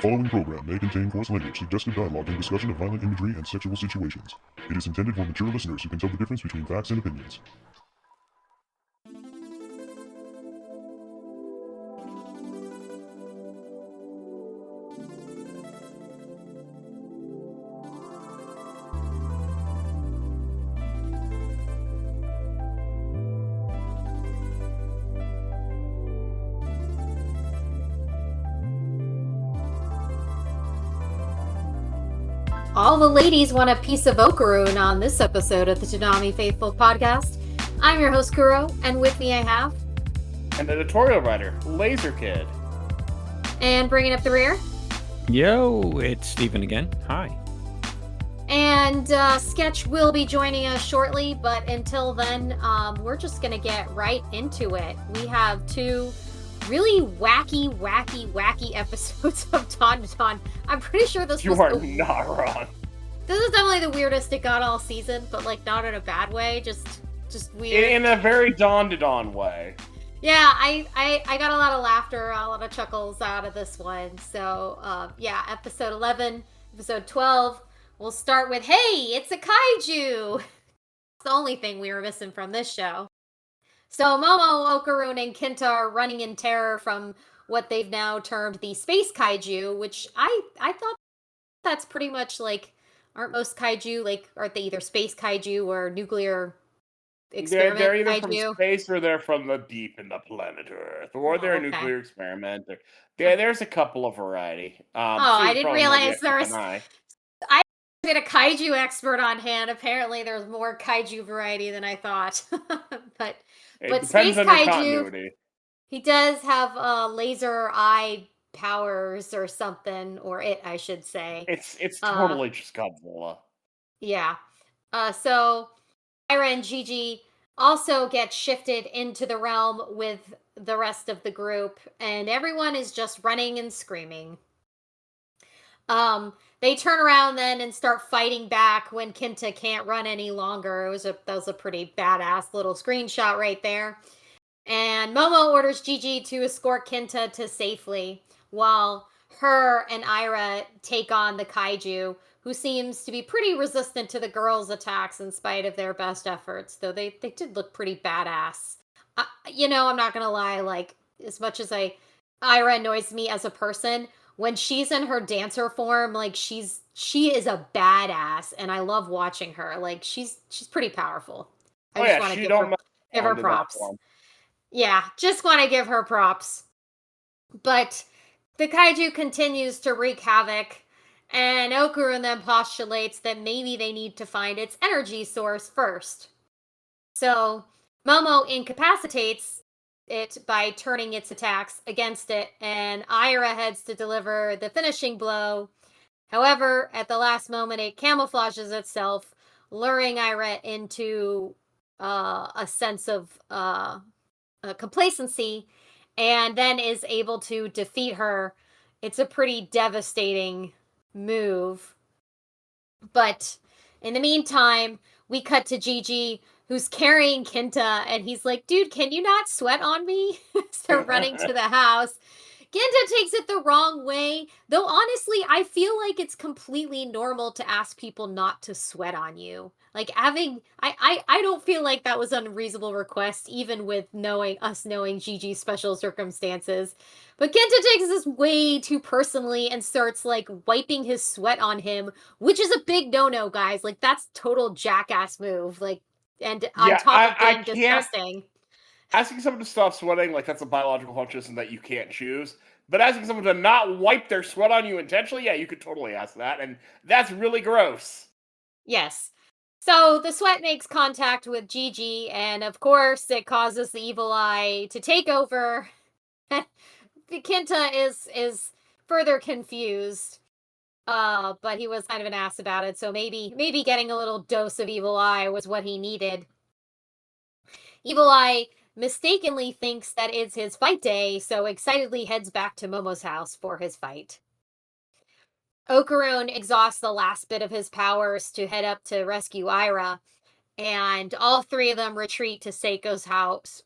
following program may contain coarse language, suggestive dialogue, and discussion of violent imagery and sexual situations. It is intended for mature listeners who can tell the difference between facts and opinions. All the ladies want a piece of Okaroon on this episode of the Toonami Faithful podcast. I'm your host, Kuro, and with me I have... an editorial writer, Laser Kid. And bringing up the rear... Yo, it's Steven again. Hi. And Sketch will be joining us shortly, but until then, we're just going to get right into it. We have two really wacky episodes of Toonami-d. I'm pretty sure this You are not wrong. This is definitely the weirdest it got all season, but like not in a bad way, just weird. In a very Dawn way. Yeah, I got a lot of laughter, a lot of chuckles out of this one. So, yeah, episode 11, episode 12. We'll start with, hey, it's a kaiju! It's the only thing we were missing from this show. So Momo, Okaroon, and Kinta are running in terror from what they've now termed the space kaiju, which I thought that's pretty much like, aren't most kaiju, like, aren't they either space kaiju or nuclear experiment they're either kaiju? from space or they're from the deep in the planet Earth, or they're a nuclear experiment. There's a couple of variety. I didn't realize there was... I get a kaiju expert on hand. Apparently there's more kaiju variety than I thought. But space kaiju, he does have laser eye powers or something, or it, I should say. It's totally just Godzilla. Yeah. So Ira and Gigi also get shifted into the realm with the rest of the group, and everyone is just running and screaming. They turn around then and start fighting back when Kinta can't run any longer. That was a pretty badass little screenshot right there. And Momo orders Gigi to escort Kinta to safely, while her and Ira take on the kaiju, who seems to be pretty resistant to the girls' attacks in spite of their best efforts, though they did look pretty badass. I'm not gonna lie, like, as much as Ira annoys me as a person, when she's in her dancer form, like, she is a badass, and I love watching her. Like, she's pretty powerful. I just want to give her props. Yeah, just want to give her props. But the kaiju continues to wreak havoc, and Okaroon then postulates that maybe they need to find its energy source first. So Momo incapacitates it by turning its attacks against it, and Ira heads to deliver the finishing blow. However, at the last moment, it camouflages itself, luring Ira into a sense of complacency, and then is able to defeat her. It's a pretty devastating move. But in the meantime, we cut to Gigi, who's carrying Kinta, and he's like, dude, can you not sweat on me? So running to the house. Kinta takes it the wrong way, though honestly, I feel like it's completely normal to ask people not to sweat on you. Like, I don't feel like that was an unreasonable request, even with knowing Gigi's special circumstances. But Kinta takes this way too personally and starts, like, wiping his sweat on him, which is a big no-no, guys. Like, that's total jackass move. Like, and on top of being disgusting. Asking someone to stop sweating, like, that's a biological function that you can't choose. But asking someone to not wipe their sweat on you intentionally, yeah, you could totally ask that. And that's really gross. Yes. So the sweat makes contact with Gigi, and of course it causes the evil eye to take over. Kinta is further confused. But he was kind of an ass about it, so maybe getting a little dose of evil eye was what he needed. Evil Eye mistakenly thinks that it's his fight day, so excitedly heads back to Momo's house for his fight. Okaroon exhausts the last bit of his powers to head up to rescue Ira, and all three of them retreat to Seiko's house,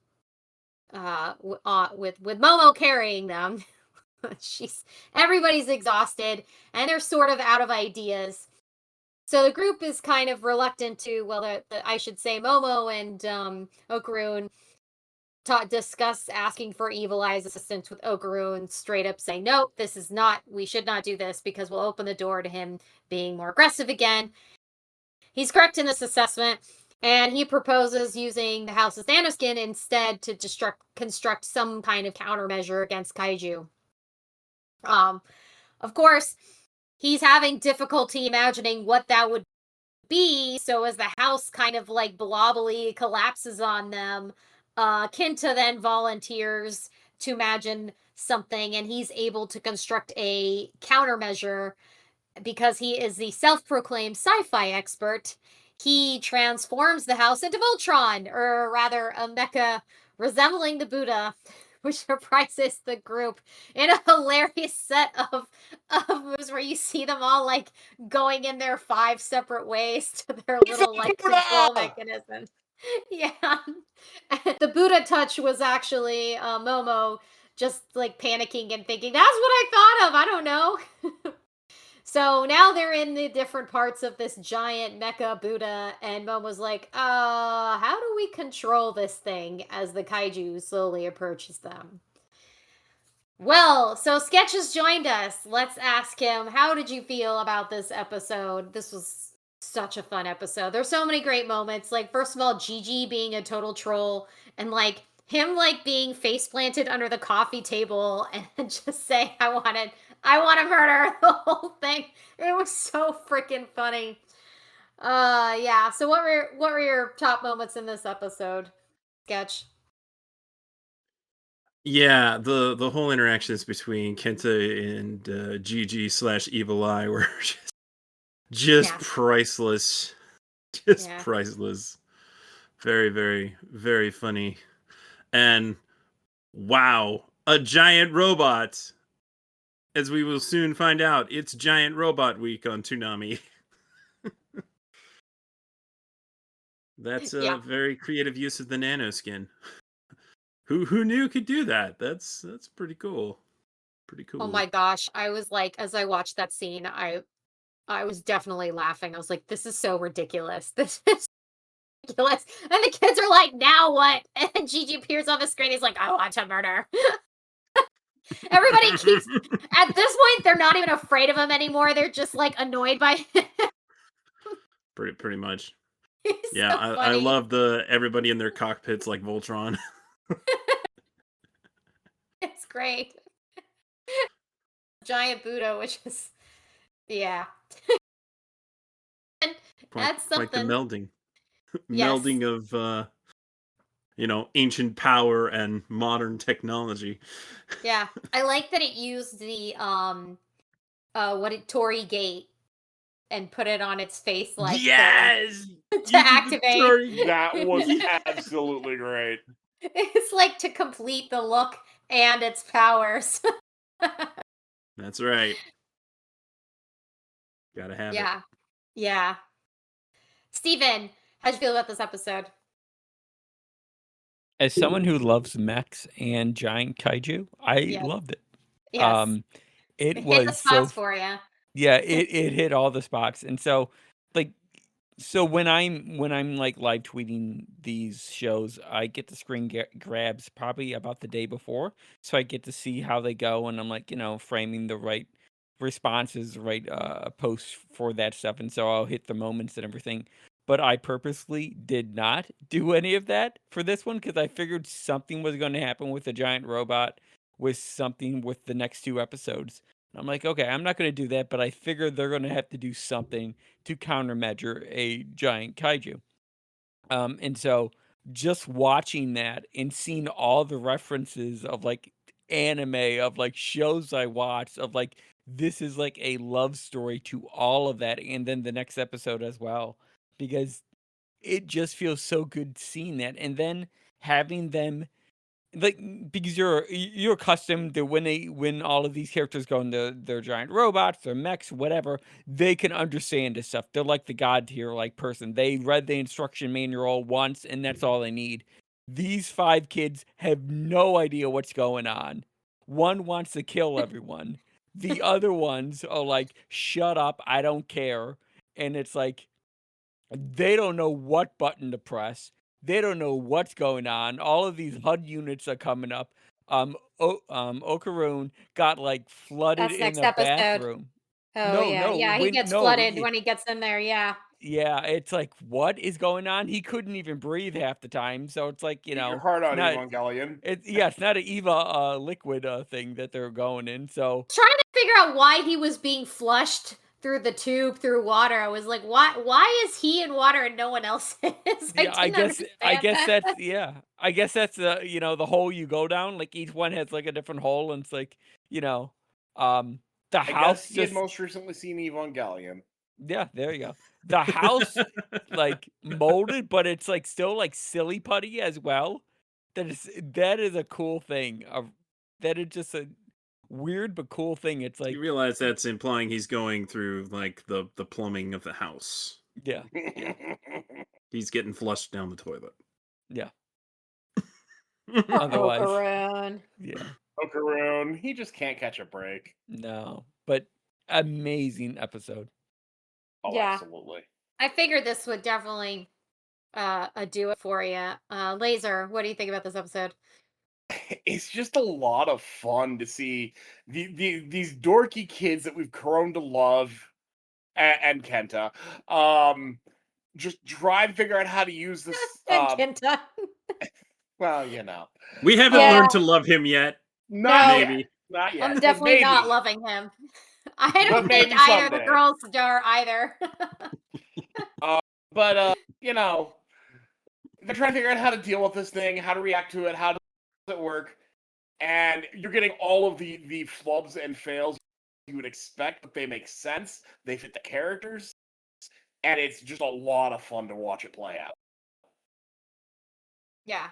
with Momo carrying them. Everybody's exhausted and they're sort of out of ideas. So the group is kind of reluctant to, well, I should say Momo and Okaroon discuss asking for Evil Eye's assistance, with Okaroon straight up saying, nope, we should not do this because we'll open the door to him being more aggressive again. He's correct in this assessment, and he proposes using the house's nanoskin instead to construct some kind of countermeasure against kaiju. Of course, he's having difficulty imagining what that would be, so as the house kind of like blobbily collapses on them, Kinta then volunteers to imagine something, and he's able to construct a countermeasure because he is the self-proclaimed sci-fi expert. He transforms the house into Voltron, or rather a mecha resembling the Buddha, which surprises the group in a hilarious set of moves where you see them all like going in their 5 separate ways to their little like control mechanisms. Yeah. The Buddha touch was actually Momo just like panicking and thinking, that's what I thought of. I don't know. So now they're in the different parts of this giant mecha Buddha, and Momo's like, how do we control this thing as the kaiju slowly approaches them? Well, so Sketch has joined us. Let's ask him, how did you feel about this episode? This was such a fun episode. There's so many great moments. Like, first of all, Gigi being a total troll, and like him like being face planted under the coffee table and just saying, I want to murder the whole thing. It was so freaking funny. Yeah. So what were your top moments in this episode, Sketch? Yeah, the whole interactions between Kenta and GG / Evil Eye were just priceless. Just priceless. Very, very, very funny. And wow, a giant robot. As we will soon find out, it's Giant Robot Week on Toonami. That's a very creative use of the nanoskin. Who knew could do that? That's pretty cool. Pretty cool. Oh my gosh. I was like, as I watched that scene, I was definitely laughing. I was like, this is so ridiculous. This is ridiculous. And the kids are like, now what? And Gigi appears on the screen. He's like, I want to murder. Everybody keeps, at this point, they're not even afraid of him anymore. They're just like annoyed by him. Pretty much. He's yeah, so I love everybody in their cockpits like Voltron. It's great. Giant Buddha, which is, yeah. And that's something. Like the melding. Yes. Melding of, ancient power and modern technology. Yeah. I like that it used the, Torii Gate and put it on its face like yes! to activate. That was absolutely great. It's like to complete the look and its powers. That's right. Gotta have it. Yeah. Steven, how'd you feel about this episode? As someone who loves mechs and giant kaiju, I loved it. Yes. It hit was the spots for you. Yeah, it hit all the spots. And so when I'm like live tweeting these shows, I get the screen grabs probably about the day before, so I get to see how they go, and I'm like, framing the right responses, right posts for that stuff, and so I'll hit the moments and everything. But I purposely did not do any of that for this one because I figured something was going to happen with the giant robot, with something with the next 2 episodes. I'm like, okay, I'm not going to do that, but I figure they're going to have to do something to countermeasure a giant kaiju. And so just watching that and seeing all the references of like anime, of like shows I watched, of like, this is like a love story to all of that. And then the next episode as well, because it just feels so good seeing that. And then having them, like, because you're accustomed to when all of these characters go into their giant robots, their mechs, whatever, they can understand this stuff. They're like the god tier like person. They read the instruction manual once and that's all they need. These 5 kids have no idea what's going on one wants to kill everyone. The other ones are like, shut up, I don't care. And it's like, they don't know what button to press. They don't know what's going on. All of these HUD units are coming up. Okaroon got like flooded That's in next a episode. bathroom. Oh yeah, he gets flooded when he gets in there. Yeah. Yeah, it's like, what is going on? He couldn't even breathe half the time. So it's like, Get your heart out, Evangelion. It's not an Eva liquid thing that they're going in. So trying to figure out why he was being flushed through the tube through water. I was like, why is he in water and no one else is? yeah, I guess that's I guess that's the hole you go down. Like each one has like a different hole, and it's like, the I house guess he had most recently seen Evangelion. Yeah, there you go. The house like molded, but it's like still like silly putty as well. That is a cool thing. That is just a weird but cool thing. It's like You realize that's implying he's going through like the plumbing of the house. yeah. He's getting flushed down the toilet. Yeah. Otherwise, Okaroon. Yeah. Okaroon, he just can't catch a break. No, but amazing episode. Oh, yeah, absolutely. I figured this would definitely do it for you. Laser, what do you think about this episode? It's just a lot of fun to see these dorky kids that we've grown to love, and Kenta, just try and figure out how to use this. Kenta. Well, we haven't learned to love him yet. Maybe not yet. I'm definitely not loving him. I don't think either the girls are either. But they're trying to figure out how to deal with this thing, how to react to it, how does it work, and you're getting all of the flubs and fails you would expect, but they make sense. They fit the characters, and it's just a lot of fun to watch it play out. Yeah.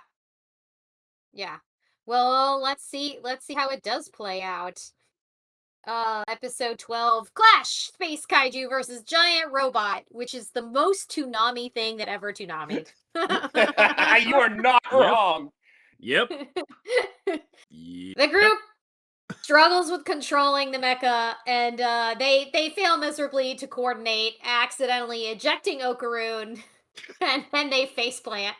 Well, let's see how it does play out. Episode 12, Clash! Space Kaiju versus Giant Robot, which is the most Toonami thing that ever Toonami'd. You are not wrong. Yep. The group struggles with controlling the mecha, and they fail miserably to coordinate, accidentally ejecting Okaroon, and then they faceplant.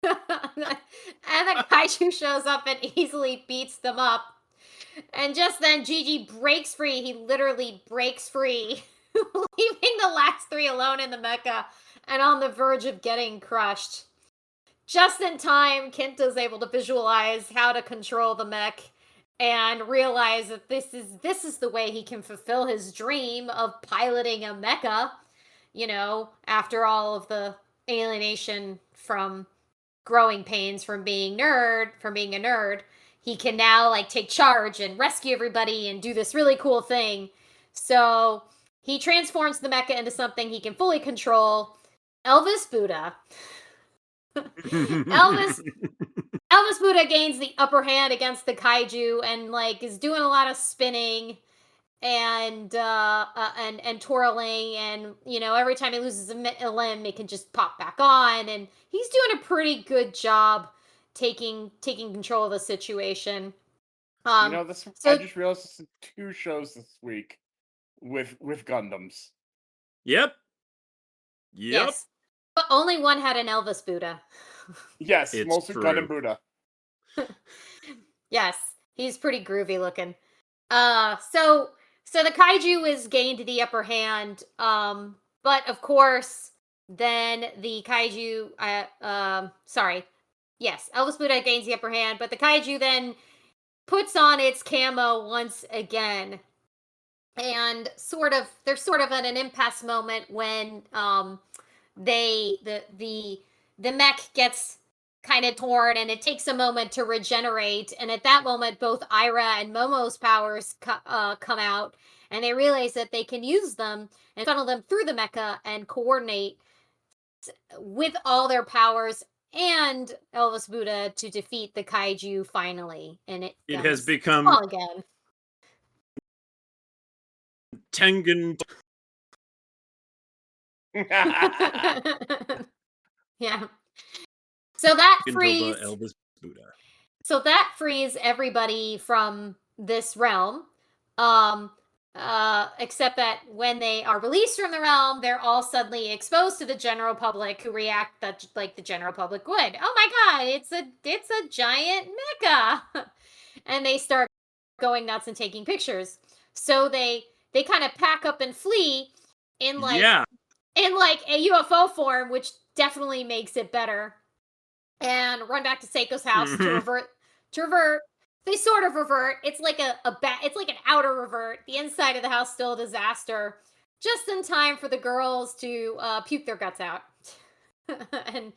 And the kaiju shows up and easily beats them up. And just then, Gigi breaks free. He literally breaks free, leaving the last three alone in the mecha and on the verge of getting crushed. Just in time, Kenta's able to visualize how to control the mech and realize that this is the way he can fulfill his dream of piloting a mecha. After all of the alienation from growing pains from being a nerd, he can now take charge and rescue everybody and do this really cool thing. So he transforms the mecha into something he can fully control. Elvis Buddha. Elvis Buddha gains the upper hand against the kaiju and is doing a lot of spinning and twirling, and every time he loses a limb, it can just pop back on, and he's doing a pretty good job taking control of the situation. I just realized this is 2 shows this week with Gundams. Yep. Yes. But only one had an Elvis Buddha. Yes, mostly Gundam Buddha. Yes, he's pretty groovy looking. So the kaiju has gained the upper hand, but of course, then the kaiju, Elvis Buddha gains the upper hand, but the kaiju then puts on its camo once again. And there's sort of an impasse moment when the mech gets kind of torn, and it takes a moment to regenerate, and at that moment both Ira and Momo's powers come out, and they realize that they can use them and funnel them through the mecha and coordinate with all their powers and Elvis Buddha to defeat the kaiju finally, and it has become again. Tengen. Yeah. So that frees Elvis Buddha. So that frees everybody from this realm. Except that when they are released from the realm, they're all suddenly exposed to the general public, who react that like the general public would. Oh my god, it's a giant mecha, and they start going nuts and taking pictures. So they kind of pack up and flee in like a UFO form, which definitely makes it better, and run back to Seiko's house to revert. They sort of revert. It's like it's like an outer revert. The inside of the house still a disaster. Just in time for the girls to puke their guts out. and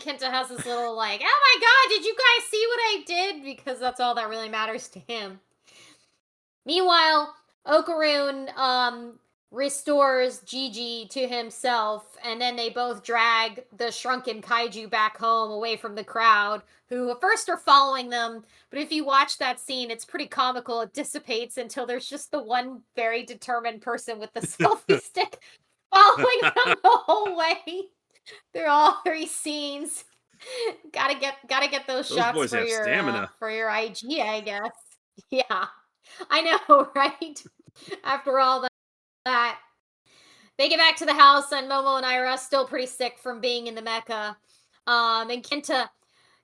Kenta has this little like, oh my god, did you guys see what I did? Because that's all that really matters to him. Meanwhile, Okaroon restores Gigi to himself, and then they both drag the shrunken kaiju back home away from the crowd, who at first are following them, but if you watch that scene, it's pretty comical. It dissipates until there's just the one very determined person with the selfie stick following them the whole way through all 3 scenes. Gotta get those shots boys for have your stamina. For your IG, I guess. Yeah, I know, right? After all that, they get back to the house, and Momo and Ira are still pretty sick from being in the mecha. And Kenta,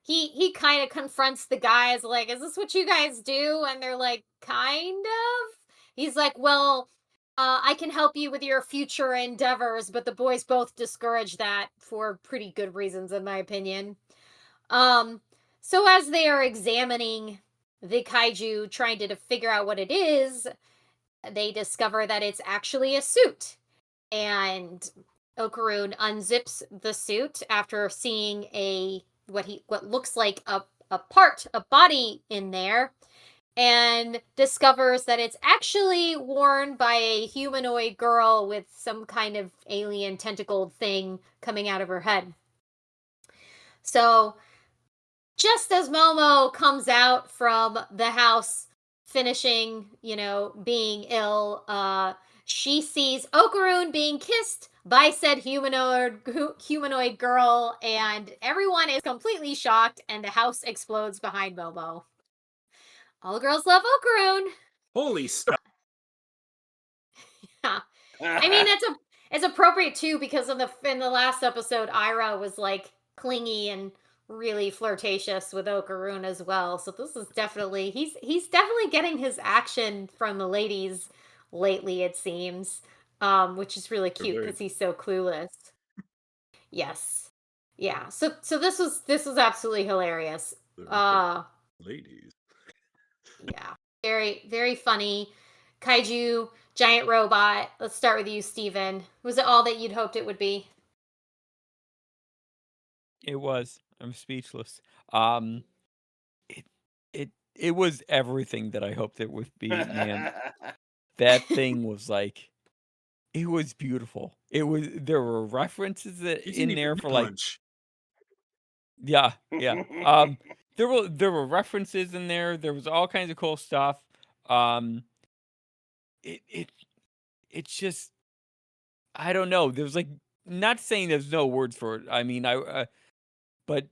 he kind of confronts the guys, like, "Is this what you guys do?" And they're like, "Kind of." He's like, "Well, I can help you with your future endeavors," but the boys both discourage that for pretty good reasons, in my opinion. So as they are examining the kaiju, trying to figure out what it is, they discover that it's actually a suit. And Okaroon unzips the suit after seeing what looks like a body in there, and discovers that it's actually worn by a humanoid girl with some kind of alien tentacled thing coming out of her head. So just as Momo comes out from the house finishing, being ill, she sees Okaroon being kissed by said humanoid girl, and everyone is completely shocked, and the house explodes behind Momo. All the girls love Okaroon. Holy stuff. Yeah. I mean, it's appropriate too, because in the last episode, Ira was like clingy and really flirtatious with Okaroon as well. So this is definitely he's definitely getting his action from the ladies lately, it seems, which is really cute because he's so clueless. Yes, yeah. So this was absolutely hilarious. Ladies. Yeah, very very funny. Kaiju giant robot. Let's start with you, Steven. Was it all that you'd hoped it would be? It was. I'm speechless. It was everything that I hoped it would be, man. That thing was like, it was beautiful. There were references in there for like, yeah. There were references in there. There was all kinds of cool stuff. It's just, I don't know. There's like, not saying there's no words for it. I mean, but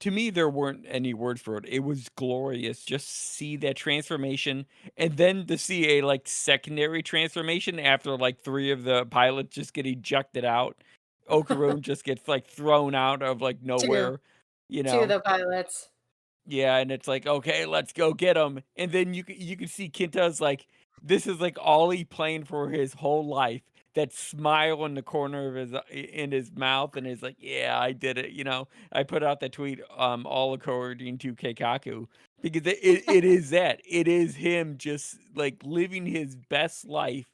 to me, there weren't any words for it. It was glorious. Just see that transformation, and then to see a like secondary transformation after like 3 of the pilots just get ejected out. Okaroon just gets like thrown out of like nowhere. 2 of the pilots. Yeah, and it's like, okay, let's go get him. And then you can see Kinta's like, this is like all he planned for his whole life. That smile in the corner of his mouth, and he's like, yeah, I did it. I put out that tweet, all according to Keikaku, because it is that. It is him just like living his best life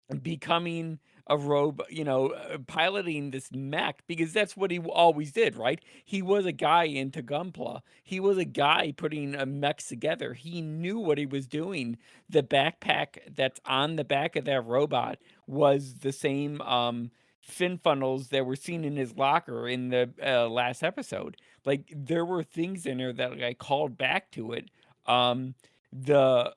and becoming a robot, piloting this mech, because that's what he always did, right? He was a guy into Gunpla. He was a guy putting a mech together. He knew what he was doing. The backpack that's on the back of that robot was the same fin funnels that were seen in his locker in the last episode. Like, there were things in there that I called back to it. The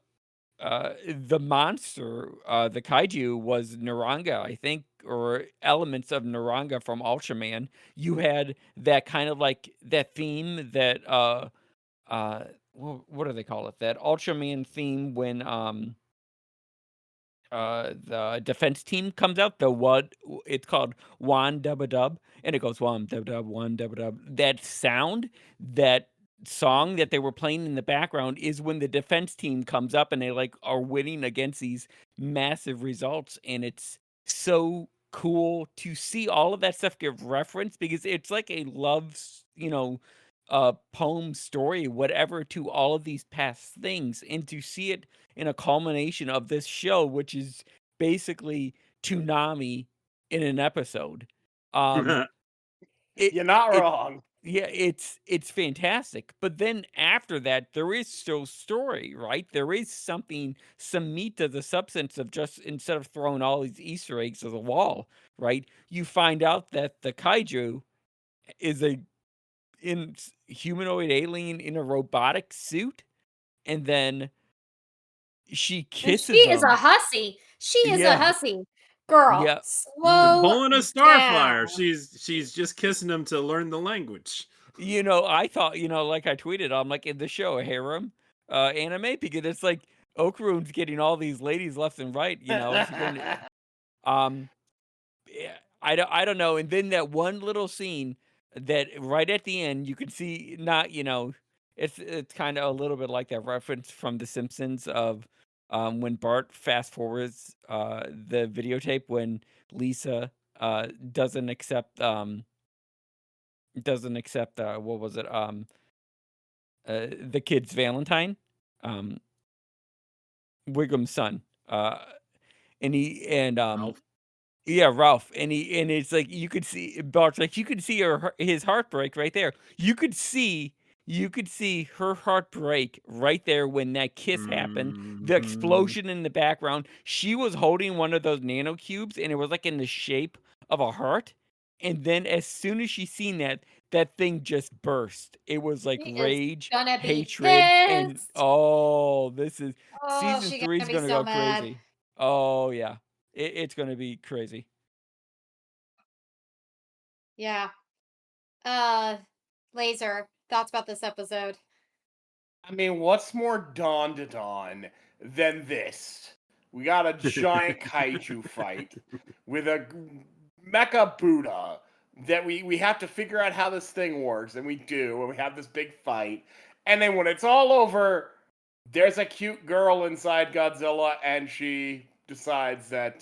monster, the kaiju, was Naranga, I think, or elements of Naranga from Ultraman. You had that kind of like that theme that what do they call it? That Ultraman theme when the defense team comes out. It's called Wan Dubba Dub, and it goes Wan Dub Dub Wan Dubba Dub. That sound, that song that they were playing in the background is when the defense team comes up and they like are winning against these massive results, and it's so cool to see all of that stuff get referenced because it's like a poem, story, whatever, to all of these past things, and to see it in a culmination of this show, which is basically Toonami in an episode. You're not wrong. Yeah, it's fantastic. But then after that, there is still story, right? There is some meat to the substance of just instead of throwing all these Easter eggs to the wall, right? You find out that the kaiju is a humanoid alien in a robotic suit, and then she And kisses she is a him. hussy. She is a Yeah, hussy. Girl, yeah. slow Pulling a Starfire. down. She's just kissing him to learn the language. I thought, like I tweeted, I'm like, in the show, a harem anime, because it's like Okarun's getting all these ladies left and right, Is he going to, yeah, I don't know. And then that one little scene that right at the end, you could see it's kind of a little bit like that reference from The Simpsons of when Bart fast forwards the videotape when Lisa doesn't accept what was it the kid's Valentine, Wigham's son, and Ralph. yeah, Ralph, and it's like you could see Bart's like you could see his heartbreak right there. You could see her heart break right there when that kiss happened. The explosion in the background. She was holding one of those nano cubes, and it was like in the shape of a heart. And then as soon as she seen that thing just burst. It was like She is rage, gonna be hatred, and pissed. this is Oh, season she's 3 gonna is be gonna so go mad. crazy. Oh yeah, it's gonna be crazy. Yeah. Laser, thoughts about this episode? I mean, what's more dawn to dawn than this? We got a giant kaiju fight with a mecha Buddha that we have to figure out how this thing works, and we do, and we have this big fight. And then when it's all over, there's a cute girl inside Godzilla, and she decides that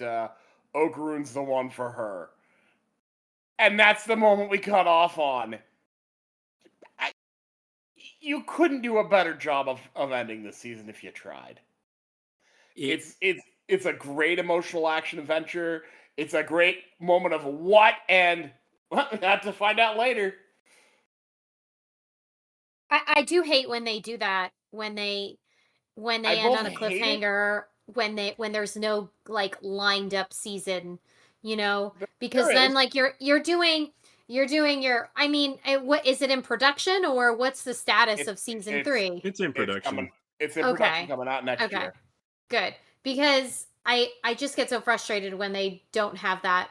Okarun's the one for her. And that's the moment we cut off on. You couldn't do a better job of ending this season if you tried. It's a great emotional action adventure. It's a great moment of what, and we have to find out later. I do hate when they do that, when they end on a cliffhanger, when there's no like lined up season, because then like you're doing your, I mean, what is it in production, or what's the status of season 3? It's in production. It's in production, coming out next year. Good, because I just get so frustrated when they don't have that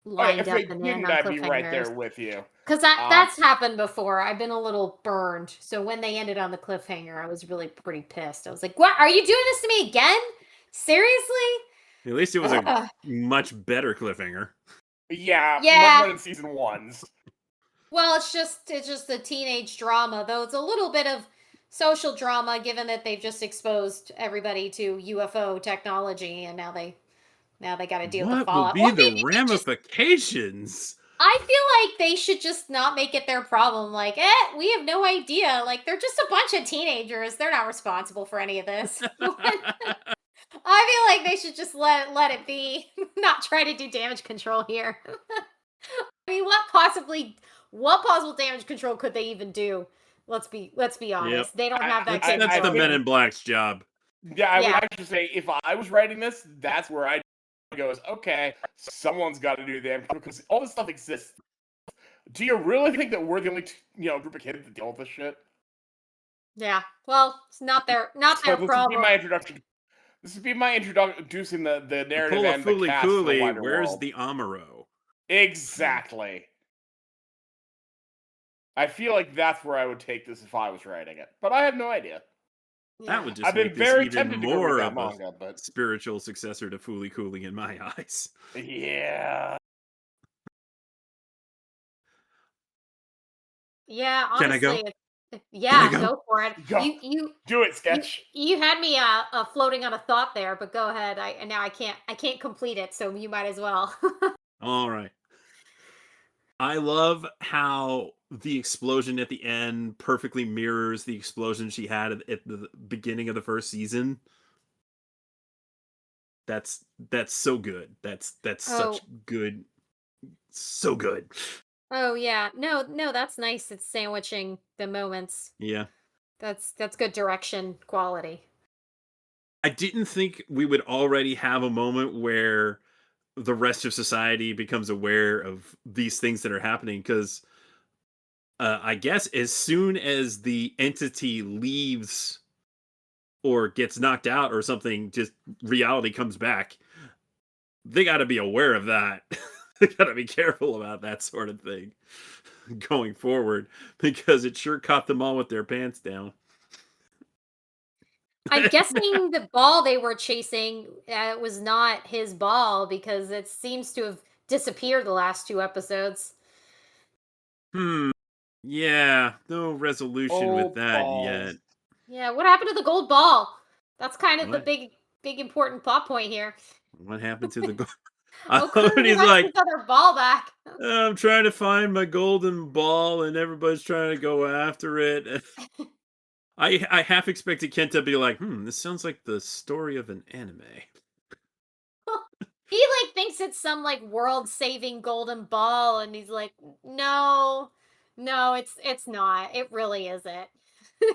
lined up and then on I'd be right there cliffhangers. with you. Because that's happened before. I've been a little burned. So when they ended on the cliffhanger, I was really pretty pissed. I was like, "What? Are you doing this to me again? Seriously?" At least it was a much better cliffhanger. Yeah, much better than season 1's. Well, it's just a teenage drama, though it's a little bit of social drama, given that they've just exposed everybody to UFO technology, and now they got to deal with the fallout. What will be the ramifications? I feel like they should just not make it their problem. Like, we have no idea. Like, they're just a bunch of teenagers. They're not responsible for any of this. I feel like they should just let it be. Not try to do damage control here. I mean, what possible damage control could they even do? Let's be honest. Yep. They don't have that. That's the Men in Black's job. Yeah, I would actually say if I was writing this, that's where I goes, okay, someone's got to do the damage because all this stuff exists. Do you really think that we're the only group of kids that deal with this shit? Yeah. Well, it's not their problem. This would be my introduction. This would be my introducing the narrative and the cast. Where's the Amuro? Exactly. I feel like that's where I would take this if I was writing it, but I have no idea. That would just I've been make this very even tempted to go read more that of a manga, but spiritual successor to Fooly Cooly in my eyes. yeah. Yeah, Can I go? honestly, Can I yeah, go? go for it. Go. Do it, you Sketch. you had me floating on a thought there, but go ahead. And now I can't complete it, so you might as well. All right. I love how the explosion at the end perfectly mirrors the explosion she had at the beginning of the first season. That's so good. That's such Oh, good, so good. oh yeah. No, that's nice. It's sandwiching the moments. Yeah. That's good direction quality. I didn't think we would already have a moment where the rest of society becomes aware of these things that are happening, because I guess as soon as the entity leaves or gets knocked out or something, just reality comes back. They got to be aware of that. They got to be careful about that sort of thing going forward, because it sure caught them all with their pants down. I'm guessing the ball they were chasing was not his ball because it seems to have disappeared the last 2 episodes. Yeah, no resolution with Oh, that yet. balls. Yeah, what happened to the gold ball? That's kind of the What? big important plot point here. What happened to the gold? Oh, Kuro He's has like, his other ball back. I'm trying to find my golden ball, and everybody's trying to go after it. I half expected Kenta to be like, this sounds like the story of an anime. He like thinks it's some like world-saving golden ball, and he's like, no, it's not. It really isn't.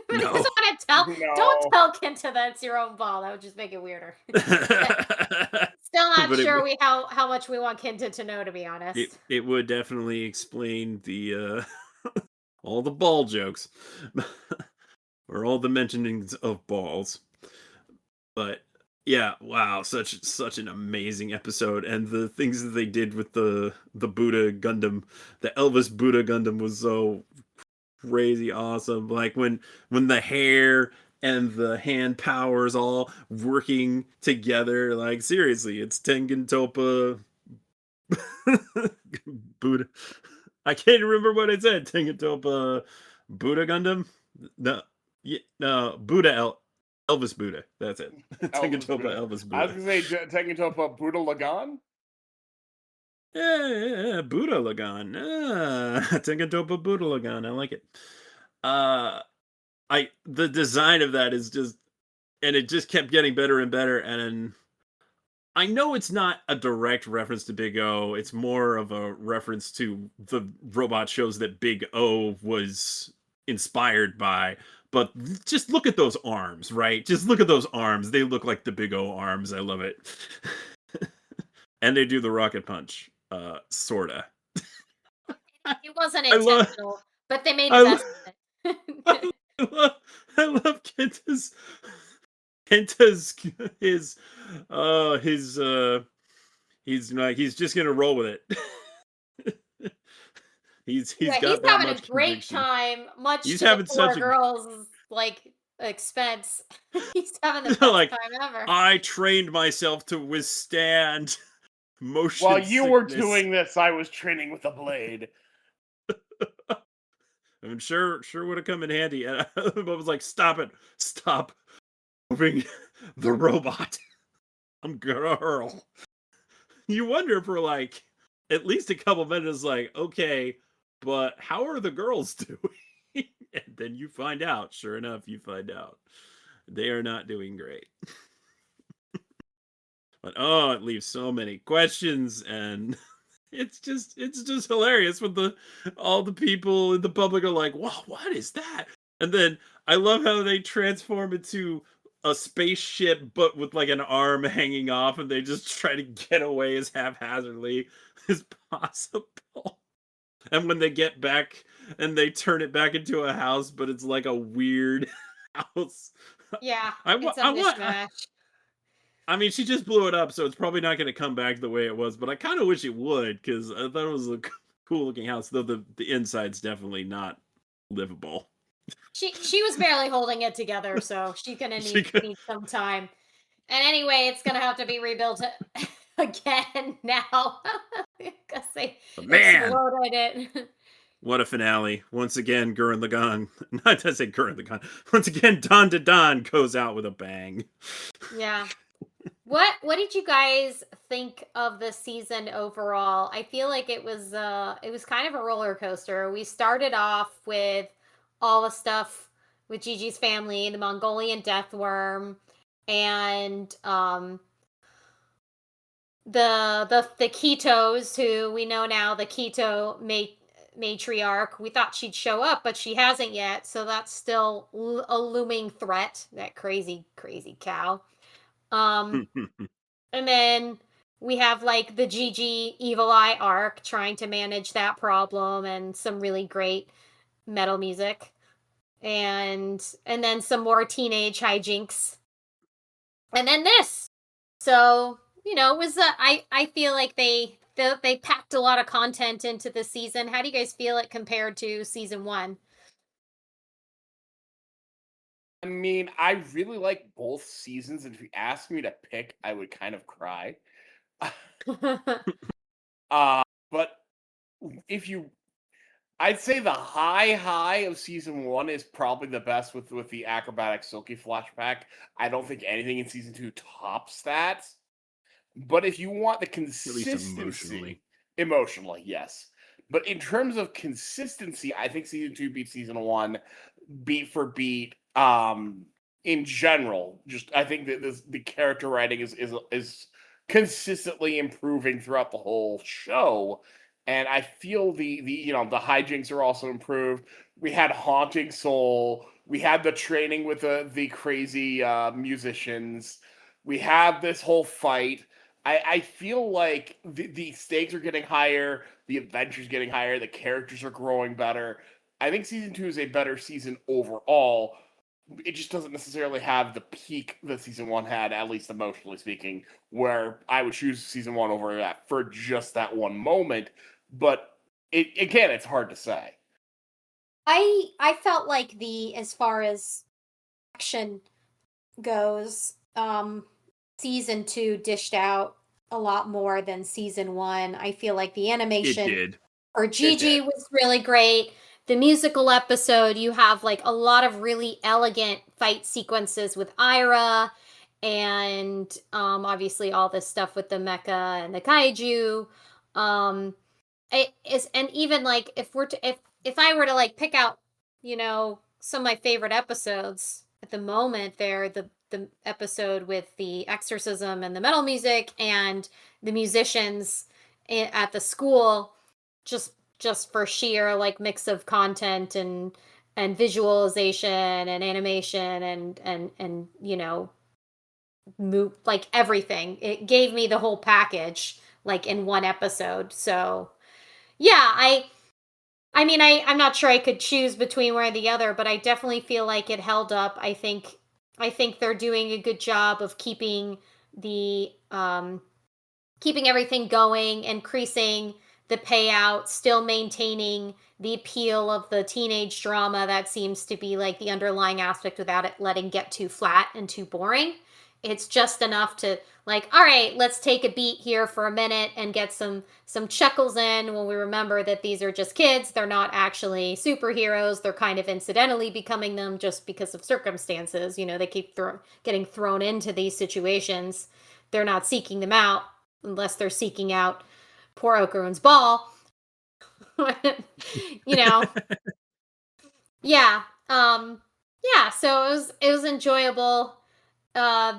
But he No. doesn't want to tell. No. Don't tell Kenta that it's your own ball. That would just make it weirder. Still not But sure how much we want Kenta to know, to be honest. it would definitely explain the all the ball jokes. Or all the mentionings of balls. But yeah, wow, such an amazing episode. And the things that they did with the Buddha Gundam, the Elvis Buddha Gundam, was so crazy awesome. Like when the hair and the hand powers all working together, like seriously, it's Tengen Toppa Buddha. I can't remember what it said. Tengen Toppa Buddha Gundam? No. Yeah, no, Elvis Buddha. That's it. Tengen Toppa Elvis I was Buddha. going to say Tengen Toppa Buddha Lagan. Yeah, Buddha Lagan. Tengen Toppa Buddha Lagan. I like it. The design of that is just, and it just kept getting better and better. And I know it's not a direct reference to Big O. It's more of a reference to the robot shows that Big O was inspired by. But just look at those arms, right? Just look at those arms. They look like the Big O arms. I love it. And they do the rocket punch, sorta. It wasn't I love- intentional, but they made the best of it. I love Kenta's he's just gonna roll with it. he's Yeah, got he's that having a much great conviction. time, much He's to having the poor such a- girls' like expense. He's having the best Like, time ever. I trained myself to withstand motion While you were sickness. doing this, I was training with a blade. I'm sure would have come in handy. And I was like, stop moving the robot. I'm gonna hurl. You wonder for like at least a couple minutes, like, okay, but how are the girls doing? And then you find out. Sure enough, you find out they are not doing great. But oh, it leaves so many questions, and it's just hilarious when all the people in the public are like, "Whoa, what is that?" And then I love how they transform into a spaceship, but with like an arm hanging off, and they just try to get away as haphazardly as possible. And when they get back and they turn it back into a house, but it's like a weird house. Yeah, it's a mishmash. I mean, she just blew it up, so it's probably not going to come back the way it was. But I kind of wish it would, because I thought it was a cool looking house. Though the inside's definitely not livable. She was barely holding it together, so she's gonna need some time. And anyway, it's gonna have to be rebuilt again now because they exploded it. What a finale! Once again, Gurren Lagann. Not to say Gurren Lagann. Once again, Don goes out with a bang. Yeah. What did you guys think of the season overall? I feel like it was kind of a roller coaster. We started off with all the stuff with Gigi's family, the Mongolian death worm, and the Ketos, who we know now the Keto matriarch. We thought she'd show up, but she hasn't yet, so that's still a looming threat. That crazy cow. And then we have like the Gigi Evil Eye arc trying to manage that problem, and some really great metal music, and then some more teenage hijinks, and then this. So it was I feel like they packed a lot of content into the season. How do you guys feel it compared to season 1? I mean, I really like both seasons, and if you asked me to pick, I would kind of cry. But I'd say the high of season 1 is probably the best with the acrobatic Silky flashback. I don't think anything in season 2 tops that. But if you want the consistency, emotionally, yes. But in terms of consistency, I think season 2 beats season 1 beat for beat. In general, just I think that the character writing is consistently improving throughout the whole show, and I feel the the hijinks are also improved. We had Haunting Soul, we had the training with the crazy musicians, we have this whole fight. I feel like the stakes are getting higher, the adventure's getting higher, the characters are growing better. I think season 2 is a better season overall. It just doesn't necessarily have the peak that season 1 had, at least emotionally speaking, where I would choose season 1 over that for just that one moment. But it's hard to say. I felt like as far as action goes, season 2 dished out a lot more than season 1. I feel like the animation for Gigi was really great. The musical episode, you have like a lot of really elegant fight sequences with Ira, and obviously all this stuff with the mecha and the kaiju. It is, and even like if I were to like pick out, some of my favorite episodes at the moment, they're the episode with the exorcism and the metal music and the musicians at the school, just for sheer like mix of content and visualization and animation and move, like everything. It gave me the whole package like in one episode. So yeah, I mean, I'm not sure I could choose between one or the other, but I definitely feel like it held up. I think they're doing a good job of keeping keeping everything going, increasing the payout, still maintaining the appeal of the teenage drama that seems to be like the underlying aspect without it letting get too flat and too boring. It's just enough to like, all right, let's take a beat here for a minute and get some chuckles in when we remember that these are just kids. They're not actually superheroes. They're kind of incidentally becoming them just because of circumstances. They keep getting thrown into these situations. They're not seeking them out unless they're seeking out poor Okarun's ball. Yeah. Yeah, so it was enjoyable.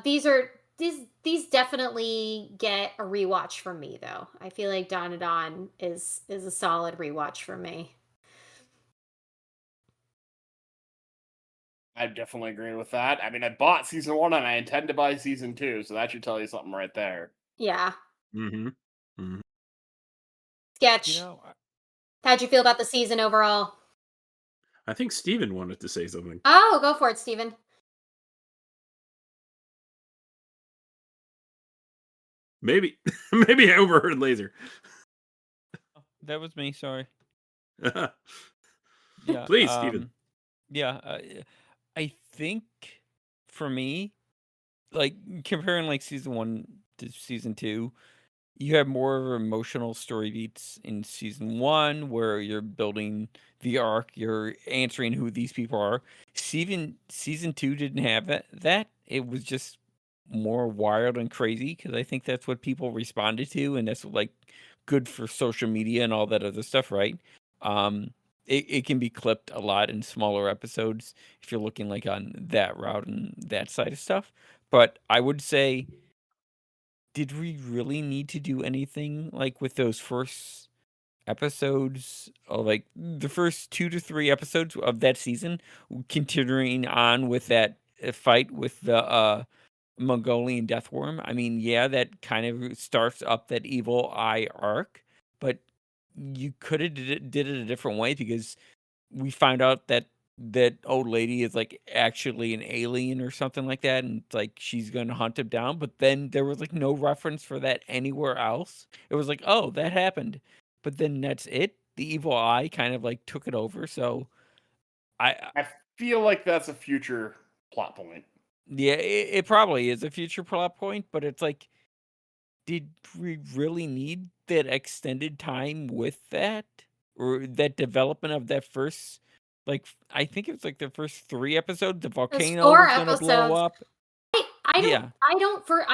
These definitely get a rewatch from me though. I feel like Don is a solid rewatch for me. I definitely agree with that. I mean, I bought season 1 and I intend to buy season 2, so that should tell you something right there. Yeah. Mm-hmm. Sketch. How'd you feel about the season overall? I think Steven wanted to say something. Oh, go for it, Steven. Maybe I overheard Laser. That was me, sorry. Yeah. Please, Steven. Yeah. I think for me, like comparing like season 1 to season 2, you have more of emotional story beats in season 1 where you're building the arc, you're answering who these people are. Season 2 didn't have that. It was just more wild and crazy because I think that's what people responded to, and that's like good for social media and all that other stuff, right? Um, it can be clipped a lot in smaller episodes if you're looking like on that route and that side of stuff. But I would say, did we really need to do anything like with those first episodes, or like the first 2 to 3 episodes of that season, continuing on with that fight with the Mongolian deathworm? I mean, yeah, that kind of starts up that evil eye arc, but you could have did it a different way because we find out that that old lady is like actually an alien or something like that, and like she's going to hunt him down. But then there was like no reference for that anywhere else. It was like, oh, that happened, but then that's it. The evil eye kind of like took it over. So I feel like that's a future plot point. yeah, it probably is a future plot point, but it's like, did we really need that extended time with that? Or that development of that first, like, I think it was like the first 3 episodes, the There's volcano 4 was gonna blow episodes. up. I Yeah.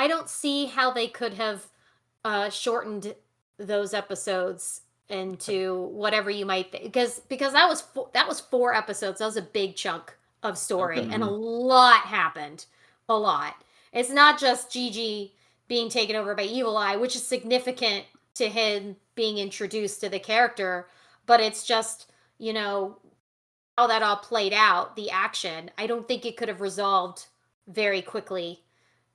don't see how they could have shortened those episodes into whatever you might think, because that was 4 episodes. That was a big chunk of story, Okay. and a lot happened. A lot. It's not just Gigi being taken over by Evil Eye, which is significant to him being introduced to the character, but it's just, you know, how that all played out, the action. I don't think it could have resolved very quickly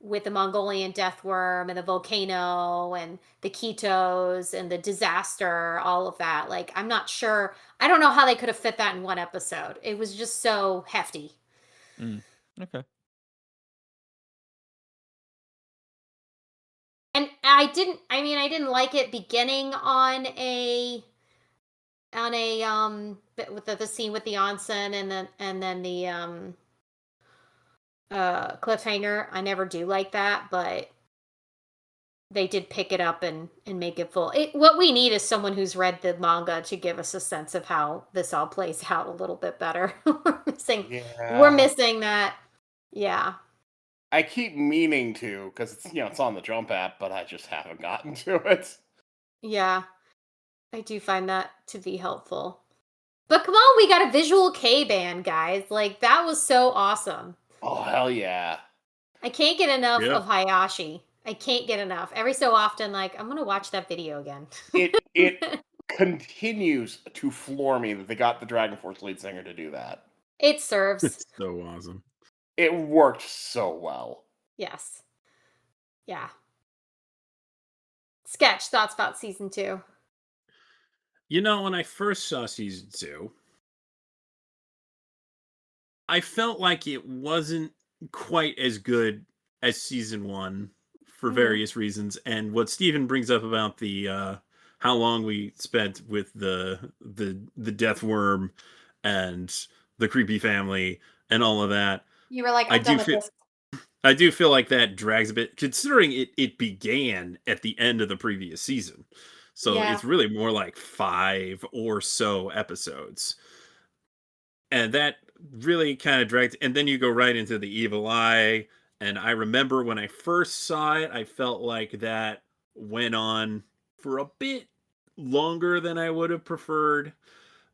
with the Mongolian deathworm and the volcano and the ketos and the disaster, all of that. Like, I'm not sure. I don't know how they could have fit that in one episode. It was just so hefty. Okay. And I didn't like it beginning on a with the scene with the onsen, and then the cliffhanger. I never do like that, but they did pick it up and make it full. What we need is someone who's read the manga to give us a sense of how this all plays out a little bit better. We're missing that. Yeah. I keep meaning to, because it's on the Jump app, but I just haven't gotten to it. Yeah. I do find that to be helpful. But come on, we got a visual K band, guys. Like, that was so awesome. Oh, hell yeah. I can't get enough Yeah. of Hayashi. I can't get enough. Every so often, like, I'm gonna watch that video again. It continues to floor me that they got the Dragon Force lead singer to do that. It serves. It's so awesome. It worked so well. Yes. Yeah. Sketch, thoughts about season 2? You know, when I first saw season 2, I felt like it wasn't quite as good as season 1 for various reasons. And what Steven brings up about the how long we spent with the death worm and the creepy family and all of that. You were like, I I'm done do with feel this. I do feel like that drags a bit, considering it began at the end of the previous season. So Yeah. it's really more like 5 or so episodes. And that really kind of dragged. And then you go right into the evil eye. And I remember when I first saw it, I felt like that went on for a bit longer than I would have preferred.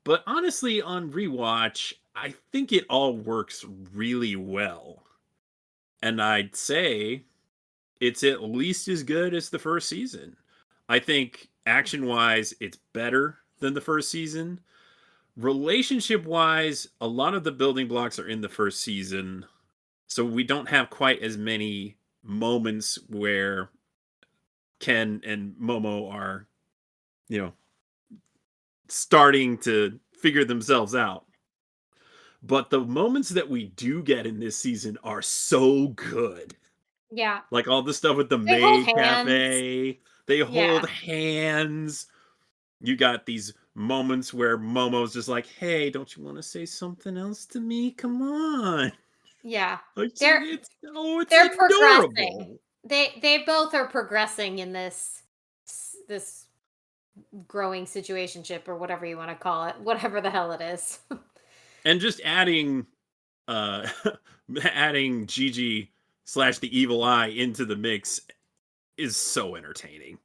But honestly, on rewatch, I think it all works really well. And I'd say it's at least as good as the first season. I think action wise, it's better than the first season. Relationship wise, a lot of the building blocks are in the first season. So we don't have quite as many moments where Ken and Momo are, starting to figure themselves out. But the moments that we do get in this season are so good. Yeah. Like all the stuff with the They hold maid cafe. They hold Yeah. hands. You got these moments where Momo's just like, "Hey, don't you want to say something else to me? Come on." Yeah. Like, They're it's they're progressing. adorable. They both are progressing in this growing situationship or whatever you want to call it, whatever the hell it is. And just adding adding Gigi / the evil eye into the mix is so entertaining.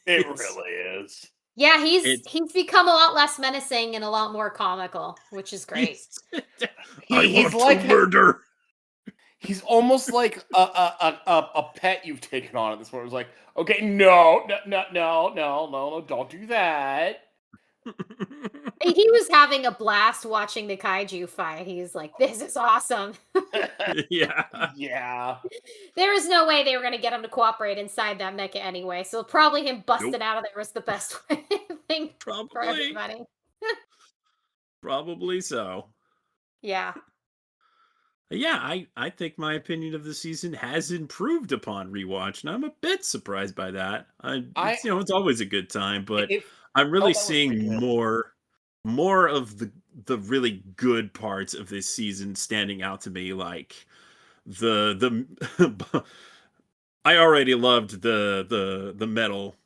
It It's- really is. Yeah, he's It's- become a lot less menacing and a lot more comical, which is great. I He's want like to murder. He's almost like a pet you've taken on at this point. It's like, okay, no, don't do that. He was having a blast watching the kaiju fight. He's like, "This is awesome." Yeah. Yeah. There is no way they were going to get him to cooperate inside that mecha anyway. So probably him busting Nope. out of there was the best thing for Probably. everybody. Probably so. Yeah. Yeah, I think my opinion of the season has improved upon rewatch, and I'm a bit surprised by that. It's, it's always a good time, but It I'm really felt that was pretty seeing good. more of the really good parts of this season standing out to me, like the I already loved the metal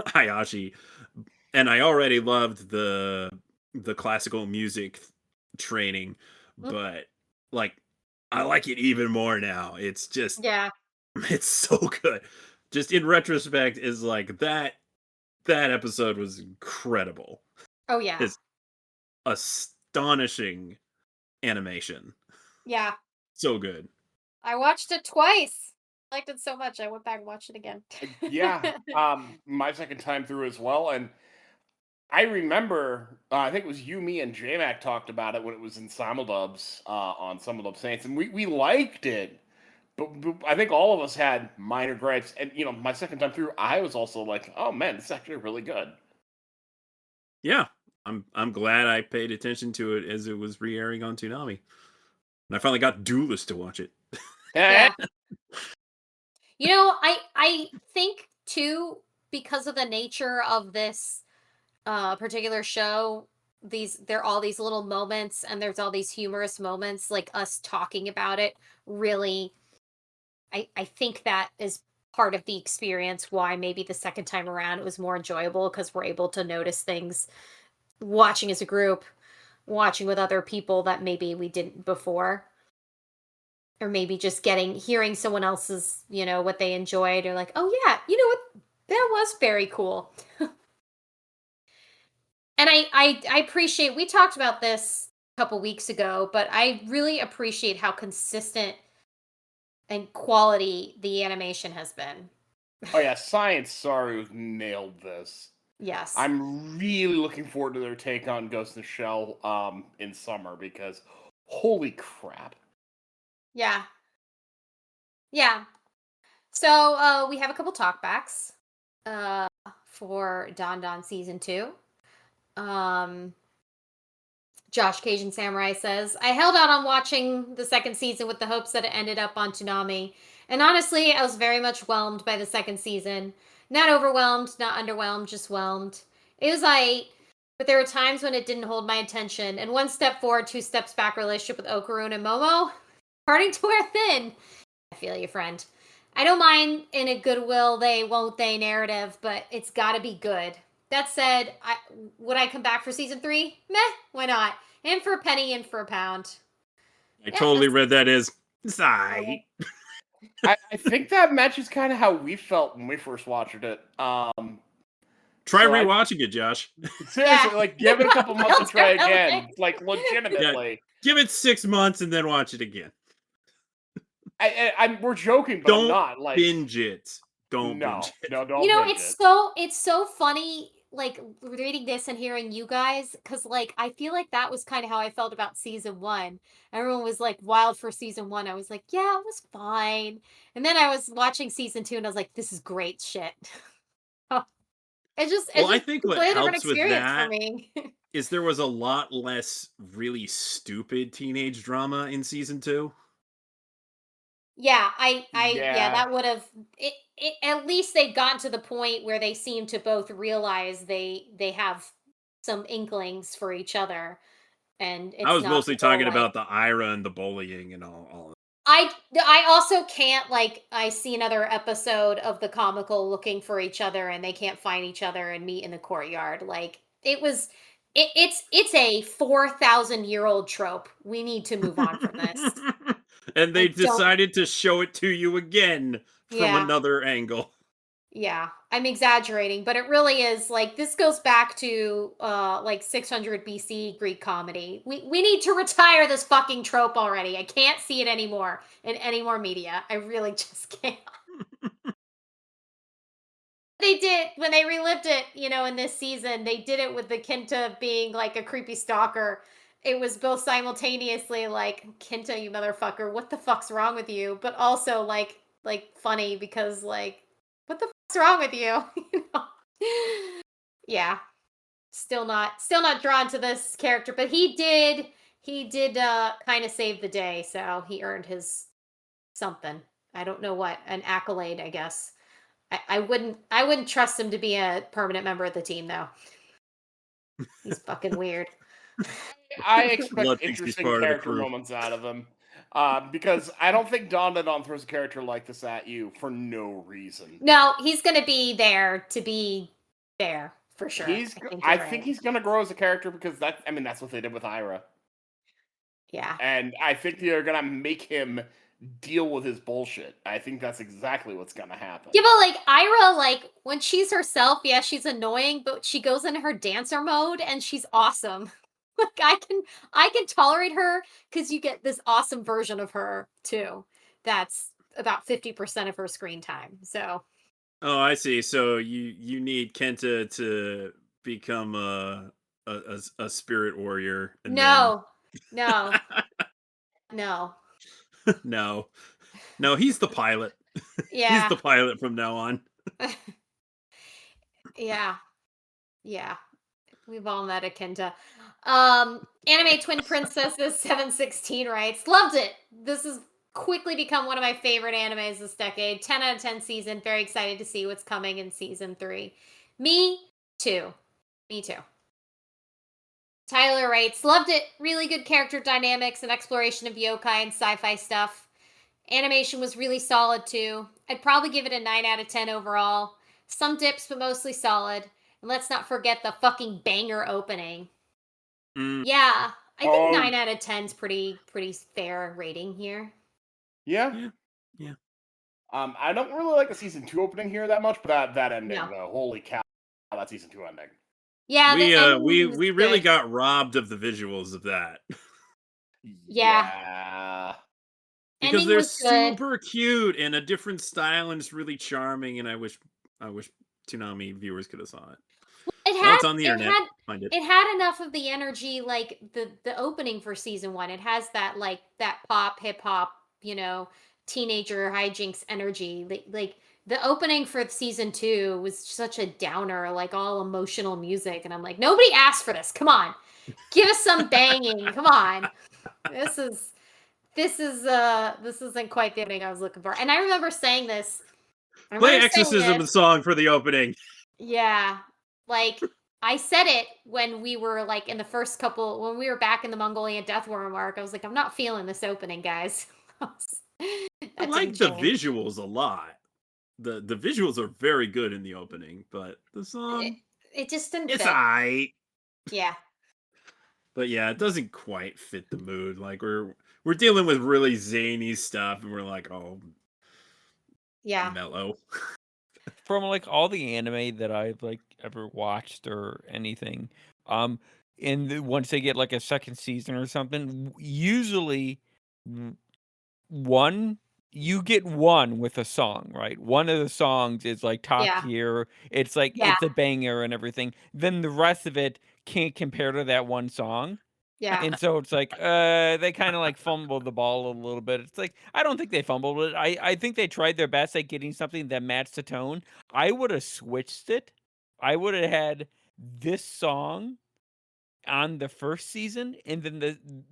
Hayashi, and I already loved the classical music training, Mm. but like I like it even more now. It's just Yeah. it's so good. Just in retrospect, is like that episode was incredible. Oh yeah. It's astonishing animation. Yeah. So good. I watched it twice. I liked it so much. I went back and watched it again. Yeah. My second time through as well, and I remember, I think it was you, me, and J-Mac talked about it when it was in Simuldubs on Simuldub Saints, and we liked it. But I think all of us had minor gripes, and my second time through, I was also like, "Oh man, this is actually really good." Yeah, I'm glad I paid attention to it as it was re-airing on Toonami, and I finally got Duelist to watch it. Yeah. I think too, because of the nature of this particular show, there are all these little moments and there's all these humorous moments, like us talking about it really, I think that is part of the experience why maybe the second time around it was more enjoyable, because we're able to notice things watching as a group, watching with other people that maybe we didn't before. Or maybe just hearing someone else's, what they enjoyed, or like, "Oh yeah, you know what? That was very cool." And I appreciate, we talked about this a couple weeks ago, but I really appreciate how consistent and quality the animation has been. Oh yeah, Science Saru nailed this. Yes. I'm really looking forward to their take on Ghost in the Shell in summer, because holy crap. Yeah. Yeah. So we have a couple talkbacks for Don Don season 2. Josh Cajun Samurai says, "I held out on watching the second season with the hopes that it ended up on Toonami. And honestly, I was very much whelmed by the second season. Not overwhelmed, not underwhelmed, just whelmed. It was but there were times when it didn't hold my attention. And one step forward, two steps back relationship with Okarun and Momo, starting to wear thin. I feel you, friend. I don't mind in a goodwill they won't they narrative, but it's got to be good. That said, would I come back for season 3? Meh, why not? In for a penny, in for a pound." I totally read that as sigh. I think that matches kind of how we felt when we first watched it. Try so rewatching it, Josh. Seriously, Yeah. like, give it a couple months and try Definitely. again. Like, legitimately. Give it 6 months and then watch it again. We're joking, but I'm Don't not. Like, binge it. Don't no, binge it. no, don't binge it. It's so funny, like, reading this and hearing you guys, because, like, I feel like that was kind of how I felt about season 1. Everyone was like wild for season 1. I was like, yeah, it was fine. And then I was watching season 2 and I was like, this is great shit. I think what completely different helps with experience for that me. is there was a lot less really stupid teenage drama in season 2. Yeah, Yeah. that would have it, at least they've gotten to the point where they seem to both realize they have some inklings for each other, and it's I was not mostly the whole, talking like, about the Ira and the bullying and all. I also can't, like, I see another episode of the comical looking for each other and they can't find each other and meet in the courtyard. Like, it's a 4,000-year-old trope. We need to move on from this. And they I don't decided to show it to you again from Yeah. another angle. Yeah, I'm exaggerating, but it really is like this goes back to like 600 BC Greek comedy. We need to retire this fucking trope already. I can't see it anymore in any more media. I really just can't. They did when they relived it, in this season, they did it with the Kinta being like a creepy stalker. It was both simultaneously like, Kinta, you motherfucker, what the fuck's wrong with you? But also like funny because like, what the fuck's wrong with you? you know? Yeah. Still not drawn to this character, but he did kind of save the day, so he earned his something. I don't know what, an accolade, I guess. I wouldn't trust him to be a permanent member of the team though. He's fucking weird. I expect Blood thinks he's interesting part of the character crew. moments out of him. Because I don't think Don throws a character like this at you for no reason. No, he's gonna be there to be there for sure. I think he's gonna grow as a character because that's what they did with Ira. Yeah. And I think they're gonna make him deal with his bullshit. I think that's exactly what's gonna happen. Yeah, but like Ira, like when she's herself, yeah, she's annoying, but she goes into her dancer mode and she's awesome. Like I can tolerate her because you get this awesome version of her too. That's about 50% of her screen time. So Oh, I see. So you need Kenta to become a spirit warrior, and no, then no. no, he's the pilot. He's Yeah. the pilot from now on. Yeah. Yeah. We've all met a Kenta. Anime Twin Princesses 716 writes, loved it. This has quickly become one of my favorite animes this decade. 10 out of 10 season. Very excited to see what's coming in season 3. Me too. Me too. Tyler writes, loved it. Really good character dynamics and exploration of yokai and sci-fi stuff. Animation was really solid too. I'd probably give it a 9 out of 10 overall. Some dips, but mostly solid. And let's not forget the fucking banger opening. Yeah, I think 9 out of 10 is pretty fair rating here. Yeah. I don't really like the season 2 opening here that much, but that ending, though, holy cow, that season 2 ending. Yeah, we really got robbed of the visuals of that. Yeah. Because Ending they're was good. super cute and a different style, and it's really charming. And I wish Toonami viewers could have saw it. It's on the internet. Find it. It had enough of the energy, like the opening for season 1. It has that like that pop hip hop, teenager hijinks energy. Like the opening for season 2 was such a downer, like all emotional music, and I'm like, nobody asked for this. Come on, give us some banging. Come on, this isn't quite the opening I was looking for. And I remember saying this. Play Exorcism song for the opening. Yeah, like I said it when we were like in the first couple, when we were back in the Mongolian Deathworm arc. I was like, I'm not feeling this opening, guys. I like the visuals a lot. The visuals are very good in the opening, but the song it just didn't it's fit. aight. Yeah. But yeah, it doesn't quite fit the mood. Like we're dealing with really zany stuff, and we're like, oh, yeah, mellow. From like all the anime that I've like ever watched or anything, and once they get like a second season or something, usually you get one with a song, right? One of the songs is like top tier. It's like it's a banger and everything. Then the rest of it can't compare to that one song. Yeah. And so it's like they kind of like fumbled the ball a little bit. It's like I don't think they fumbled it. I think they tried their best at getting something that matched the tone. I would have switched it. I would have had this song on the first season, and then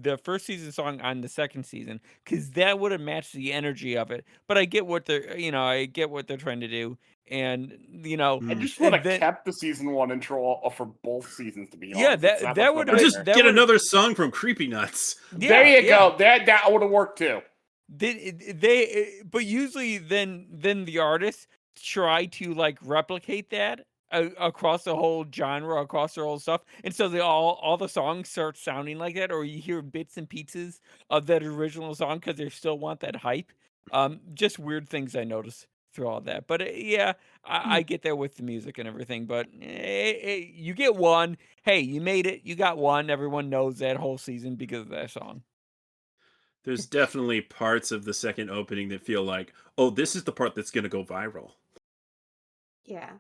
the first season song on the second season because that would have matched the energy of it. But I get what they're trying to do, and I just would have then kept the season 1 intro for both seasons, to be Yeah, honest. that would Or just that get would've- another song from Creepy Nuts. There you go. That would have worked too. But usually then the artists try to like replicate that across the whole genre, across their whole stuff, and so they all the songs start sounding like that, or you hear bits and pieces of that original song because they still want that hype. Just weird things I notice through all that. But I get there with the music and everything. But you get one. Hey, you made it. You got one. Everyone knows that whole season because of that song. There's definitely parts of the second opening that feel like, oh, this is the part that's going to go viral. Yeah.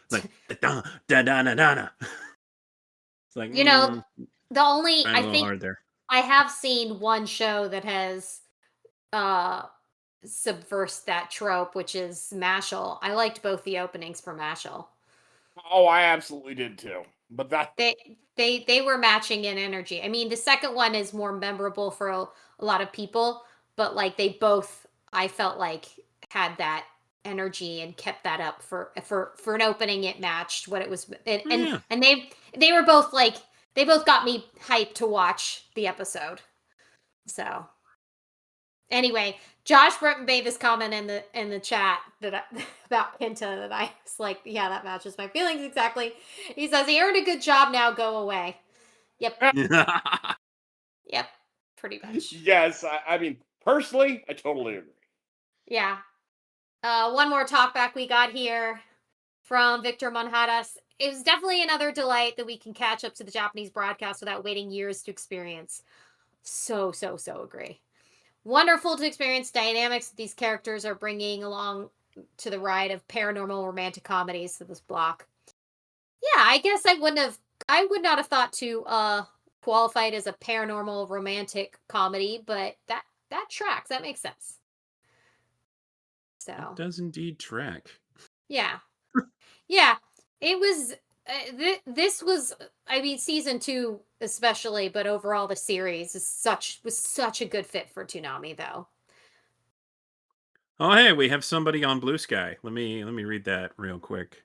Like, da da da da da. It's like, the only I think hard there. I have seen one show that has subversed that trope, which is Mashal. I liked both the openings for Mashal. Oh, I absolutely did too. But that they were matching in energy. I mean, the second one is more memorable for a lot of people, but like they both, I felt like, had that energy and kept that up for an opening. It matched what it was, and they were both like, they both got me hyped to watch the episode. So anyway, Josh made this comment in the chat about Kenta that I was like, yeah, that matches my feelings exactly. He says he earned a good job, now go away. Yep. Yep. Pretty much. Yes, I mean, personally, I totally agree. Yeah. One more talkback we got here from Victor Monjadas. It was definitely another delight that we can catch up to the Japanese broadcast without waiting years to experience. So agree. Wonderful to experience dynamics that these characters are bringing along to the ride of paranormal romantic comedies to this block. Yeah, I guess I would not have thought to qualify it as a paranormal romantic comedy, but that tracks. That makes sense. So it does indeed track. Yeah. Yeah. It was this was, I mean, season 2 especially, but overall the series was such a good fit for Toonami, though. Oh, hey, we have somebody on Blue Sky. Let me read that real quick.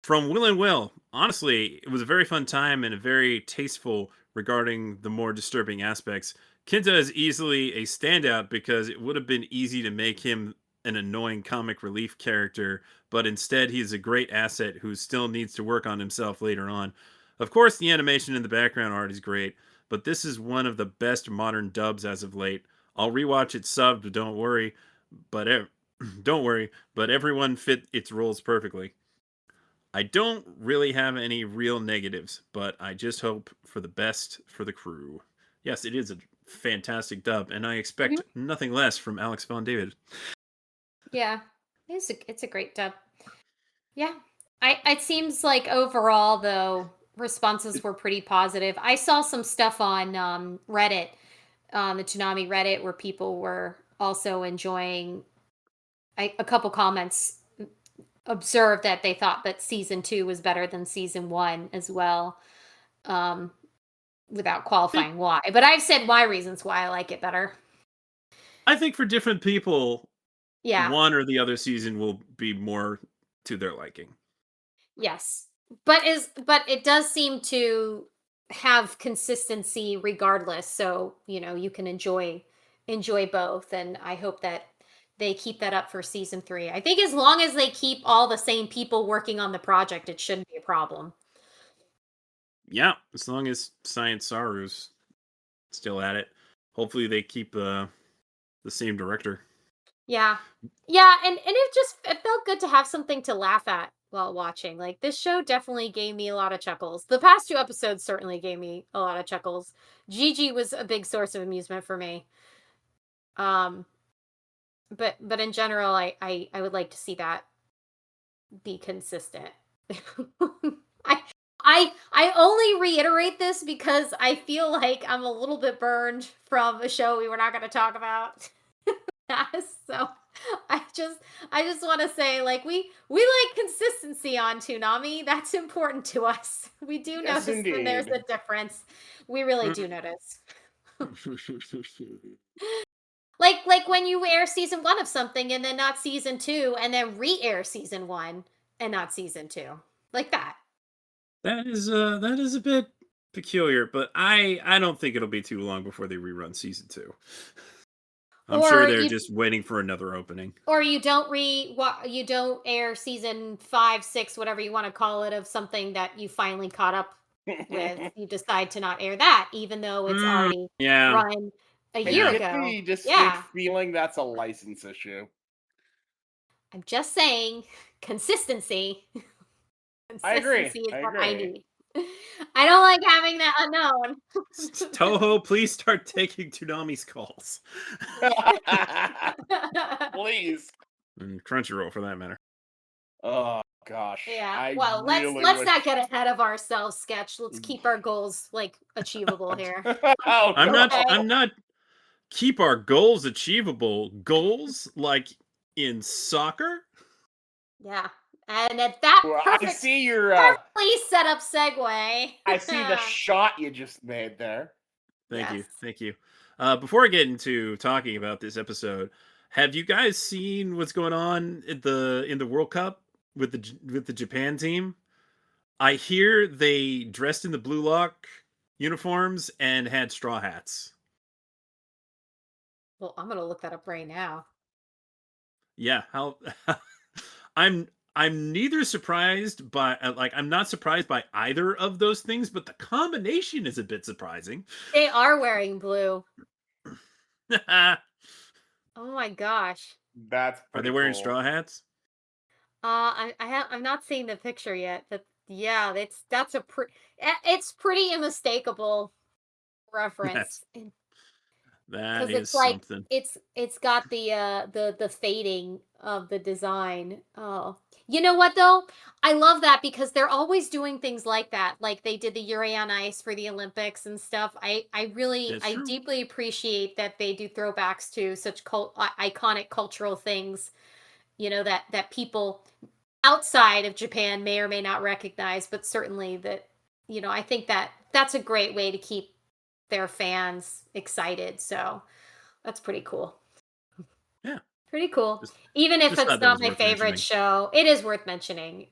From Will and Will, honestly, it was a very fun time and a very tasteful regarding the more disturbing aspects. Kenta is easily a standout because it would have been easy to make him an annoying comic relief character, but instead he is a great asset who still needs to work on himself later on. Of course, the animation and the background art is great, but this is one of the best modern dubs as of late. I'll rewatch it subbed, don't worry, but everyone fit its roles perfectly. I don't really have any real negatives, but I just hope for the best for the crew. Yes, it is a fantastic dub, and I expect nothing less from Alex Von David. Yeah, it's a great dub. Yeah, it seems like overall though responses were pretty positive. I saw some stuff on Reddit, the Toonami Reddit, where people were also enjoying. A couple comments observed that they thought that season 2 was better than season 1 as well, without qualifying why. But I've said my reasons why I like it better. I think for different people, yeah, one or the other season will be more to their liking. Yes, but it does seem to have consistency regardless. So you can enjoy both, and I hope that they keep that up for season 3. I think as long as they keep all the same people working on the project, it shouldn't be a problem. Yeah, as long as Science Saru's still at it. Hopefully they keep the same director. Yeah, and it felt good to have something to laugh at while watching. Like, this show definitely gave me a lot of chuckles. The past 2 episodes certainly gave me a lot of chuckles. Gigi was a big source of amusement for me. But in general, I would like to see that be consistent. I only reiterate this because I feel like I'm a little bit burned from a show we were not going to talk about. So I just want to say, like, we like consistency on Toonami. That's important to us. We do notice when there's a difference. We really do notice. Like when you air season 1 of something and then not season 2 and then re-air season 1 and not season 2. Like that. That is a bit peculiar, but I don't think it'll be too long before they rerun season 2. I'm sure they're just waiting for another opening. Or you don't air season 5, 6, whatever you want to call it, of something that you finally caught up with. You decide to not air that, even though it's already run a year ago. The distinct feeling that's a license issue. I'm just saying, consistency. I agree. Consistency is what I need. I don't like having that unknown. Toho, please start taking Toonami's calls. Please. And Crunchyroll, for that matter. Oh gosh. Yeah. Well, let's not get ahead of ourselves, Sketch. Let's keep our goals achievable here. I'm not keep our goals achievable. Goals like in soccer? Yeah. And at that perfectly set up segue. I see the shot you just made there. Thank you. Before I get into talking about this episode, have you guys seen what's going on in the World Cup with the Japan team? I hear they dressed in the Blue Lock uniforms and had straw hats. Well, I'm gonna look that up right now. Yeah, how I'm neither surprised by I'm not surprised by either of those things, but the combination is a bit surprising. They are wearing blue. Oh my gosh. Are they wearing straw hats? I'm not seeing the picture yet, but yeah, it's pretty unmistakable reference. That is something. It's got the fading of the design. Oh, you know what though? I love that because they're always doing things like that. Like they did the Yuri on Ice for the Olympics and stuff. I deeply appreciate that they do throwbacks to such iconic cultural things. You know that people outside of Japan may or may not recognize, but certainly that I think that's a great way to keep their fans excited. So that's pretty cool. Yeah. Pretty cool. Even if it's not my favorite show, it is worth mentioning.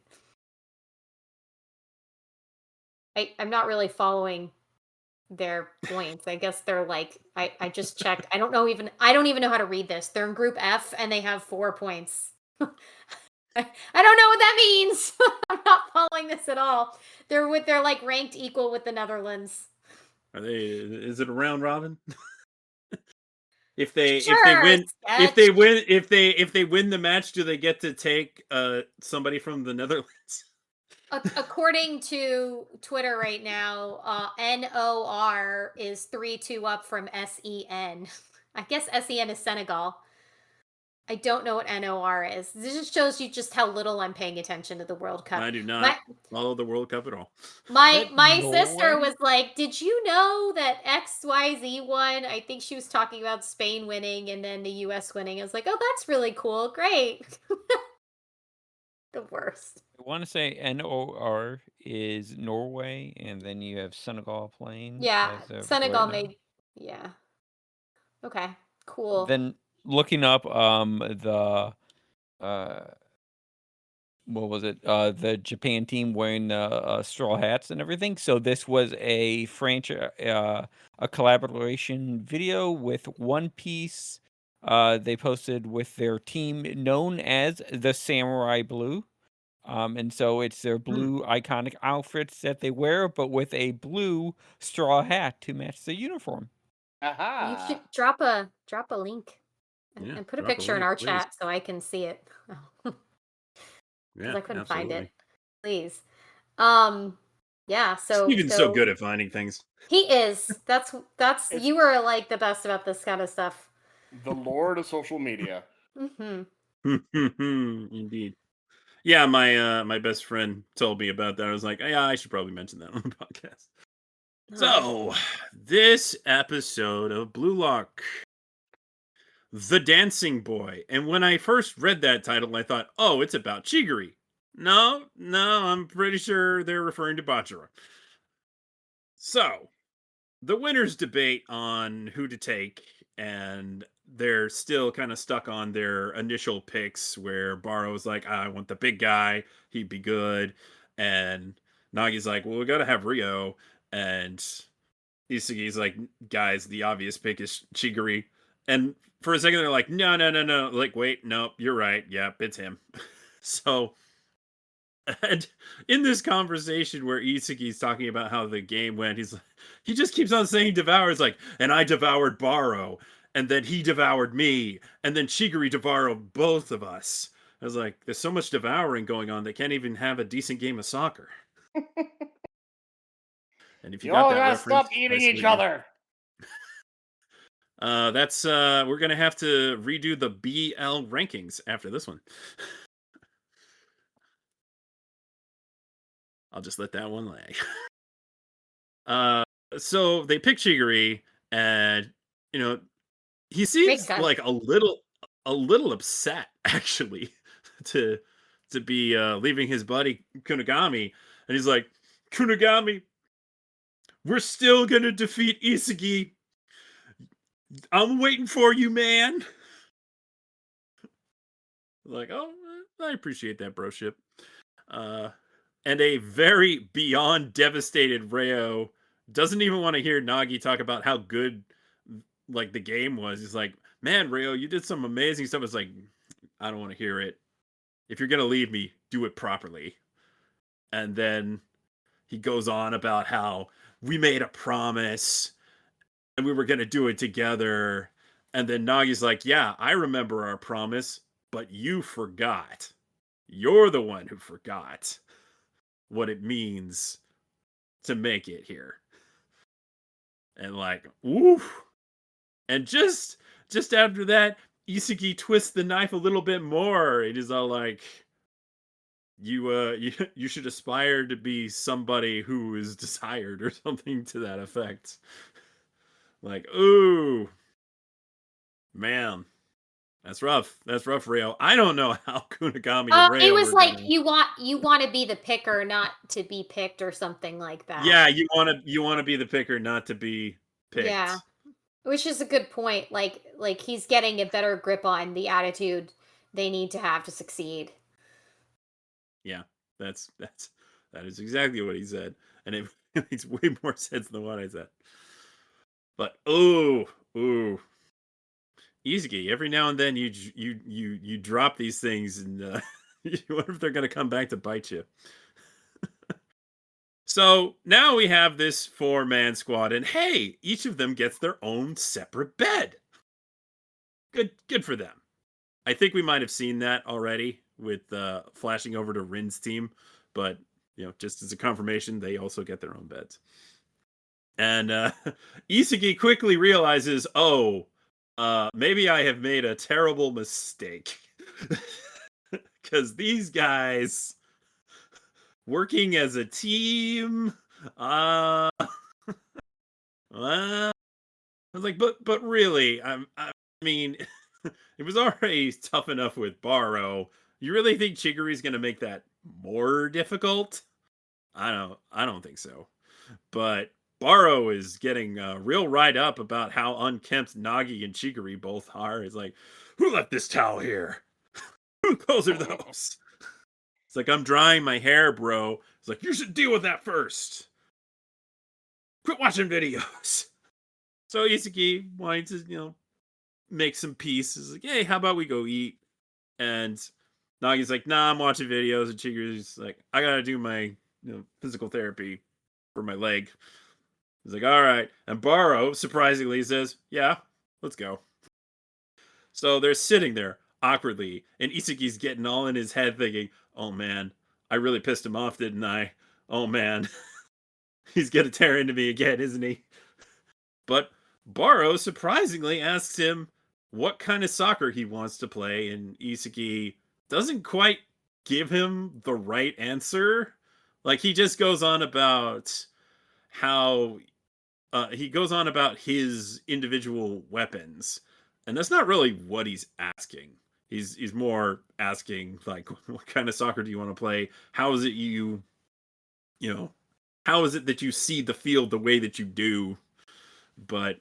I'm not really following their points. I guess they're like, I just checked. I don't even know how to read this. They're in group F and they have 4 points. I don't know what that means. I'm not following this at all. They're like ranked equal with the Netherlands. Is it a round robin? If they win the match, do they get to take somebody from the Netherlands? According to Twitter right now, NOR is 3-2 up from SEN. I guess SEN is Senegal. I don't know what NOR is. This just shows you just how little I'm paying attention to the World Cup. I do not follow the World Cup at all. My sister was like, "Did you know that XYZ won?" I think she was talking about Spain winning and then the US winning. I was like, "Oh, that's really cool. Great." The worst. I want to say NOR is Norway, and then you have Senegal playing. Yeah, Senegal made. Yeah. Okay. Cool. Then looking up the what was it? The Japan team wearing straw hats and everything. So this was a franchise, a collaboration video with One Piece. They posted with their team known as the Samurai Blue. And so it's their blue iconic outfits that they wear, but with a blue straw hat to match the uniform. Aha! You should drop a link and put a picture in our chat so I can see it. Yeah, I couldn't find it. Please. Yeah. So Steven's so good at finding things. He is. That's you were like the best about this kind of stuff. The Lord of social media. Indeed. Yeah, my best friend told me about that. I was like, yeah, I should probably mention that on the podcast. So, this episode of Blue Lock, The Dancing Boy. And when I first read that title, I thought, oh, it's about Chigiri. No, I'm pretty sure they're referring to Bachira. So, the winners debate on who to take, and they're still kind of stuck on their initial picks where Barrow's like, I want the big guy, he'd be good. And Nagi's like, well, we gotta have Rio. And Isugi's like, guys, the obvious pick is Chigiri. And for a second, they're like, no, no, no, no. Like, wait, no, you're right. Yep, it's him. So, and in this conversation where Isugi's talking about how the game went, he just keeps on saying devours, like, and I devoured Barrow, and then he devoured me, and then Chigiri devoured both of us. I was like, there's so much devouring going on, they can't even have a decent game of soccer. And if you got all that gotta reference, stop eating I each salute you. other. That's we're gonna have to redo the BL rankings after this one. I'll just let that one lag. So they pick Chigiri, and you know, he seems gun. like a little upset actually to be leaving his buddy Kunigami, and he's like, Kunigami, we're still gonna defeat Isugi. I'm waiting for you, man. Like, oh, I appreciate that, broship. And a very beyond devastated Reo doesn't even want to hear Nagi talk about how good like the game was. He's like, man, Reo, you did some amazing stuff. It's like, I don't want to hear it. If you're gonna leave me, do it properly. And then he goes on about how we made a promise and we were gonna do it together. And then Nagi's like, yeah, I remember our promise, but you forgot. You're the one who forgot what it means to make it here. And like, woof. And just after that, Isugi twists the knife a little bit more. It is all like, you should aspire to be somebody who is desired or something to that effect. Like, ooh, man, that's rough. That's rough, Rio. I don't know how Kunigami and Rio It was were like gonna... you want to be the picker, not to be picked, or something like that. Yeah, you want to be the picker, not to be picked. Yeah, which is a good point. Like he's getting a better grip on the attitude they need to have to succeed. Yeah, that is exactly what he said, and it makes way more sense than what I said. But ooh, Isugi, every now and then you drop these things, and you wonder if they're gonna come back to bite you. So now we have this 4-man squad, and hey, each of them gets their own separate bed. Good for them. I think we might have seen that already with flashing over to Rin's team, but just as a confirmation, they also get their own beds. And Isugi quickly realizes, maybe I have made a terrible mistake. Because these guys working as a team, well, I was like, but really, I mean, it was already tough enough with Barrow. You really think Chigiri's gonna make that more difficult? I don't think so. But Barrow is getting real right up about how unkempt Nagi and Chigiri both are. It's like, who left this towel here? Who calls her those? It's like, I'm drying my hair, bro. It's like, you should deal with that first. Quit watching videos. So Isugi wanting to, make some peace. Is like, hey, how about we go eat? And Nagi's like, nah, I'm watching videos. And Chigiri's like, I gotta do my physical therapy for my leg. He's like, all right. And Barrow, surprisingly, says, yeah, let's go. So they're sitting there awkwardly, and Isugi's getting all in his head thinking, oh man, I really pissed him off, didn't I? Oh man, he's gonna tear into me again, isn't he? But Barrow surprisingly asks him what kind of soccer he wants to play, and Isugi doesn't quite give him the right answer. Like, he just goes on about how he goes on about his individual weapons, and that's not really what he's asking. He's more asking, like, what kind of soccer do you want to play? How is it how is it that you see the field the way that you do? But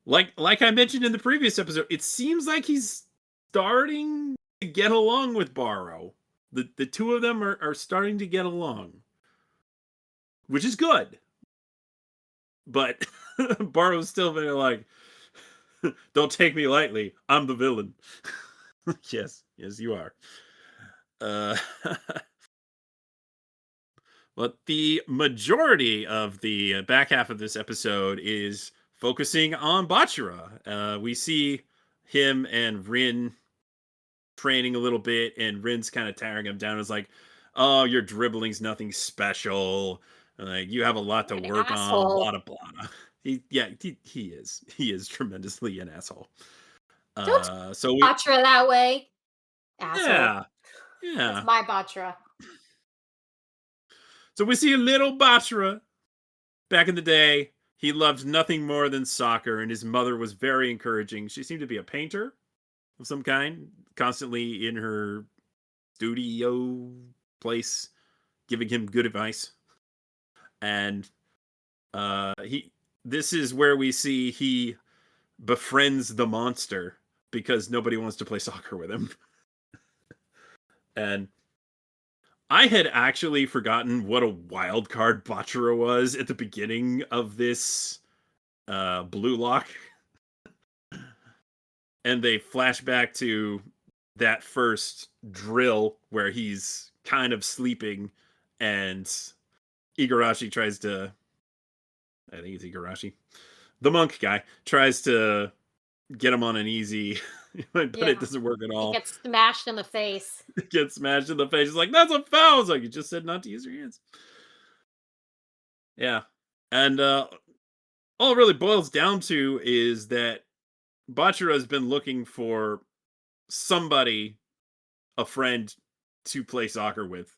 like I mentioned in the previous episode, it seems like he's starting to get along with Baro. The two of them are starting to get along, which is good. But Baro's still very like, don't take me lightly. I'm the villain. Yes, you are. But the majority of the back half of this episode is focusing on Bachira. We see him and Rin training a little bit, and Rin's kind of tearing him down. It's like, oh, your dribbling's nothing special. Like, you have a lot to You're an work on, asshole. blah, blah. He is. He is tremendously an asshole. Don't So we, Batra that way. Asshole. yeah. That's my Batra. So we see a little Bachira. Back in the day, he loved nothing more than soccer, and his mother was very encouraging. She seemed to be a painter of some kind, constantly in her studio place, giving him good advice. And this is where we see he befriends the monster because nobody wants to play soccer with him. And I had actually forgotten what a wild card Bachira was at the beginning of this Blue Lock. And they flash back to that first drill where he's kind of sleeping and Igarashi tries to, I think it's Igarashi, the monk guy, tries to get him on an easy, but it doesn't work at all. He gets smashed in the face. Gets smashed in the face. He's like, that's a foul. It's like, you just said not to use your hands. Yeah. And all it really boils down to is that Bachira has been looking for somebody, a friend, to play soccer with.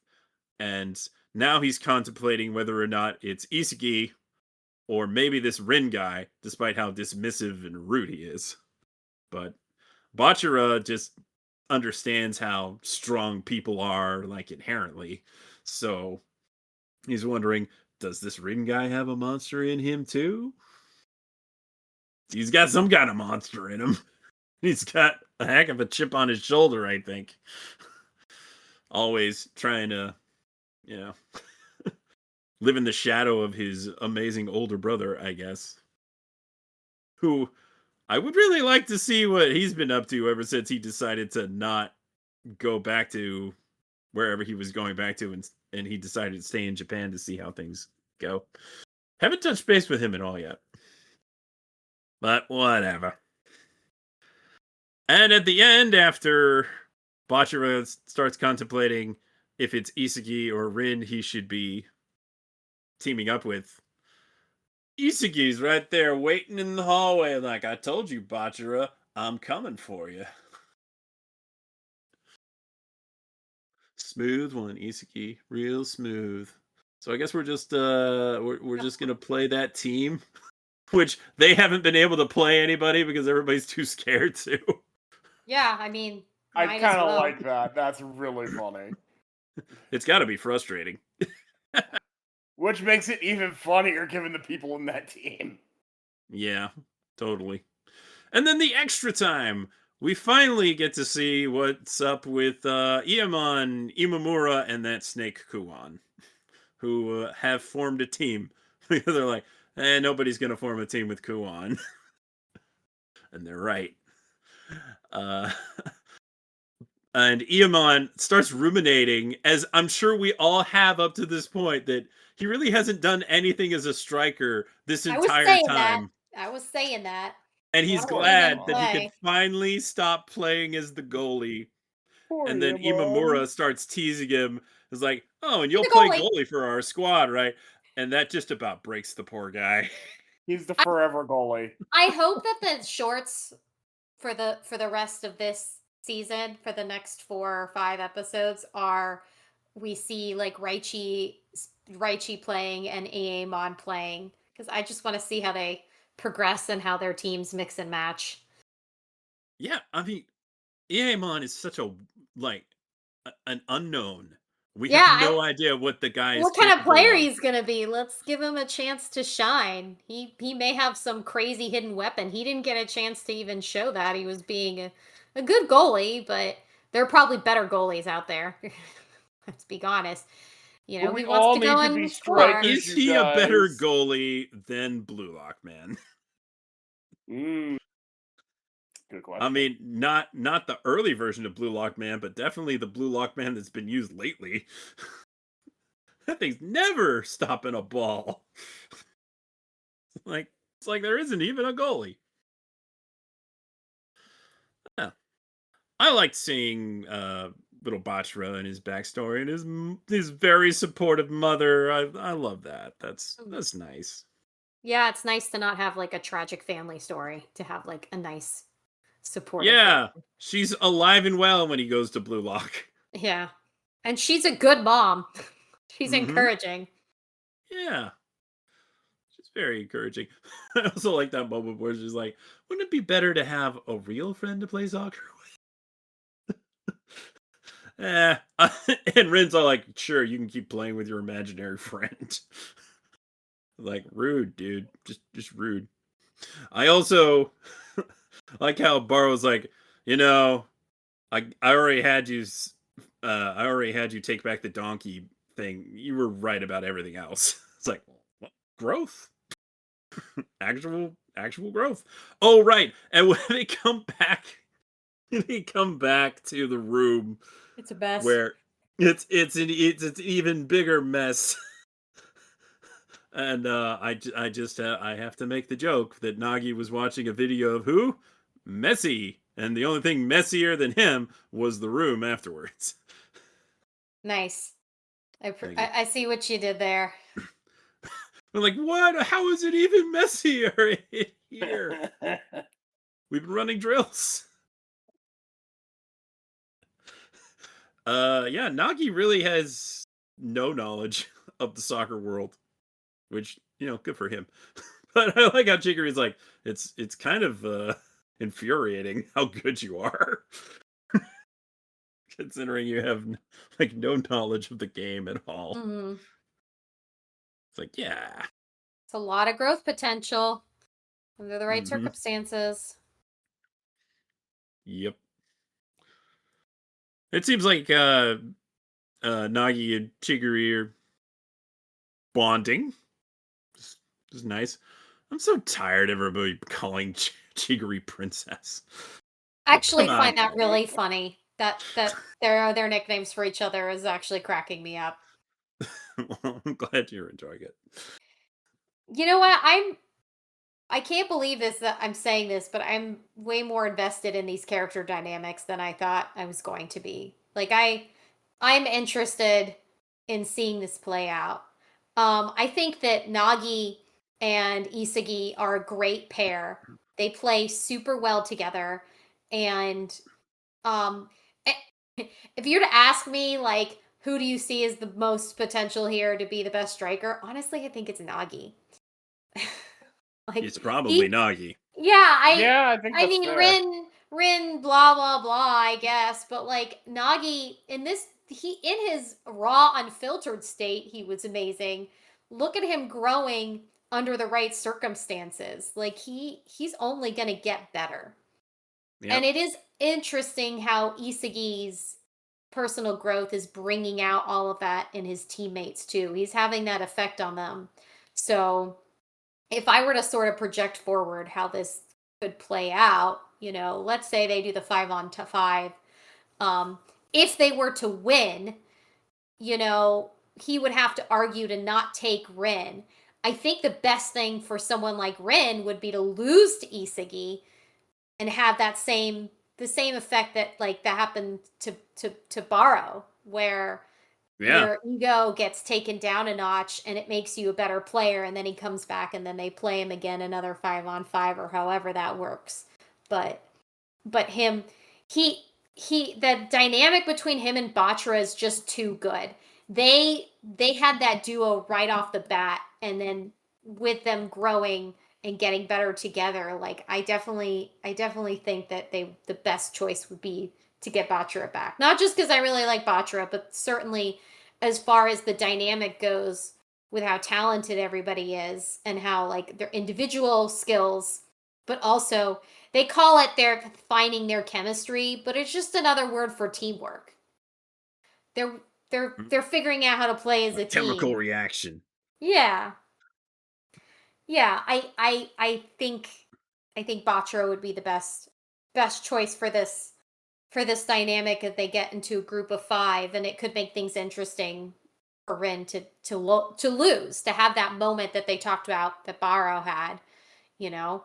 And now he's contemplating whether or not it's Isagi or maybe this Rin guy, despite how dismissive and rude he is. But Bachira just understands how strong people are, like, inherently. So he's wondering, does this Rin guy have a monster in him too? He's got some kind of monster in him. He's got a heck of a chip on his shoulder, I think. Always trying to, live in the shadow of his amazing older brother, I guess. Who I would really like to see what he's been up to ever since he decided to not go back to wherever he was going back to, and he decided to stay in Japan to see how things go. Haven't touched base with him at all yet. But whatever. And at the end, after Bachira starts contemplating if it's Isagi or Rin he should be teaming up with, Isagi's right there waiting in the hallway like, I told you, Bachira, I'm coming for you. Smooth one, Isagi. Real smooth. So I guess we're just we're just gonna play that team. Which they haven't been able to play anybody because everybody's too scared to. Yeah, I mean, I might kind as of well. like that. That's really funny. It's got to be frustrating. Which makes it even funnier given the people in that team. Yeah, totally. And then the extra time, we finally get to see what's up with Iemon, Imamura, and that snake Kuon, who have formed a team. They're like, nobody's going to form a team with Kuon. And they're right. And Iemon starts ruminating, as I'm sure we all have up to this point, that he really hasn't done anything as a striker this entire time. I was saying that. And he's glad that he could finally stop playing as the goalie. And then Imamura starts teasing him. It's like, oh, and you'll play goalie for our squad, right? And that just about breaks the poor guy. He's the forever goalie. I hope that the shorts for the rest of this season, for the next 4 or 5 episodes, are we see like Raichi playing and Aemon playing, because I just want to see how they progress and how their teams mix and match. Yeah, I mean, Aemon is such an unknown We Yeah, have no idea what the guy is what kind of capable player of. he's gonna be. Let's give him a chance to shine. He may have some crazy hidden weapon. He didn't get a chance to even show that. He was being a good goalie, but there are probably better goalies out there. Let's be honest. You But know, we he wants all to need go to and be score. strikers. Is you he a better guys. goalie than Blue Lock Man? Mm, good question. I mean, not the early version of Blue Lock Man, but definitely the Blue Lock Man that's been used lately. That thing's never stopping a ball. It's like there isn't even a goalie. Yeah. I liked seeing little Bachra and his backstory and his very supportive mother. I love that. That's nice. Yeah, it's nice to not have like a tragic family story, to have like a nice supportive Yeah, family. she's alive and well when he goes to Blue Lock. Yeah. And she's a good mom. She's Mhm. encouraging. Yeah. She's very encouraging. I also like that moment where she's like, wouldn't it be better to have a real friend to play soccer with? And Rin's all like, sure, you can keep playing with your imaginary friend. Like, rude, dude. Just rude. I also like how Barrow's like, I already had you take back the donkey thing. You were right about everything else. It's like, well, growth. actual growth. Oh, right. And when they come back to the room It's a best. where it's an even bigger mess. And I have to make the joke that Nagi was watching a video of who? Messi. And the only thing messier than him was the room afterwards. Nice. Thank you. I see what you did there. I'm like, what? How is it even messier in here? We've been running drills. Yeah, Nagi really has no knowledge of the soccer world, which, good for him. But I like how Chicory's like, it's kind of infuriating how good you are. Considering you have like no knowledge of the game at all. Mm-hmm. It's like, yeah. It's a lot of growth potential under the right Mhm. circumstances. Yep. It seems like Nagi and Chiguri are bonding. Just nice. I'm so tired of everybody calling Chiguri Princess. I actually Come find on. that really funny. That their nicknames for each other is actually cracking me up. Well, I'm glad you're enjoying it. You know what? I can't believe this that I'm saying this, but I'm way more invested in these character dynamics than I thought I was going to be. Like I'm interested in seeing this play out. I think that Nagi and Isagi are a great pair. They play super well together, and um if you were to ask me like who do you see as the most potential here to be the best striker, honestly I think it's Nagi. Like It's probably he Nagi. yeah, Yeah, I think I that's mean fair. Rin blah blah blah, I guess, but like Nagi in his raw unfiltered state, he was amazing. Look at him growing under the right circumstances. Like he's only going to get better. Yep. And it is interesting how Isagi's personal growth is bringing out all of that in his teammates too. He's having that effect on them. So if I were to sort of project forward how this could play out, let's say they do the 5-on-5. If they were to win, he would have to argue to not take Rin. I think the best thing for someone like Rin would be to lose to Isagi and have the same effect that that happened to Baro, where your ego gets taken down a notch and it makes you a better player, and then he comes back and then they play him again another 5-on-5 or however that works. But him the dynamic between him and Batra is just too good. They had that duo right off the bat, and then with them growing and getting better together, like I definitely think that the best choice would be to get Batra back. Not just because I really like Batra, but certainly as far as the dynamic goes with how talented everybody is and how like their individual skills, but also they call it their finding their chemistry, but it's just another word for teamwork. They're figuring out how to play as a chemical team. reaction. Yeah. Yeah, I think Bachro would be the best choice for this dynamic if they get into a group of 5, and it could make things interesting for Rin to lose, to have that moment that they talked about that Baro had, you know.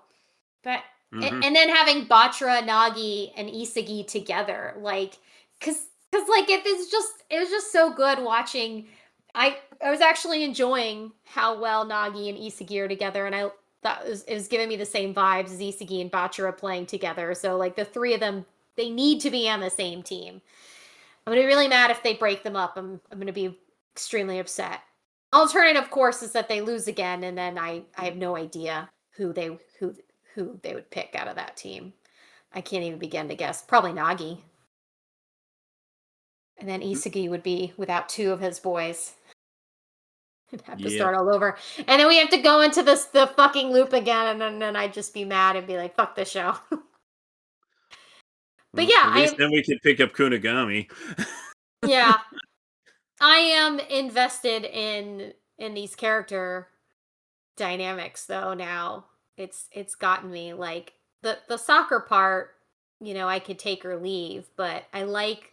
But and then having Batra, Nagi, and Isagi together, like, cause like it was just so good watching. I was actually enjoying how well Nagi and Isagi are together, and I thought it was giving me the same vibes as Isagi and Batra playing together. So like the 3 of them, they need to be on the same team. I'm gonna be really mad if they break them up. I'm gonna be extremely upset. Alternative course is that they lose again, and then I have no idea who they would pick out of that team. I can't even begin to guess. Probably Nagi. And then Isagi would be without 2 of his boys. And have to start all over. And then we have to go into the fucking loop again, and then I'd just be mad and be like, fuck this show. But yeah, at least then we could pick up Kunigami. Yeah. I am invested in these character dynamics though now. It's gotten me, like the soccer part, you know, I could take or leave, but I like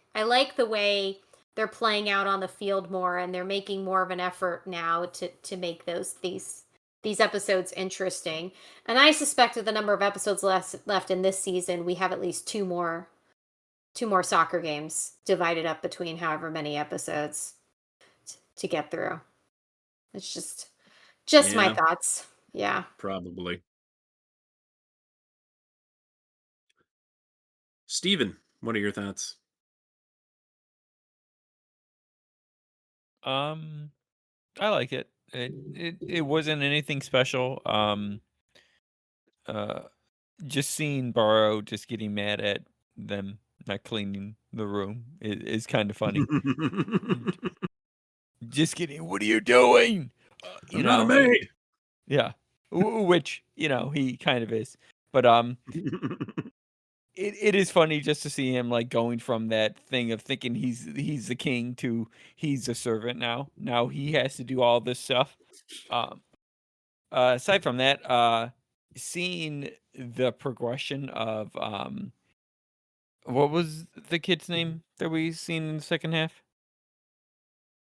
the way they're playing out on the field more, and they're making more of an effort now to make these episodes interesting. And I suspect with the number of episodes left in this season, we have at least two more soccer games divided up between however many episodes to get through. It's just my thoughts. Yeah. Probably. Steven, what are your thoughts? I like it. It wasn't anything special. Just seeing Baro just getting mad at them not cleaning the room is kind of funny. Just kidding. What are you doing? I'm not a maid. Yeah, which he kind of is. But it is funny just to see him like going from that thing of thinking he's the king to he's a servant now. Now he has to do all this stuff. Aside from that, seeing the progression of what was the kid's name that we seen in the second half?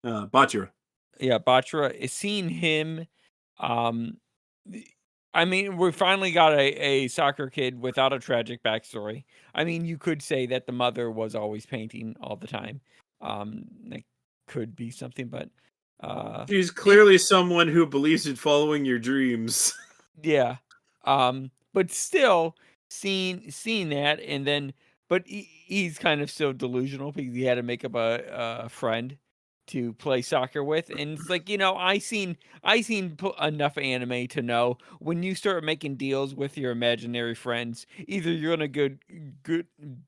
Bachira. Yeah, Bachira. Is seeing him. I mean, we finally got a soccer kid without a tragic backstory. I mean, you could say that the mother was always painting all the time. That could be something, but she's clearly someone who believes in following your dreams. Yeah. But still seeing that, and then but he's kind of still delusional because he had to make up a friend to play soccer with, and it's like, I seen enough anime to know when you start making deals with your imaginary friends, either you're gonna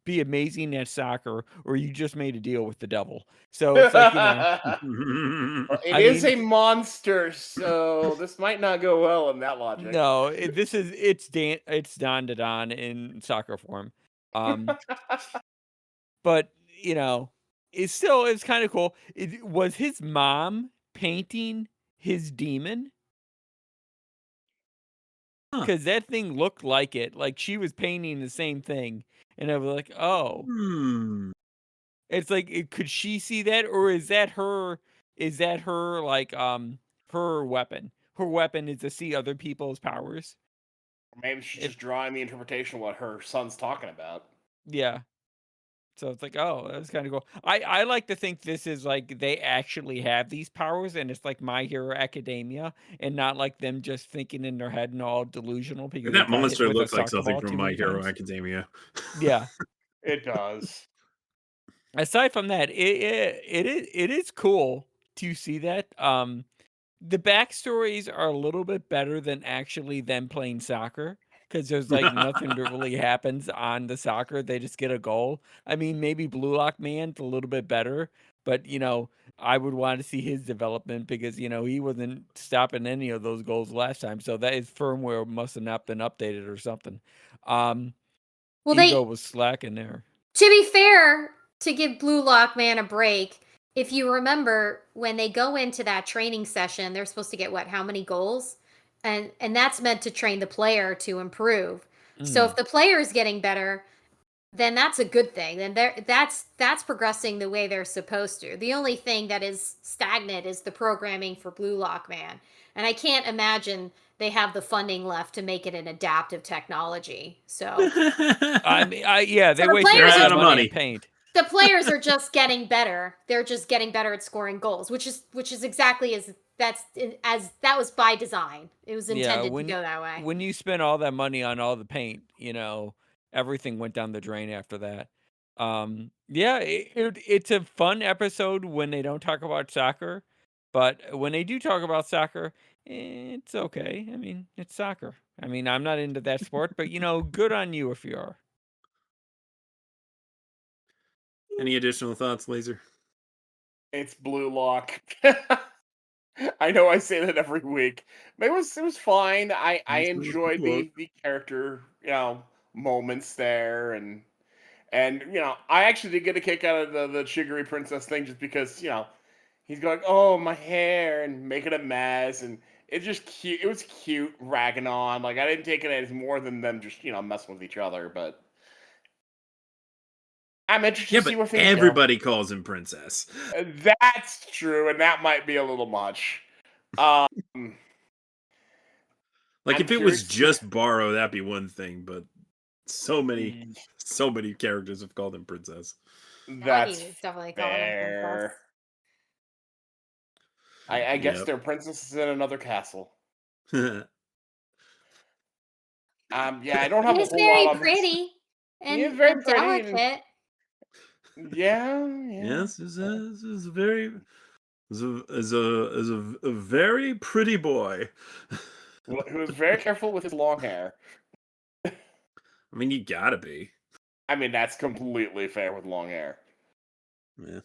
be amazing at soccer, or you just made a deal with the devil. So it's like, It is a monster, so this might not go well in that logic. No, it's Don to Don in soccer form. But it's kind of cool. Was his mom painting his demon? Because that thing looked like it. Like she was painting the same thing, and I was like, oh. It's like, could she see that, or is that her? Is that her like her weapon? Her weapon is to see other people's powers. Maybe she's just drawing the interpretation of what her son's talking about. Yeah. So it's like, oh, that's kind of cool. I like to think this is like they actually have these powers, and it's like My Hero Academia, and not like them just thinking in their head and all delusional. Because that monster looks like something from My Hero Academia. Yeah, it does. Aside from that, it is cool to see that. The backstories are a little bit better than actually them playing soccer, because there's like nothing that really happens on the soccer. They just get a goal. I mean, maybe Blue Lock Man's a little bit better, but I would want to see his development because he wasn't stopping any of those goals last time. So that his firmware must have not been updated or something. Well, Ego was slacking there. To be fair, to give Blue Lock Man a break, if you remember when they go into that training session, they're supposed to get how many goals? And that's meant to train the player to improve. So if the player is getting better, then that's a good thing. Then that's progressing the way they're supposed to. The only thing that is stagnant is the programming for Blue Lock Man. And I can't imagine they have the funding left to make it an adaptive technology. So I mean, they the wasted players a lot are- of money in paint. the players are just getting better. They're just getting better at scoring goals, which is exactly as that was by design. It was intended to go that way. When you spend all that money on all the paint, everything went down the drain after that. It's a fun episode when they don't talk about soccer, but when they do talk about soccer, it's okay. I mean, it's soccer. I mean, I'm not into that sport, but good on you if you are. Any additional thoughts, Laser? It's Blue Lock. I know I say that every week, but it was fine. I enjoyed the character, moments there, and I actually did get a kick out of the Shigiri Princess thing just because he's going, oh, my hair, and making a mess, and it's just cute. It was cute ragging on. Like, I didn't take it as more than them just messing with each other, but I'm interested to see where things everybody calls him Princess. That's true, and that might be a little much. Like, if it was just Borrow, that'd be one thing, but so many characters have called him Princess. That's definitely calling him Princess. I guess their princess is in another castle. Yeah, I don't have a whole lot on this. He's very pretty and very delicate. Yeah. Yes, is a very pretty boy. Who was very careful with his long hair. I mean, you gotta be. I mean, that's completely fair with long hair. Yeah.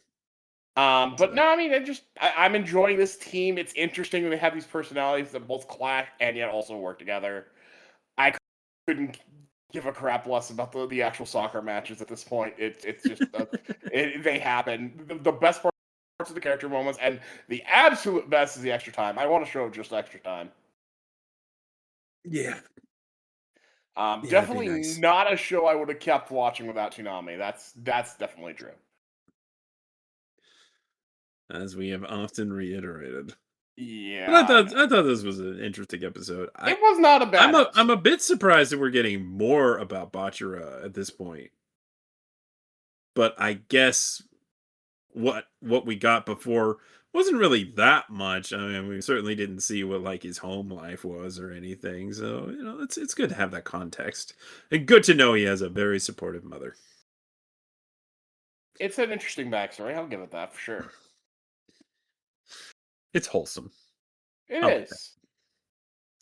But no, I mean, I'm enjoying this team. It's interesting that they have these personalities that both clash and yet also work together. I couldn't give a crap less about the actual soccer matches at this point. It's just they happen. The best parts of the character moments, and the absolute best is the extra time. I want to show just extra time. Yeah. Definitely not a show I would have kept watching without Toonami. That's definitely true. As we have often reiterated. Yeah. But I thought this was an interesting episode. It was not a bad episode. I'm a bit surprised that we're getting more about Bachira at this point. But I guess what we got before wasn't really that much. I mean, we certainly didn't see what like his home life was or anything. So, it's good to have that context. And good to know he has a very supportive mother. It's an interesting backstory. I'll give it that for sure. It's wholesome. It is.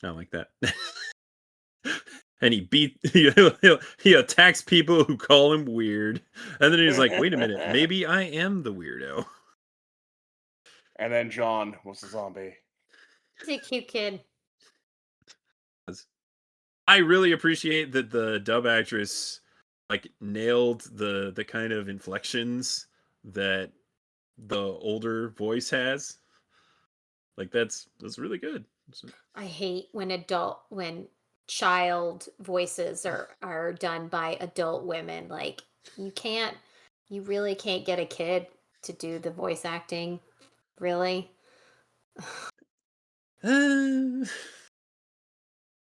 I like that. And he attacks people who call him weird. And then he's like, wait a minute, maybe I am the weirdo. And then John was the zombie. He's a cute kid. I really appreciate that the dub actress like nailed the kind of inflections that the older voice has. Like that's really good. I hate when child voices are done by adult women. Like you really can't get a kid to do the voice acting. Really?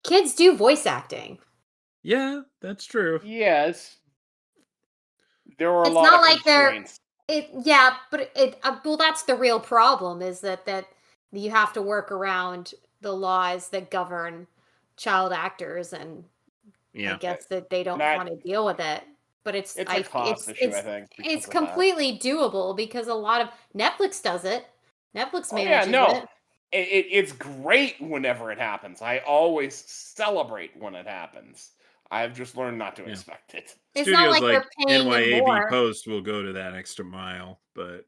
Kids do voice acting. Yeah, that's true. Yes. There were a It's lot not of like they're constraints. well, that's the real problem is that you have to work around the laws that govern child actors, and I guess that they don't want to deal with it. But it's a cost issue, I think. It's completely doable because a lot of Netflix does it. Netflix manages it. It's great whenever it happens. I always celebrate when it happens. I've just learned not to expect it. It's not Studios like like they're paying him NYAV more. Post will go to that extra mile, but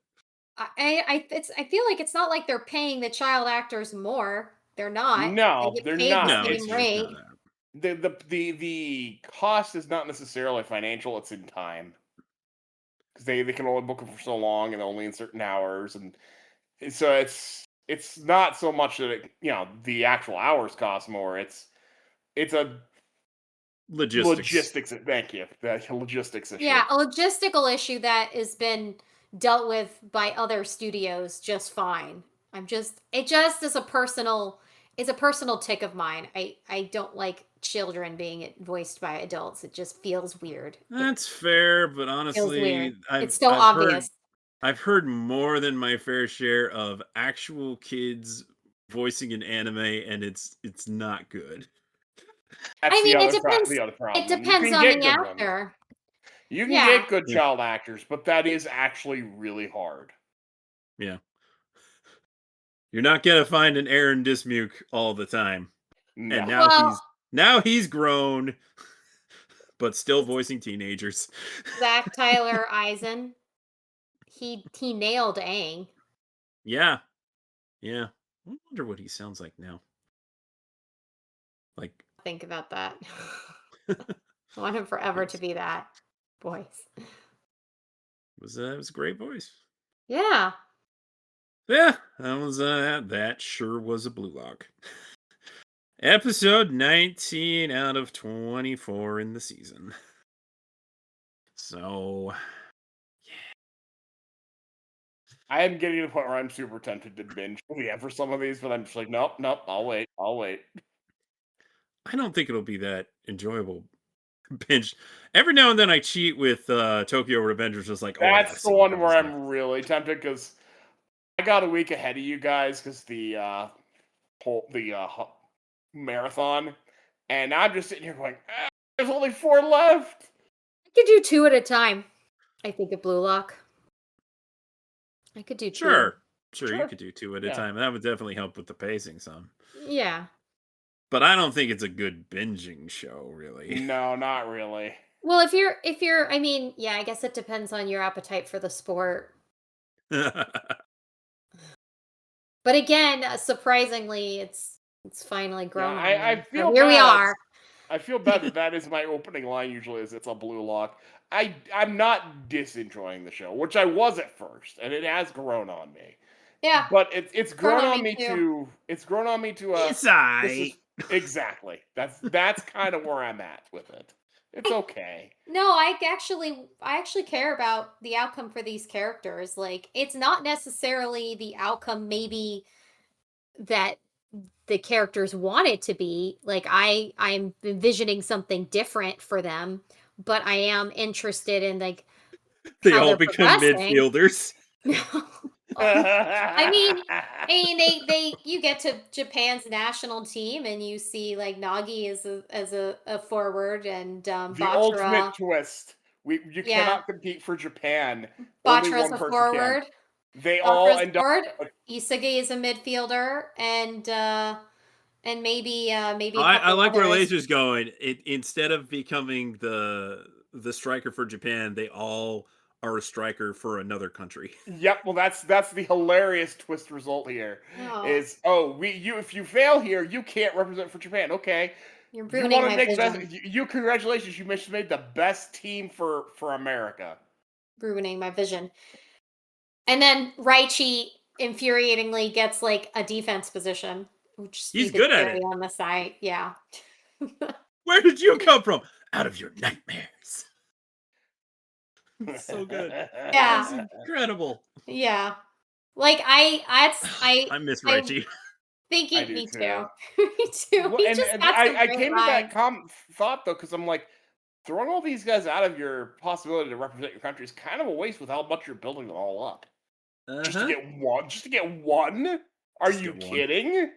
I feel like it's not like they're paying the child actors more. They're not. No, They get they're paid the not. no, same it's rate. not that. The cost is not necessarily financial, it's in time. Because they can only book them for so long and only in certain hours, and so it's not so much that the actual hours cost more. It's a logistics. Thank you. The logistics issue. Yeah, a logistical issue that has been dealt with by other studios just fine. It just is a personal tick of mine. I don't like children being voiced by adults. It just feels weird. That's fair, but It feels honestly, weird. I've It's so I've obvious. I've heard more than my fair share of actual kids voicing an anime, and it's not good. That's I mean, it depends. the other problem. It depends on the actor. You can Yeah. get good Yeah. child actors, but that is actually really hard. Yeah. You're not gonna find an Aaron Dismuke all the time. No. And Well, now he's grown, but still voicing teenagers. Zach Tyler Eisen, he nailed Aang. Yeah. I wonder what he sounds like now. Like, Think about that. I want him forever to be that voice. it was a great voice. Yeah. Yeah, that sure was a blue lock. Episode 19 out of 24 in the season. So, I am getting to the point where I'm super tempted to binge for some of these, but I'm just like, nope, I'll wait. I don't think it'll be that enjoyable binge. Every now and then I cheat with Tokyo Revengers, just like, That's the one where I'm really tempted because I got a week ahead of you guys because the marathon, and I'm just sitting here going, there's only 4 left. I could do 2 at a time. I think at Blue Lock. I could do 2. Sure, you could do 2 at a Yeah. time. That would definitely help with the pacing some. Yeah. But I don't think it's a good binging show, really. No, not really. Well, if you're I mean, yeah, I guess it depends on your appetite for the sport. But again, surprisingly, it's finally grown. Yeah, I feel here we bad. are. I feel bad that is my opening line usually is it's a blue lock. I'm not disenjoying the show, which I was at first, and it has grown on me. Yeah. But it's grown on me to it's grown on me to It's aight. Exactly. That's kind of where I'm at with it. It's okay. No, I actually care about the outcome for these characters. Like, it's not necessarily the outcome maybe that the characters want it to be. Like, I'm envisioning something different for them, but I am interested in like they how all they're become progressing. midfielders. I mean, they you get to Japan's national team and you see like Nagi as a forward and the Batra, ultimate twist. You cannot compete for Japan. Only Batra's one a person forward. can. They all Batra's end up. forward. Isagi is a midfielder, and maybe maybe. I like where others. Laser's going. Instead of becoming the striker for Japan, they all are a striker for another country. Yep. Well, that's the hilarious twist result here. Is if you fail here, you can't represent for Japan. Okay. You're ruining my vision. You congratulations, you made the best team for America. Ruining my vision. And then Raichi infuriatingly gets like a defense position, which he's good at it on the side. Yeah. Where did you come from? Out of your nightmares. So good. Yeah. That's incredible. Yeah. Like I miss Raichi. Thinking me too. Me too. Well, I came to that thought though, because I'm like, throwing all these guys out of your possibility to represent your country is kind of a waste with how much you're building them all up. Just to get one. Just to get one? Are you kidding?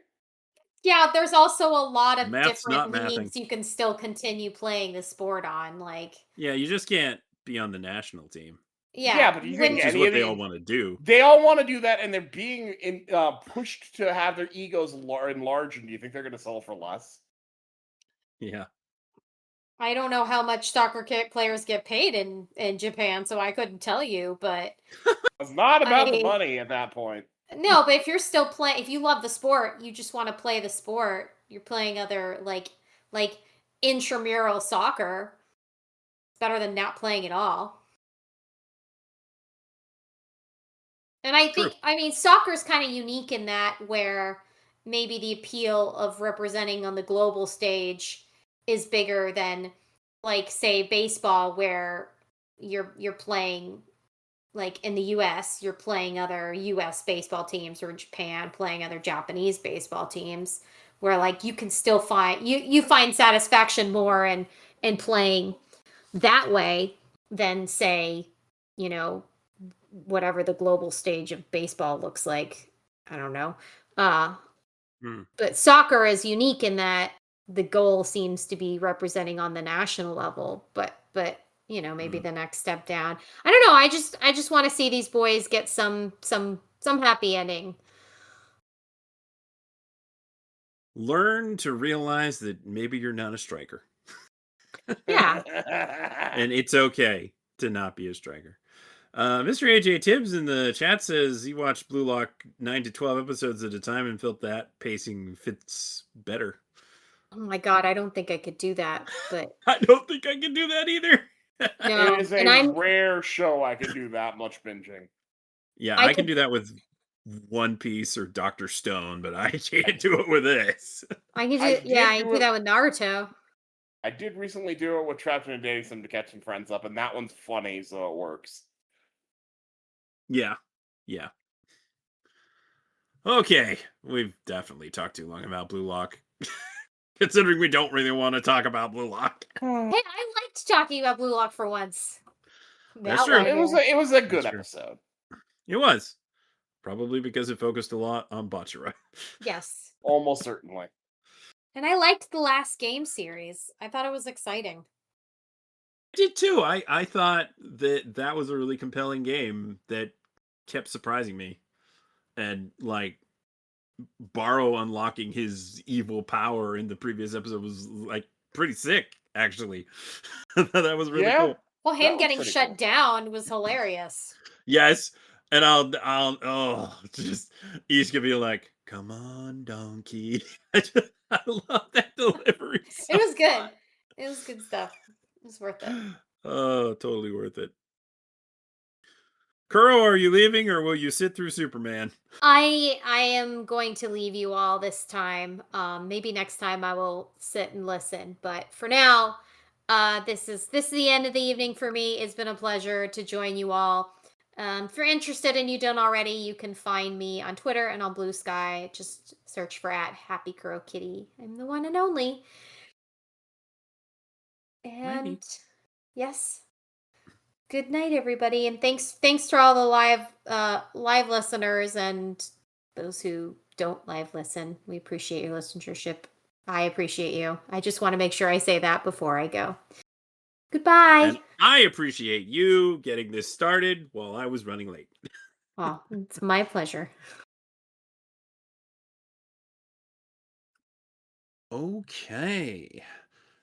Yeah, there's also a lot of Math's different not leagues you can still continue playing the sport on. Like, yeah, you just can't be on the national team. Yeah, but do you when- think Which is any what of they the- all want to do. They all want to do that, and they're being pushed to have their egos enlarged. And do you think they're going to sell for less? Yeah. I don't know how much soccer players get paid in Japan, so I couldn't tell you, but It's not about the I- money at that point. no, but if you're still playing, if you love the sport, you just want to play the sport. You're playing other like intramural soccer. It's better than not playing at all. And I think, True. I mean, soccer is kind of unique in that where maybe the appeal of representing on the global stage is bigger than, like, say, baseball, where you're playing, like, in the U.S., you're playing other U.S. baseball teams, or Japan playing other Japanese baseball teams, where, like, you can still find you find satisfaction more in playing that way than, say, you know, whatever the global stage of baseball looks like. I don't know. But soccer is unique in that the goal seems to be representing on the national level, but maybe the next step down. I don't know. I just want to see these boys get some happy ending. Learn to realize that maybe you're not a striker. Yeah. And it's okay to not be a striker. Mr. AJ Tibbs in the chat says he watched Blue Lock 9 to 12 episodes at a time and felt that pacing fits better. Oh my god, I don't think I could do that, but I don't think I can do that either. no. It is And a rare show I can do that much binging. Yeah, I can do that with One Piece or Dr. Stone, but I can't do it with this. I can do I do that with Naruto. I did recently do it with Trapped in a Dating Sim to catch some friends up, and that one's funny, so it works. Yeah. Okay, we've definitely talked too long about Blue Lock. Considering we don't really want to talk about Blue Lock. Hey, I liked talking about Blue Lock for once. That's true. It was a good That's true. episode. It was. Probably because it focused a lot on Bachira. Yes. Almost certainly. And I liked the last game series. I thought it was exciting. I did too. I thought that was a really compelling game that kept surprising me. And like Barrow unlocking his evil power in the previous episode was like pretty sick, actually. That was really cool. Well, That him was getting pretty shut cool. down was hilarious. Yes. And I'll just he's gonna be like, come on, donkey. I love that delivery. It was good. It was good stuff. It was worth it. Oh, totally worth it. Kuro, are you leaving or will you sit through Superman? I am going to leave you all this time. Maybe next time I will sit and listen. But for now, this is the end of the evening for me. It's been a pleasure to join you all. If you're interested and you don't already, you can find me on Twitter and on Blue Sky. Just search for @HappyKuroKitty. I'm the one and only. And Maybe. yes. Good night, everybody, and thanks to all the live listeners and those who don't live listen. We appreciate your listenership. I appreciate you. I just want to make sure I say that before I go. Goodbye. And I appreciate you getting this started while I was running late. Oh, it's my pleasure. Okay.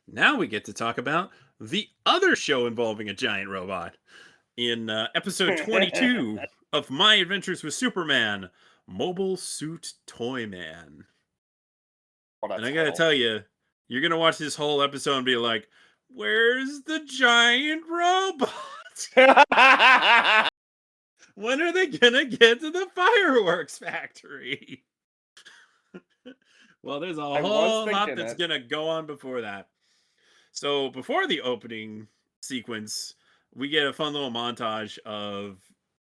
Now we get to talk about the other show involving a giant robot. In episode 22 of My Adventures with Superman, Mobile Suit Toy Man. And I gotta tell you, you're gonna watch this whole episode and be like, where's the giant robot? When are they gonna get to the fireworks factory? Well, there's a whole lot that's gonna go on before that. So before the opening sequence, we get a fun little montage of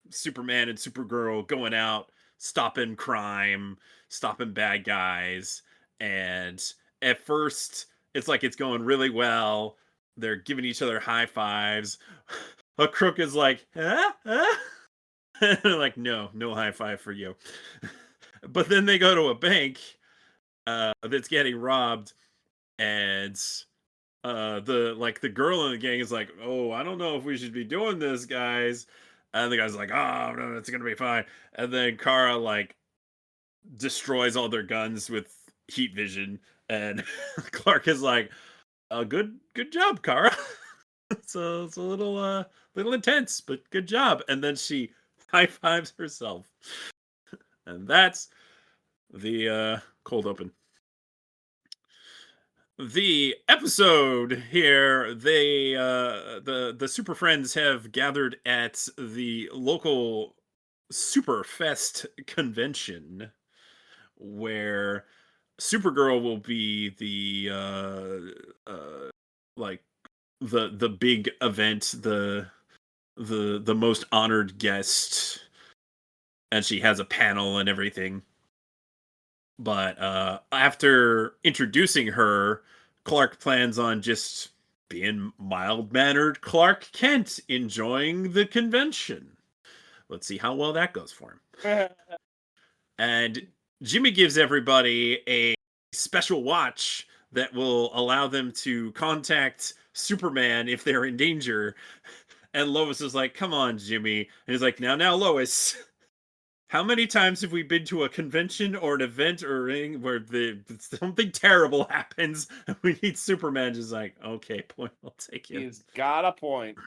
Superman and Supergirl going out, stopping crime, stopping bad guys. And at first, it's like it's going really well. They're giving each other high fives. A crook is like, huh? Like, no high five for you. But then they go to a bank that's getting robbed, and the girl in the gang is like, oh, I don't know if we should be doing this, guys. And the guy's like, "Oh no, it's gonna be fine." And then Kara like destroys all their guns with heat vision, and Clark is like, good job, Kara." So it's a little intense, but good job. And then she high fives herself, and that's the cold open. The episode here, they the Super Friends have gathered at the local Superfest convention, where Supergirl will be like the big event, the most honored guest, and she has a panel and everything. But after introducing her, Clark plans on just being mild-mannered Clark Kent, enjoying the convention. Let's see how well that goes for him. And Jimmy gives everybody a special watch that will allow them to contact Superman if they're in danger. And Lois is like, "Come on, Jimmy." And he's like, now, Lois, how many times have we been to a convention or an event or anything where something terrible happens and we need Superman? Just like, okay, point, I'll take you. He's got a point.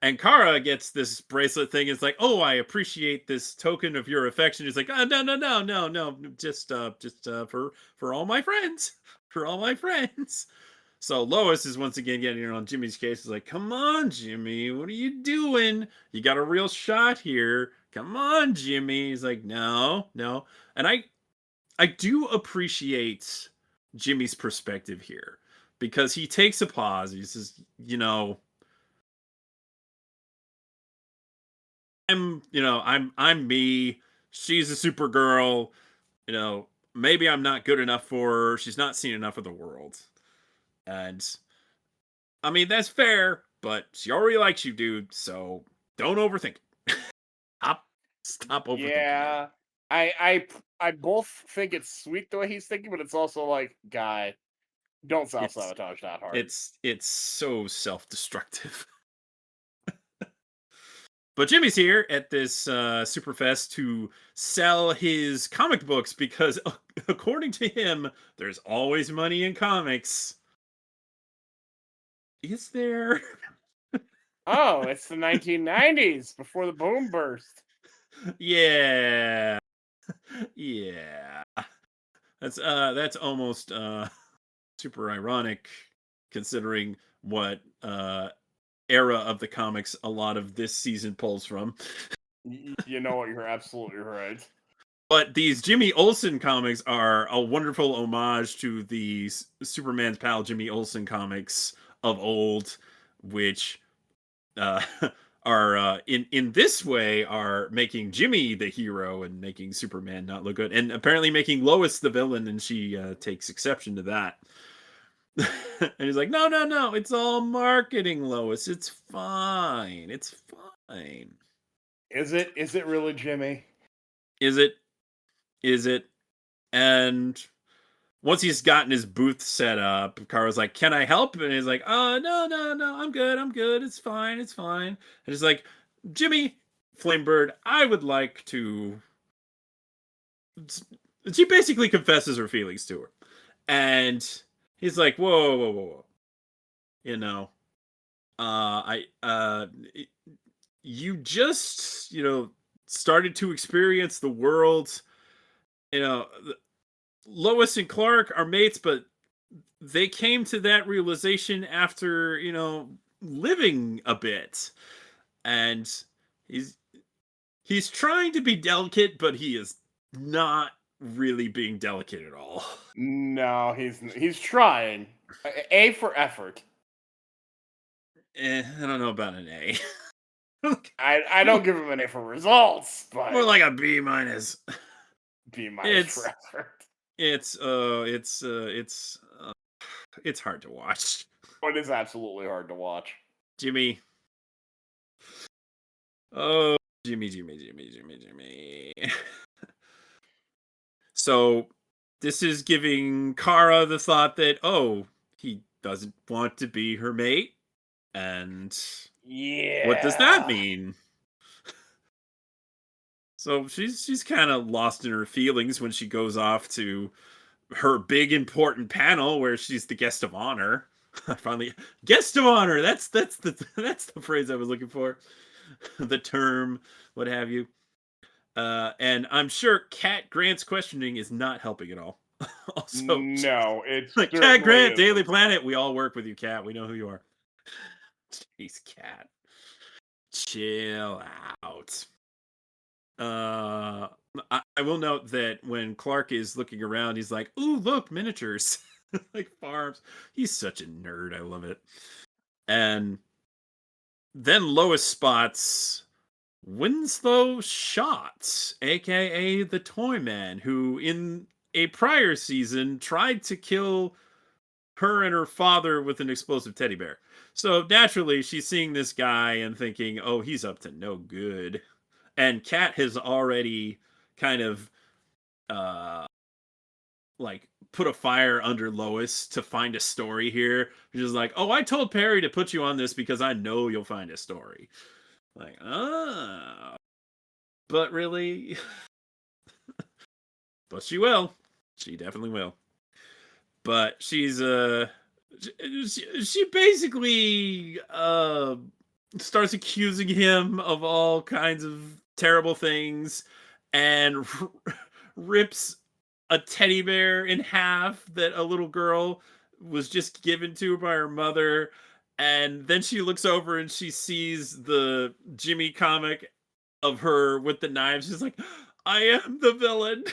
And Kara gets this bracelet thing. It's like, "Oh, I appreciate this token of your affection." He's like, "Oh, no, just for all my friends, for all my friends." So Lois is once again getting on Jimmy's case. He's like, "Come on, Jimmy, what are you doing? You got a real shot here. Come on, Jimmy." He's like, no. And I do appreciate Jimmy's perspective here, because he takes a pause. He says, I'm me. She's a Supergirl. Maybe I'm not good enough for her. She's not seen enough of the world. And I mean, that's fair, but she already likes you, dude. So don't overthink it. Stop overthinking. Yeah, I both think it's sweet the way he's thinking, but it's also like, guy, don't self-sabotage that hard. It's so self-destructive. But Jimmy's here at this Superfest to sell his comic books, because according to him, there's always money in comics. Is there? Oh, it's the 1990s, before the boom burst. Yeah. That's almost super ironic, considering what era of the comics a lot of this season pulls from. You know what? You're absolutely right. But these Jimmy Olsen comics are a wonderful homage to the Superman's pal Jimmy Olsen comics of old, which are in this way are making Jimmy the hero and making Superman not look good, and apparently making Lois the villain, and she takes exception to that. And he's like, no, it's all marketing, Lois. It's fine. It's fine. Is it really, Jimmy? Is it? And once he's gotten his booth set up, Kara's like, "Can I help?" And he's like, "Oh, no, I'm good. It's fine. And he's like, "Jimmy, Flamebird, I would like to..." She basically confesses her feelings to her. And he's like, whoa. You just, started to experience the world. Lois and Clark are mates, but they came to that realization after, living a bit. And he's trying to be delicate, but he is not really being delicate at all. No, he's trying. A for effort. I don't know about an A. I don't give him an A for results, but more like a B minus. B minus for effort. It's hard to watch. It is absolutely hard to watch. Jimmy. Oh, Jimmy. So this is giving Kara the thought that, he doesn't want to be her mate. And Yeah. What does that mean? So she's kind of lost in her feelings when she goes off to her big important panel where she's the guest of honor. Finally, guest of honor. That's the phrase I was looking for. The term, what have you. And I'm sure Cat Grant's questioning is not helping at all. Also, no, it's like Cat Grant, Daily Planet. We all work with you, Cat. We know who you are. Jeez, Cat, chill out. I will note that when Clark is looking around, he's like, "Ooh, look, miniatures, like farms." He's such a nerd. I love it. And then Lois spots Winslow Schatz, aka the Toy Man, who in a prior season tried to kill her and her father with an explosive teddy bear. So naturally, she's seeing this guy and thinking, "Oh, he's up to no good." And Kat has already kind of like put a fire under Lois to find a story here. She's like, "Oh, I told Perry to put you on this because I know you'll find a story." Like, but really, but she will. She definitely will. But she's she basically starts accusing him of all kinds of terrible things and rips a teddy bear in half that a little girl was just given to her by her mother. And then she looks over and she sees the Jimmy comic of her with the knives. She's like, "I am the villain."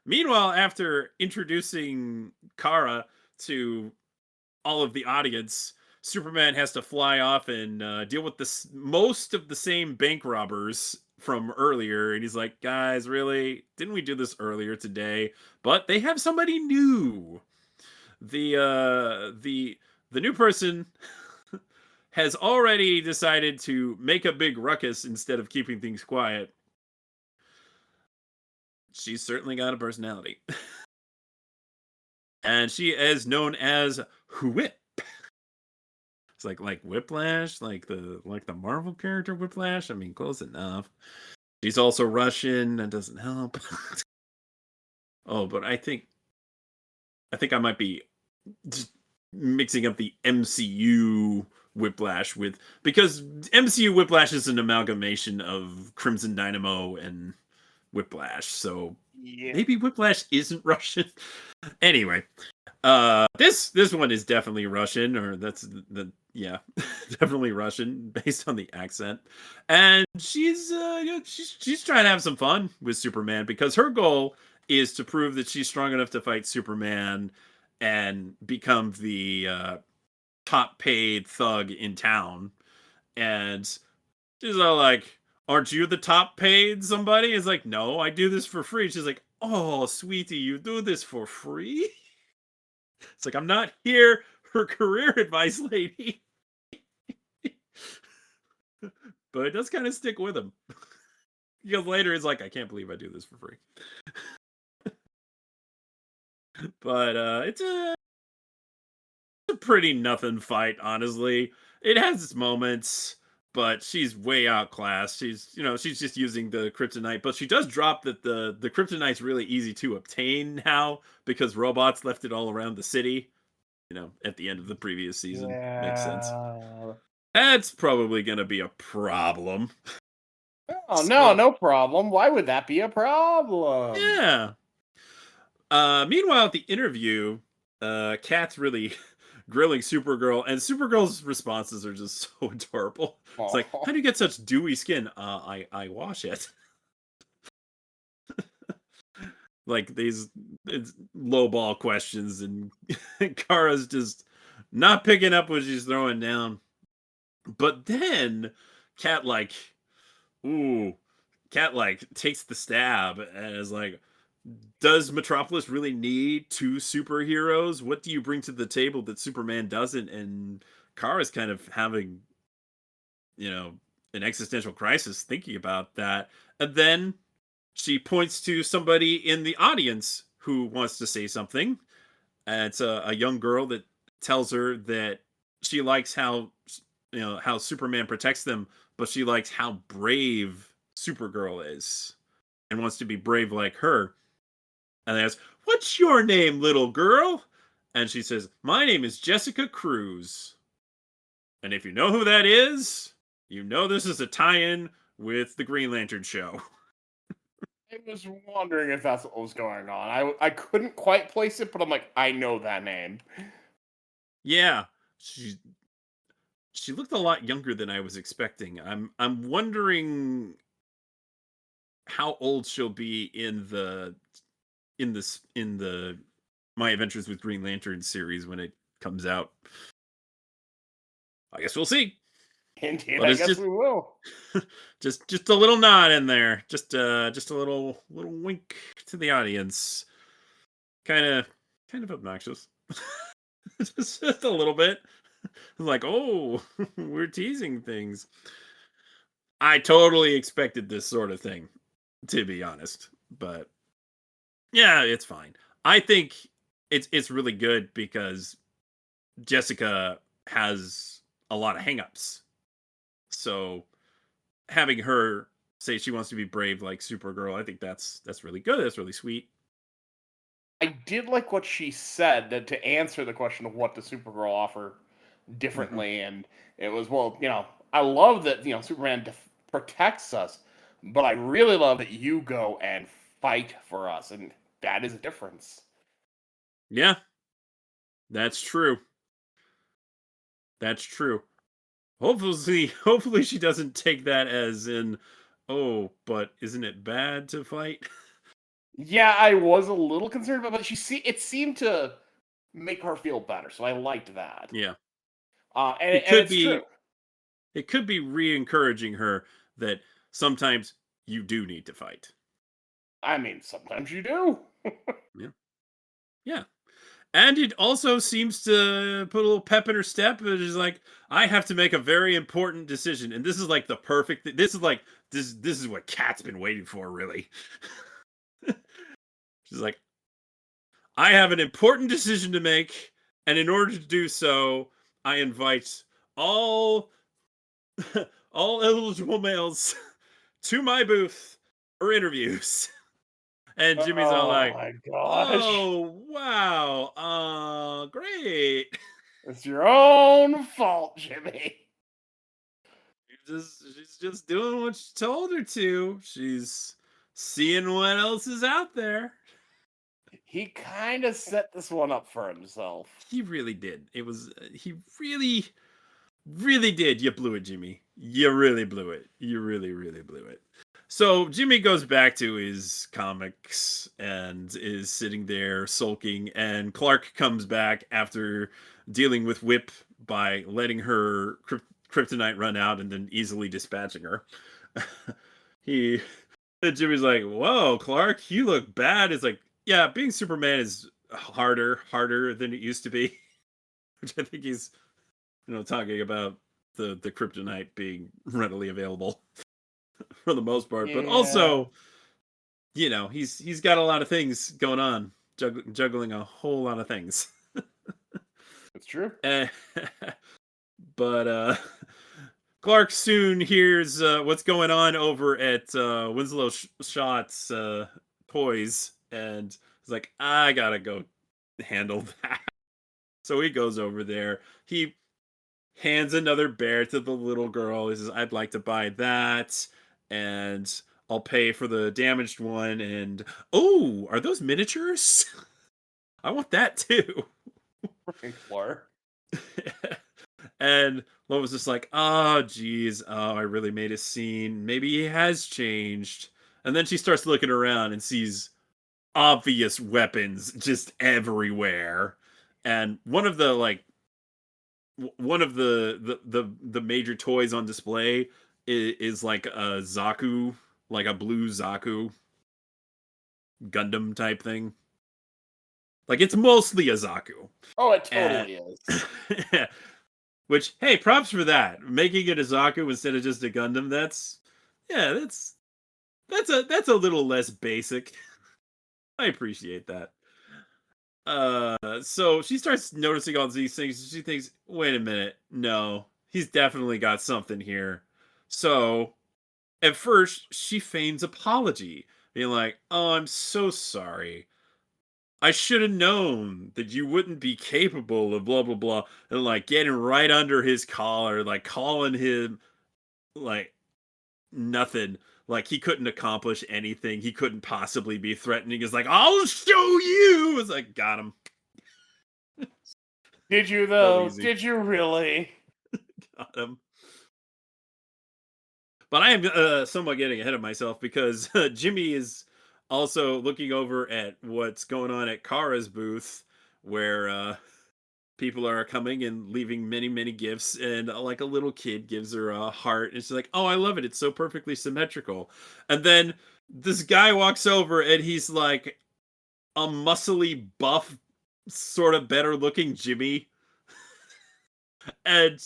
Meanwhile, after introducing Kara to all of the audience, Superman has to fly off and deal with most of the same bank robbers from earlier. And he's like, "Guys, really? Didn't we do this earlier today?" But they have somebody new. The new person has already decided to make a big ruckus instead of keeping things quiet. She's certainly got a personality. And she is known as Whip. It's like Whiplash, like the Marvel character Whiplash. I mean, close enough. She's also Russian. That doesn't help. Oh, but I think I might be just mixing up the MCU Whiplash with, because MCU Whiplash is an amalgamation of Crimson Dynamo and Whiplash, so maybe Whiplash isn't Russian. Anyway, this one is definitely Russian, or that's definitely Russian based on the accent. And she's trying to have some fun with Superman because her goal is to prove that she's strong enough to fight Superman and become the top paid thug in town. And she's all like, "Aren't you the top paid somebody?" Is like, "No, I do this for free." She's like, "Oh, sweetie, you do this for free?" It's like, "I'm not here for career advice, lady." But it does kind of stick with him. Because later it's like, "I can't believe I do this for free." But it's a pretty nothing fight, honestly. It has its moments, but she's way outclassed. She's just using the kryptonite, but she does drop that the kryptonite's really easy to obtain now because robots left it all around the city. At the end of the previous season. Yeah. Makes sense. That's probably going to be a problem. Oh, no problem. Why would that be a problem? Yeah. Meanwhile, at the interview, Kat's really grilling Supergirl, and Supergirl's responses are just so adorable. It's like, "How do you get such dewy skin?" I wash it." Like these lowball questions, and Kara's just not picking up what she's throwing down. But then Kat takes the stab and is like, "Does Metropolis really need two superheroes? What do you bring to the table that Superman doesn't?" And Kara's kind of having, an existential crisis thinking about that. And then she points to somebody in the audience who wants to say something. And it's a young girl that tells her that she likes how how Superman protects them, but she likes how brave Supergirl is and wants to be brave like her. And they ask, "What's your name, little girl?" And she says, "My name is Jessica Cruz." And if you know who that is, you know this is a tie-in with the Green Lantern show. I was wondering if that's what was going on. I couldn't quite place it, but I'm like, I know that name. Yeah, she looked a lot younger than I was expecting. I'm wondering how old she'll be in the My Adventures with Green Lantern series when it comes out. I guess we'll see. Indeed, But I it's guess just we will. just a little nod in there. Just a little wink to the audience. Kind of obnoxious. just a little bit. Like, oh, we're teasing things. I totally expected this sort of thing, to be honest. But yeah, it's fine. I think it's really good because Jessica has a lot of hangups. So having her say she wants to be brave like Supergirl, I think that's really good. That's really sweet. I did like what she said, that to answer the question of what does Supergirl offer differently, and it was, well, I love that Superman protects us, but I really love that you go and fight for us, and that is a difference. Yeah, that's true. That's true. Hopefully she doesn't take that as in, oh, but isn't it bad to fight? Yeah, I was a little concerned about, but it seemed to make her feel better, so I liked that. Yeah. And It could it's true. be re-encouraging her that sometimes you do need to fight. I mean, sometimes you do. Yeah. Yeah. And it also seems to put a little pep in her step. It is like, I have to make a very important decision. And this is like the perfect this is like this is what Kat's been waiting for, really. She's like, I have an important decision to make, and in order to do so, I invite all all eligible males to my booth for interviews. And Jimmy's all Oh like, my gosh. "Oh, wow. Great." It's your own fault, Jimmy. She's just doing what you told her to. She's seeing what else is out there. He kind of set this one up for himself. He really did. It was he really did. You blew it, Jimmy. You really blew it. You really blew it. So Jimmy goes back to his comics and is sitting there sulking, and Clark comes back after dealing with Whip by letting her kryptonite run out and then easily dispatching her. Jimmy's like, "Whoa, Clark, you look bad." It's like, yeah, being Superman is harder than it used to be. Which I think he's, talking about the kryptonite being readily available for the most part. Yeah. But also, he's got a lot of things going on, juggling a whole lot of things. It's true. But Clark soon hears what's going on over at Winslow Shott's toys, and he's like, I gotta go handle that. So he goes over there. He hands another bear to the little girl. He says, I'd like to buy that, and I'll pay for the damaged one. And, oh, are those miniatures? I want that too. Clark. And Lois just like, oh, geez. Oh, I really made a scene. Maybe he has changed. And then she starts looking around and sees obvious weapons just everywhere. And one of the major toys on display is like a Zaku, like a blue Zaku Gundam type thing. Like, it's mostly a Zaku. Oh, it totally is. Which, hey, props for that. Making it a Zaku instead of just a Gundam, that's a little less basic. I appreciate that. So she starts noticing all these things. She thinks, wait a minute, no, he's definitely got something here. So at first, she feigns apology, being like, oh, I'm so sorry. I should have known that you wouldn't be capable of blah, blah, blah. And like getting right under his collar, like calling him like nothing. Like he couldn't accomplish anything. He couldn't possibly be threatening. It's like, I'll show you. It's like, got him. Did you, though? Did you really? Got him. But I am somewhat getting ahead of myself because Jimmy is also looking over at what's going on at Kara's booth, where people are coming and leaving many, many gifts, and like a little kid gives her a heart, and she's like, "Oh, I love it! It's so perfectly symmetrical." And then this guy walks over, and he's like a muscly, buff, sort of better-looking Jimmy, and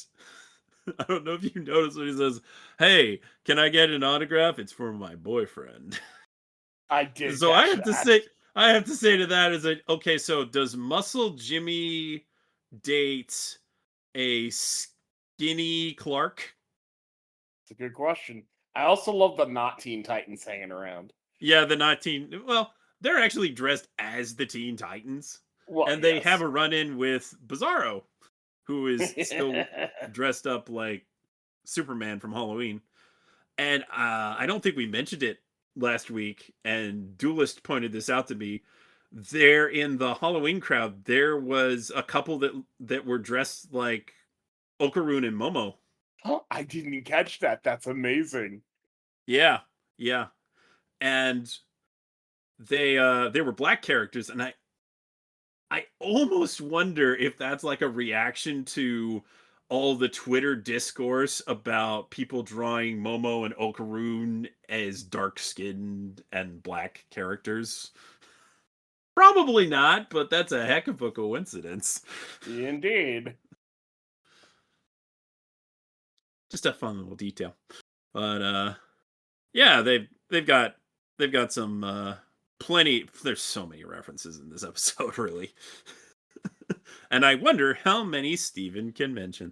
I don't know if you noticed when he says, "Hey, can I get an autograph? It's for my boyfriend." I did. So I have to say to that is that, okay, so does Muscle Jimmy date a skinny Clark? It's a good question. I also love the not Teen Titans hanging around. Yeah, the not teen. Well, they're actually dressed as the Teen Titans, and they have a run-in with Bizarro, who is still dressed up like Superman from Halloween. And I don't think we mentioned it last week, and Duelist pointed this out to me. There in the Halloween crowd, there was a couple that were dressed like Okaroon and Momo. Oh, I didn't catch that. That's amazing. Yeah. And they were black characters, and I almost wonder if that's like a reaction to all the Twitter discourse about people drawing Momo and Okaroon as dark-skinned and black characters. Probably not, but that's a heck of a coincidence. Indeed. Just a fun little detail. But yeah, they've got some plenty. There's so many references in this episode, really. And I wonder how many Steven can mention.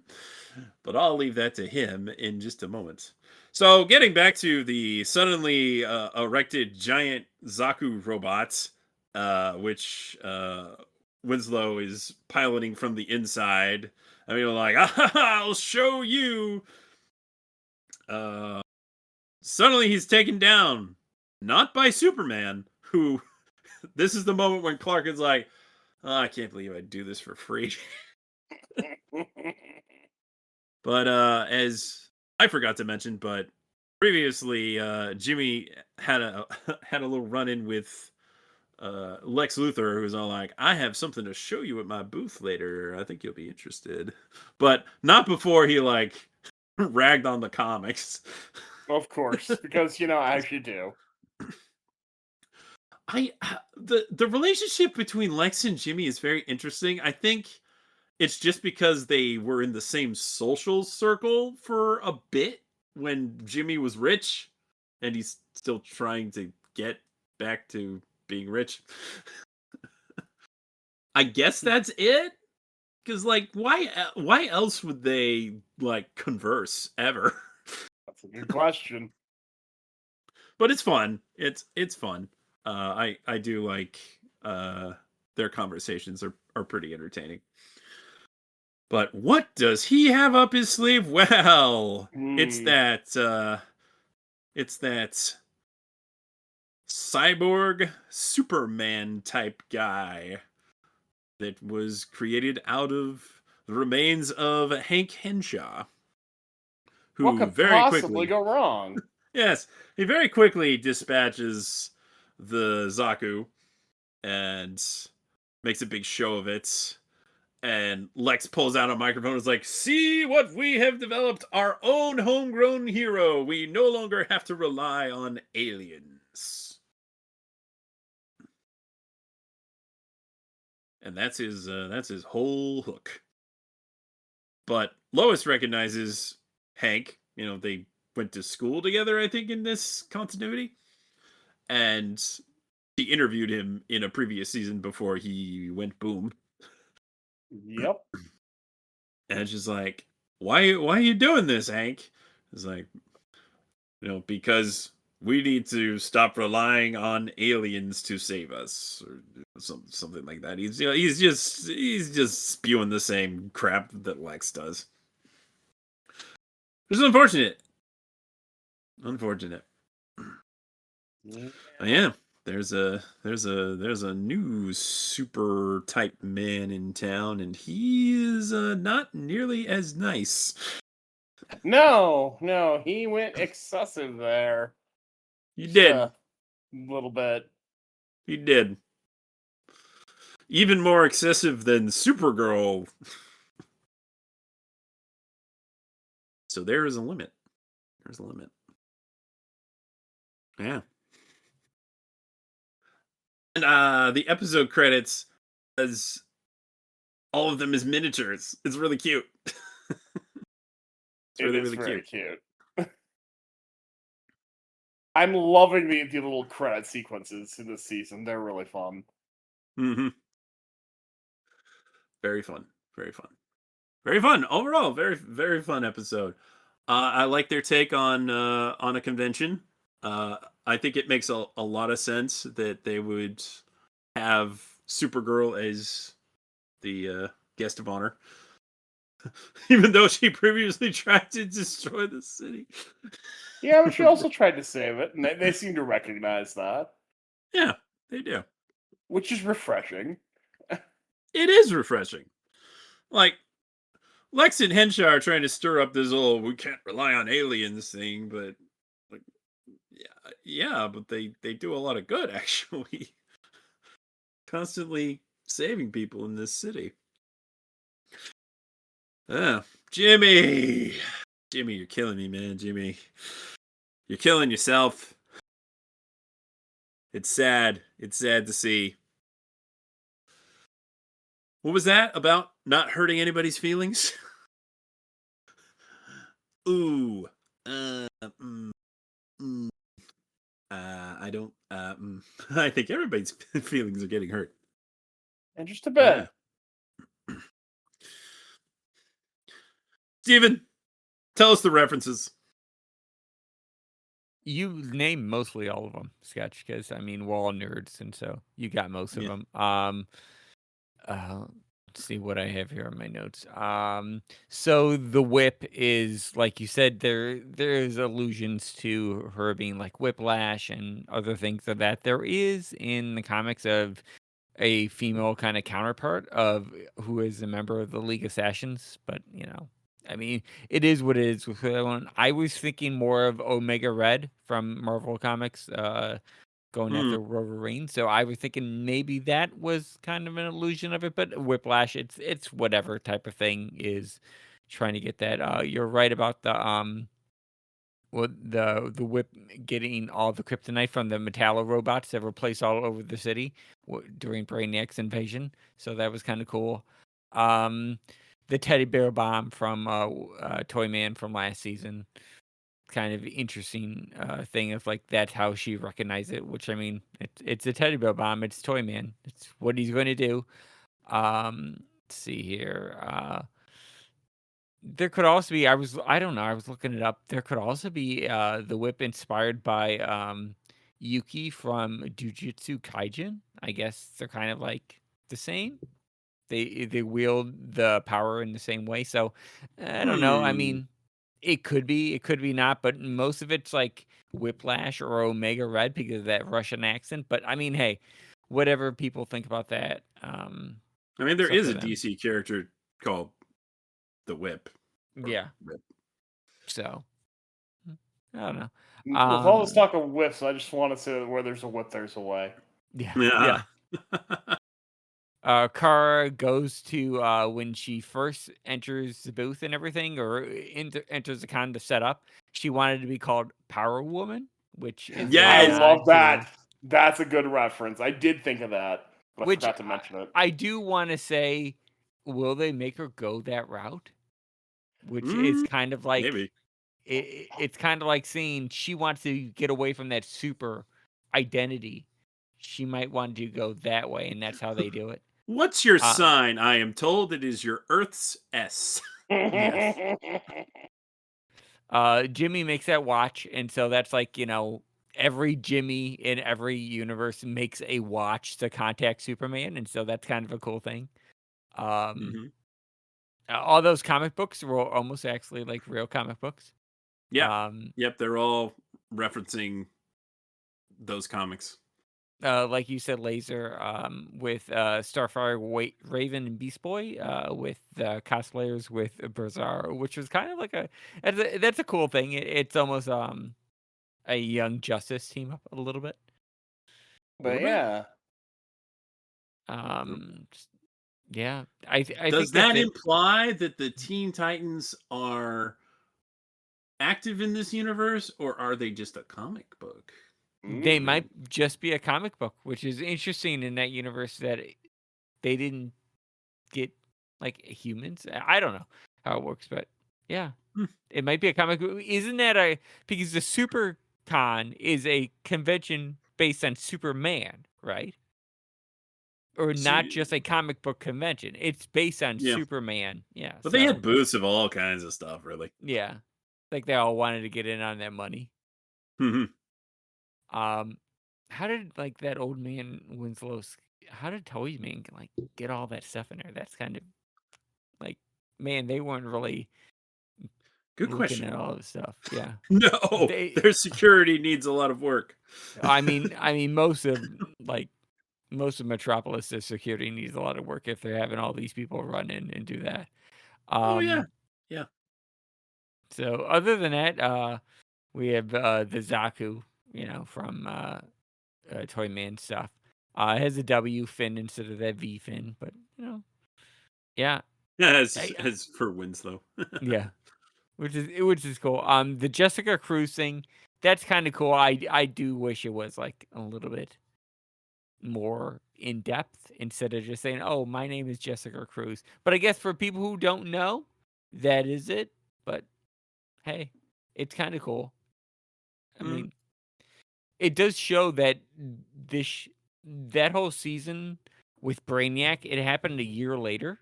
But I'll leave that to him in just a moment. So, getting back to the suddenly erected giant Zaku robots, which Winslow is piloting from the inside. I mean, like, I'll show you. Suddenly he's taken down, not by Superman, who, this is the moment when Clark is like, oh, I can't believe I do this for free. But as I forgot to mention, but previously Jimmy had a little run-in with Lex Luthor, who was all like, I have something to show you at my booth later. I think you'll be interested. But not before he like ragged on the comics. Of course, because as you do. The relationship between Lex and Jimmy is very interesting. I think it's just because they were in the same social circle for a bit when Jimmy was rich, and he's still trying to get back to being rich. I guess that's it. Because like, why else would they like converse ever? That's a good question. But it's fun. It's fun. I do like their conversations are pretty entertaining. But what does he have up his sleeve? Well, it's that cyborg Superman type guy that was created out of the remains of Hank Henshaw. Who what could very possibly quickly go wrong? Yes, he very quickly dispatches the Zaku and makes a big show of it. And Lex pulls out a microphone and is like, see what we have developed, our own homegrown hero. We no longer have to rely on aliens. And that's his whole hook. But Lois recognizes Hank. They went to school together, I think, in this continuity. And she interviewed him in a previous season before he went boom. Yep. And she's like, why are you doing this, Hank? It's like, because we need to stop relying on aliens to save us, or something like that. He's just spewing the same crap that Lex does. Which is unfortunate. Yeah, there's a new super type man in town, and he is not nearly as nice. No, he went excessive there. He Just did. a little bit. He did. Even more excessive than Supergirl. So there is a limit. There's a limit. Yeah. And the episode credits, as all of them as miniatures. It's really cute. It's really, really very cute. I'm loving the little credit sequences in this season. They're really fun. Mm-hmm. Very fun. Very fun. Very fun. Overall, very, very fun episode. I like their take on a convention. I think it makes a lot of sense that they would have Supergirl as the guest of honor. Even though she previously tried to destroy the city. Yeah, but she also tried to save it, and they seem to recognize that. Yeah, they do. Which is refreshing. It is refreshing. Like, Lex and Henshaw are trying to stir up this we can't rely on aliens thing, but like, yeah, but they do a lot of good, actually. Constantly saving people in this city. Jimmy, you're killing me, man. Jimmy, you're killing yourself. It's sad. It's sad to see. What was that about not hurting anybody's feelings? Ooh. I don't. I think everybody's feelings are getting hurt. And just a bit. Steven, tell us the references. You named mostly all of them, Sketch, because I mean we're all nerds, and so you got most of them. Let's see what I have here on my notes. So the whip is, like you said, there's allusions to her being like Whiplash and other things of that. There is in the comics of a female kind of counterpart of who is a member of the League of Assassins, but I mean, it is what it is with that one. I was thinking more of Omega Red from Marvel Comics, going after Wolverine. So I was thinking maybe that was kind of an illusion of it, but Whiplash, it's whatever type of thing is trying to get that. You're right about the whip getting all the kryptonite from the Metallo robots that were placed all over the city during Brainiac's invasion. So that was kind of cool. The teddy bear bomb from Toyman from last season. Kind of interesting thing of like that's how she recognized it, which I mean it's a teddy bear bomb, it's Toyman. It's what he's going to do. Let's see here. There could also be I don't know, I was looking it up. There could also be the whip inspired by Yuki from Jujutsu Kaisen. I guess they're kind of like the same. They wield the power in the same way. So I don't know. I mean, it could be not, but most of it's like Whiplash or Omega Red because of that Russian accent. But I mean, hey, whatever people think about that. I mean, there is a DC character called the Whip. Yeah. Whip. So I don't know. With all this talk of whips, I just want to say that where there's a whip, there's a way. Yeah. Kara goes to when she first enters the booth and everything, or enters the con to set up. She wanted to be called Power Woman, which is I love that. That's a good reference. I did think of that, but I forgot to mention it. I do want to say, will they make her go that route? Which is kind of like maybe. It's kind of like saying she wants to get away from that super identity she might want to go that way, and that's how they do it. What's your Uh, sign? I am told it is your Earth's S. Yes. Jimmy makes that watch, and so that's like, every Jimmy in every universe makes a watch to contact Superman, and so that's kind of a cool thing. Mhm. All those comic books were almost actually like real comic books. Yep. Um, Yep, they're all referencing those comics. like you said, Laser, with Starfire, Raven, and Beast Boy, with cosplayers with Bizarro, which was kind of like that's a cool thing. It's almost a Young Justice team up a little bit. But yeah. Just- yeah, I Does think that's that it. imply that the Teen Titans are active in this universe, or are they just a comic book? They might just be a comic book, which is interesting in that universe that they didn't get like humans. I don't know how it works, but yeah, Hmm. it might be a comic book. Isn't that because the Super Con is a convention based on Superman, right? Or not just a comic book convention. It's based on Yeah. Superman. Yeah. But they had booths of all kinds of stuff, really. Yeah. Like they all wanted to get in on that money. Mhm. How did like that old man Winslow's how did Toy Man like get all that stuff in there? That's kind of like, man, they weren't really Good looking question. at all this stuff. Yeah. No, their security needs a lot of work. I mean most of Metropolis, their security needs a lot of work if they're having all these people run in and do that. Oh yeah, yeah. So other than that, we have the Zaku, from Toy Man stuff. It has a W fin instead of that V fin, but yeah, Yeah, I- as for Winslow. yeah, which is cool. The Jessica Cruz thing, that's kind of cool. I do wish it was like a little bit more in depth instead of just saying, "Oh, my name is Jessica Cruz." But I guess for people who don't know, that is it. But hey, it's kind of cool. I Mhm. mean, it does show that that whole season with Brainiac, it happened a year later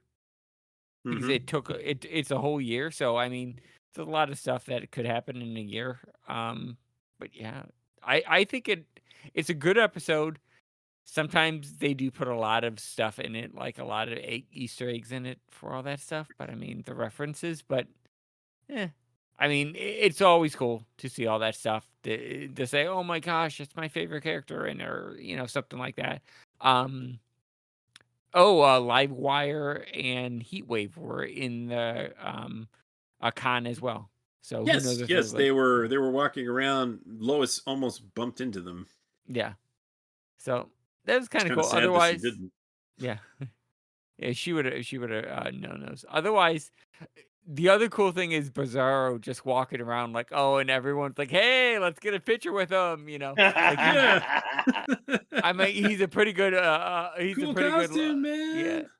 because Mhm. it took it's a whole year. So I mean, there's a lot of stuff that could happen in a year. But yeah, I think it's a good episode. Sometimes they do put a lot of stuff in it, like a lot of Easter eggs in it for all that stuff. But I mean, the references, but I mean, it's always cool to see all that stuff to say, "Oh my gosh, it's my favorite character," and or something like that. Livewire and Heatwave were in the a con as well. So who knows Yes, if yes, those like they were walking around. Lois almost bumped into them. yeah. So that was It's kind of kind of cool. sad that she Otherwise, didn't. yeah, yeah, she would have known those. Otherwise, the other cool thing is Bizarro just walking around like, oh, and everyone's like, hey, let's get a picture with him. Like Yeah. I mean, he's a pretty good. He's a Cool pretty good. costume, Yeah, man.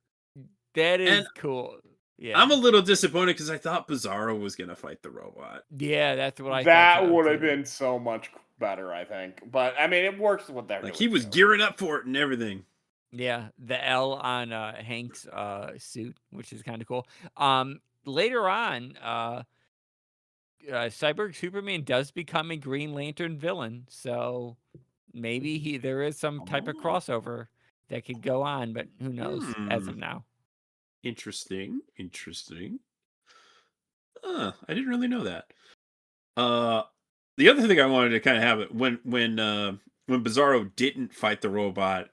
that And is cool. Yeah, I'm a little disappointed because I thought Bizarro was gonna fight the robot. yeah, that's what I thought. That So, would have too. been so much better, I think. But I mean, it works with their Like doing he was too. gearing up for it and everything. Yeah, the L on Hank's suit, which is kind of cool. Later on, Cyborg Superman does become a Green Lantern villain, so maybe there is some type of Oh. crossover that could go on, but who knows as of now. Interesting. I didn't really know that. The other thing I wanted to kind of have it when Bizarro didn't fight the robot,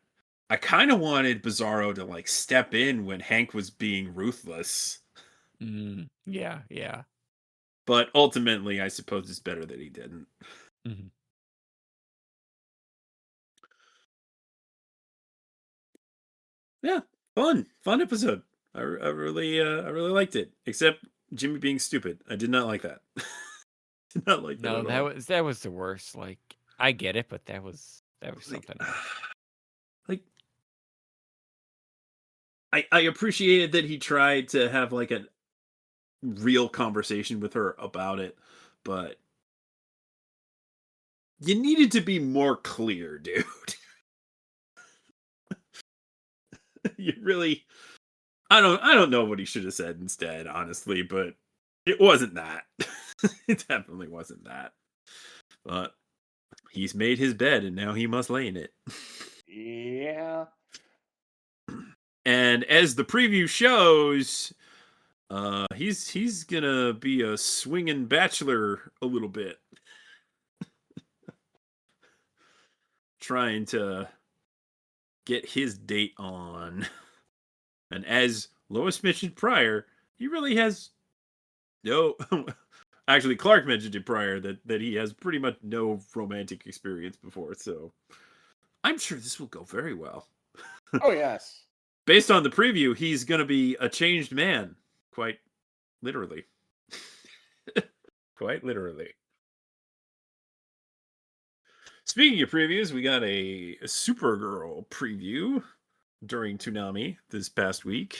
I kind of wanted Bizarro to like step in when Hank was being ruthless. Yeah. But ultimately, I suppose it's better that he didn't. Mhm. Yeah, fun episode. I really liked it. Except Jimmy being stupid. I did not like that. Did not like that No, at all. that was the worst. Like I get it, but that was something else. Like I appreciated that he tried to have like a real conversation with her about it, but you needed to be more clear, dude. You really, I don't know what he should have said instead, honestly, but it wasn't that. It definitely wasn't that. But he's made his bed and now he must lay in it. Yeah. And as the preview shows, he's gonna be a swinging bachelor a little bit. Trying to get his date on. And as Lois mentioned prior, he really has no... Actually, Clark mentioned it prior that he has pretty much no romantic experience before, so I'm sure this will go very well. Oh, yes. Based on the preview, he's going to be a changed man, quite literally. Quite literally. Speaking of previews, we got a Supergirl preview during Toonami this past week.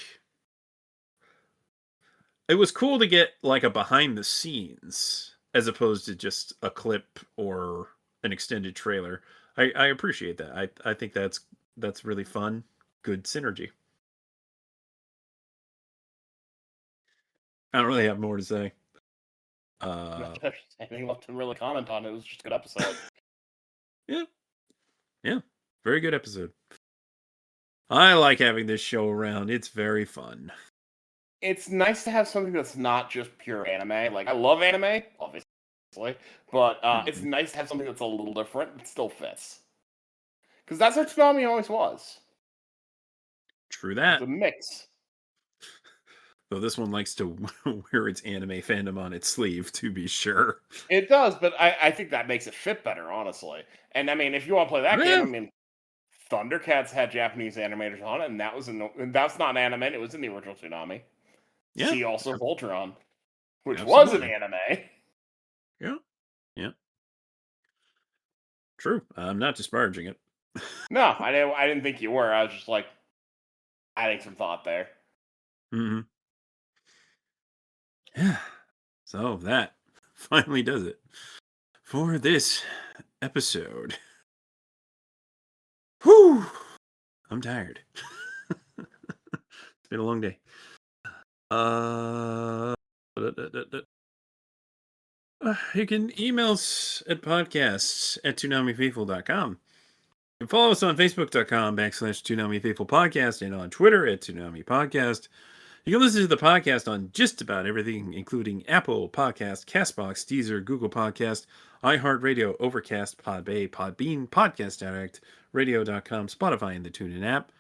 It was cool to get like a behind the scenes as opposed to just a clip or an extended trailer. I appreciate that. I think that's really fun. Good synergy. I don't really have more to say. There's anything left to really comment on. It was just a good episode. Yeah. Very good episode. I like having this show around. It's very fun. It's nice to have something that's not just pure anime. Like, I love anime, obviously, but it's nice to have something that's a little different but still fits. Because that's what Toonami always was. True that. It's a mix. Though this one likes to wear its anime fandom on its sleeve, to be sure. It does, but I think that makes it fit better, honestly. And I mean, if you want to play that game, I mean, Thundercats had Japanese animators on it, and that's not anime. It was in the original Toonami. Yeah. See also Voltron, which was an anime. Yeah. True. I'm not disparaging it. No, I didn't think you were. I was just like adding some thought there. Mm-hmm. Yeah. So that finally does it for this episode. Whew! I'm tired. It's been a long day. You can email us at podcasts@toonamifaithful.com. You can follow us on Facebook.com/ToonamiFaithfulPodcast and on Twitter @ToonamiPodcast. You can listen to the podcast on just about everything, including Apple Podcast, Castbox, Deezer, Google Podcast, iHeartRadio, Overcast, Podbay, Podbean, Podcast Addict, Radio.com, Spotify, and the TuneIn app.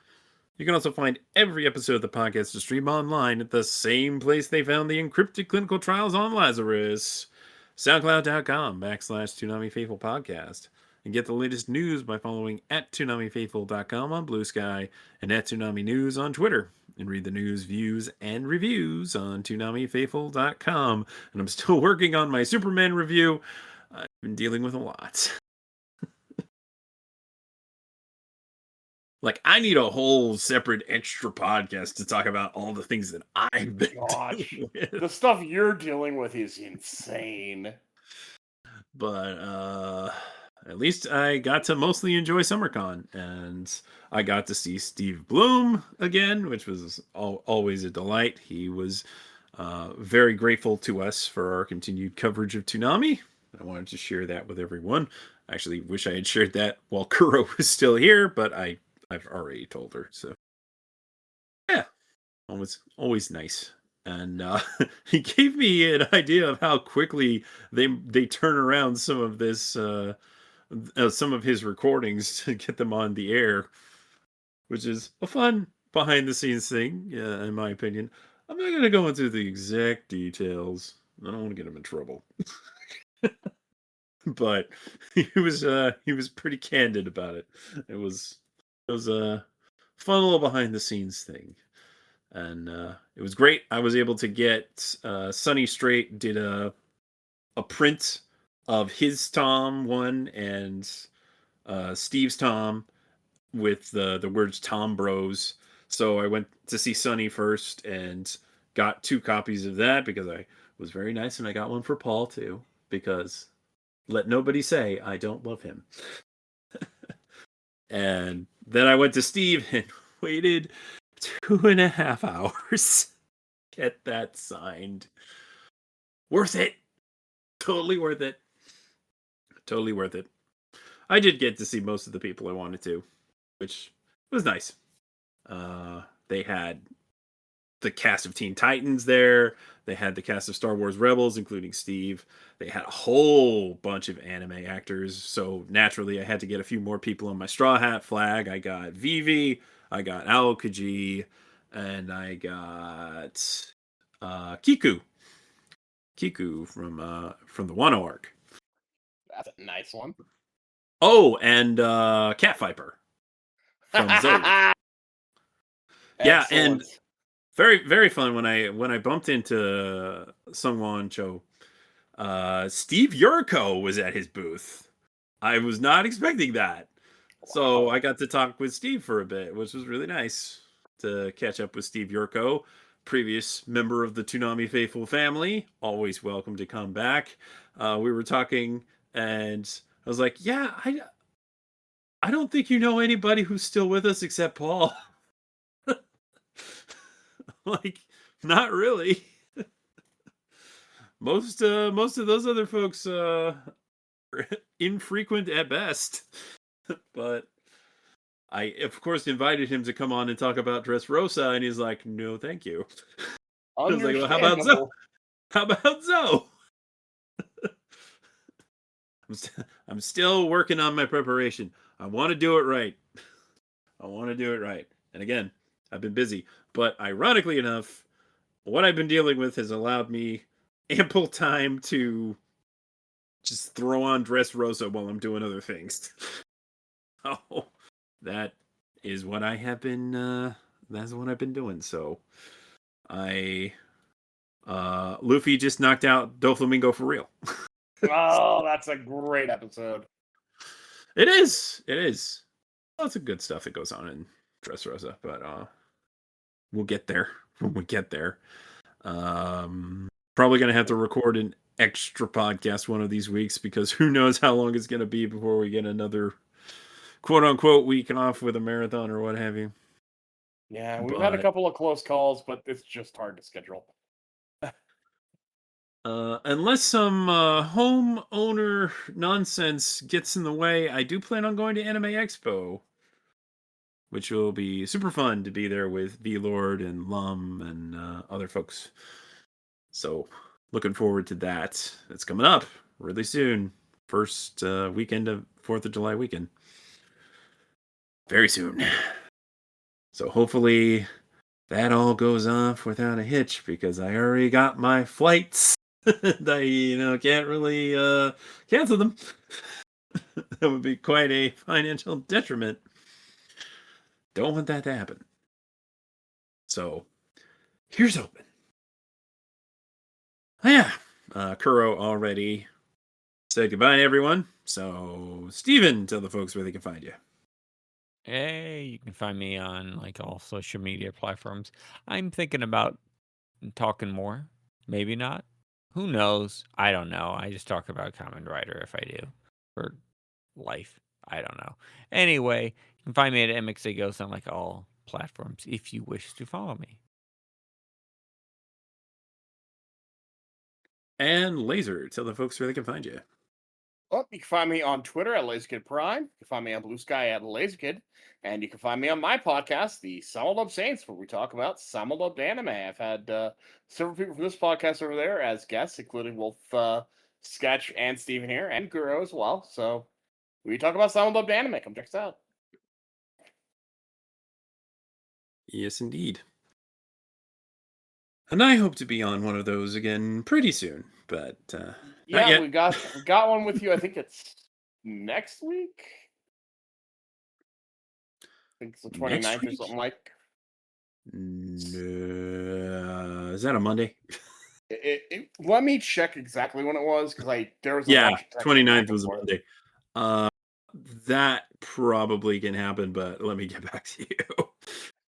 You can also find every episode of the podcast to stream online at the same place they found the encrypted clinical trials on Lazarus, SoundCloud.com/ToonamiFaithfulPodcast. And get the latest news by following @ToonamiFaithful.com on Blue Sky and @Toonami News on Twitter. And read the news, views, and reviews on ToonamiFaithful.com. And I'm still working on my Superman review. I've been dealing with a lot. Like, I need a whole separate extra podcast to talk about all the things that I've been dealing with. The stuff you're dealing with is insane. But at least I got to mostly enjoy SummerCon, and I got to see Steve Bloom again, which was always a delight. He was very grateful to us for our continued coverage of Toonami. I wanted to share that with everyone. I actually wish I had shared that while Kuro was still here, but I've already told her. So yeah, always nice. And he gave me an idea of how quickly they turn around some of this, some of his recordings to get them on the air, which is a fun behind the scenes thing, in my opinion. I'm not going to go into the exact details. I don't want to get him in trouble. But he was pretty candid about it. It was a fun little behind the scenes thing. And it was great. I was able to get Sonny Strait did a print of his Tom one and Steve's Tom with the words Tom Bros. So I went to see Sonny first and got 2 copies of that because I was very nice, and I got one for Paul too, because let nobody say I don't love him. And then I went to Steve, and Waited 2.5 hours. Get that signed. Worth it. Totally worth it. Totally worth it. I did get to see most of the people I wanted to, which was nice. They had the cast of Teen Titans there. They had the cast of Star Wars Rebels, including Steve. They had a whole bunch of anime actors. So naturally, I had to get a few more people on my Straw Hat flag. I got Vivi, I got Aokiji, and I got Kiku. Kiku from the Wano arc. That's a nice one. Oh, and Cat Viper from Zoe. Yeah, and Excellent. very, very fun when I bumped into Sungwon Cho. Steve Yuriko was at his booth. I was not expecting that. So I got to talk with Steve for a bit, which was really nice to catch up with Steve Yuriko, previous member of the Toonami faithful family. Always welcome to come back. We were talking, and I was like, "Yeah, I don't think you know anybody who's still with us except Paul." Like, not really. Most of those other folks are infrequent at best. But I, of course, invited him to come on and talk about Dressrosa, and he's like, "No, thank you." I was like, "Well, how about Zoe? How about Zoe?" I'm still working on my preparation. I want to do it right. And again, I've been busy. But ironically enough, what I've been dealing with has allowed me ample time to just throw on Dressrosa while I'm doing other things. Oh, that is what I have been. That's what I've been doing. So, Luffy just knocked out Doflamingo for real. Oh, that's a great episode. It is. Lots of good stuff that goes on in Dressrosa, but we'll get there when we get there. Probably gonna have to record an extra podcast one of these weeks because who knows how long it's gonna be before we get another quote unquote week off with a marathon or what have you. Yeah, we've had a couple of close calls, but it's just hard to schedule. Unless some homeowner nonsense gets in the way, I do plan on going to Anime Expo, which will be super fun to be there with V-Lord and Lum and other folks. So, looking forward to that. It's coming up really soon. First weekend of 4th of July weekend. Very soon. So, hopefully that all goes off without a hitch because I already got my flights. I can't really cancel them. That would be quite a financial detriment. Don't want that to happen. So, here's hoping. Oh, yeah. Kuro already said goodbye to everyone. So, Steven, tell the folks where they can find you. Hey, you can find me on like all social media platforms. I'm thinking about talking more. Maybe not. Who knows? I don't know. I just talk about Kamen Rider if I do. For life. I don't know. Anyway, you can find me at MXAGhost on like all platforms if you wish to follow me. And Laser, tell the folks where they can find you. Well, you can find me on Twitter at LaserKid Prime. You can find me on Blue Sky at LaserKid. And you can find me on my podcast, the Simuldubbed Saints, where we talk about simuldubbed anime. I've had several people from this podcast over there as guests, including both Sketch and Steven here, and Kuro as well. So we talk about simuldubbed anime. Come check us out. Yes, indeed. And I hope to be on one of those again pretty soon, but yeah, we got one with you. I think it's next week. I think it's the 29th or something like. Is that a Monday? Let me check exactly when it was because there was a yeah, bunch of 29th was a Monday. That probably can happen, but let me get back to you.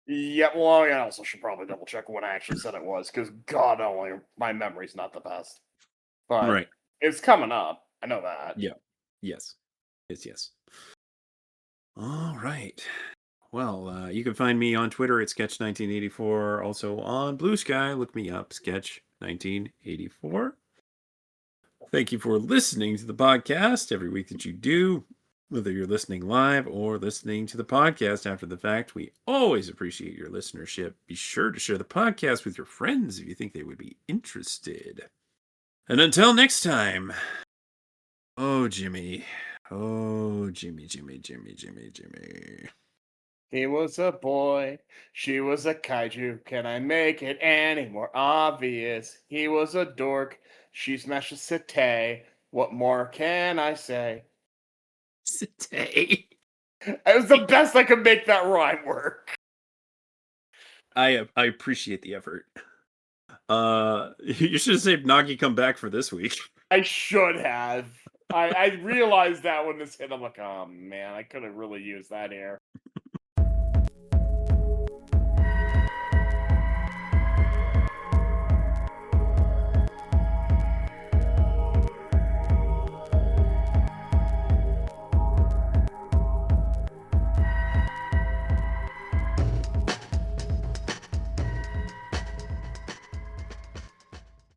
Yeah, well, I also should probably double check when I actually said it was because God only my memory's not the best. But right, it's coming up. I know that. Yeah. Yes. All right. Well, you can find me on Twitter at Sketch1984. Also on Blue Sky, look me up, Sketch1984. Thank you for listening to the podcast every week that you do. Whether you're listening live or listening to the podcast after the fact, we always appreciate your listenership. Be sure to share the podcast with your friends if you think they would be interested. And until next time, oh, Jimmy. Oh, Jimmy. He was a boy, she was a kaiju. Can I make it any more obvious? He was a dork, she smashed a satay. What more can I say? Satay. It was the best I could make that rhyme work. I appreciate the effort. You should have saved Nagi come back for this week. I should have. I realized that when this hit, I'm like, oh man, I could have really used that here.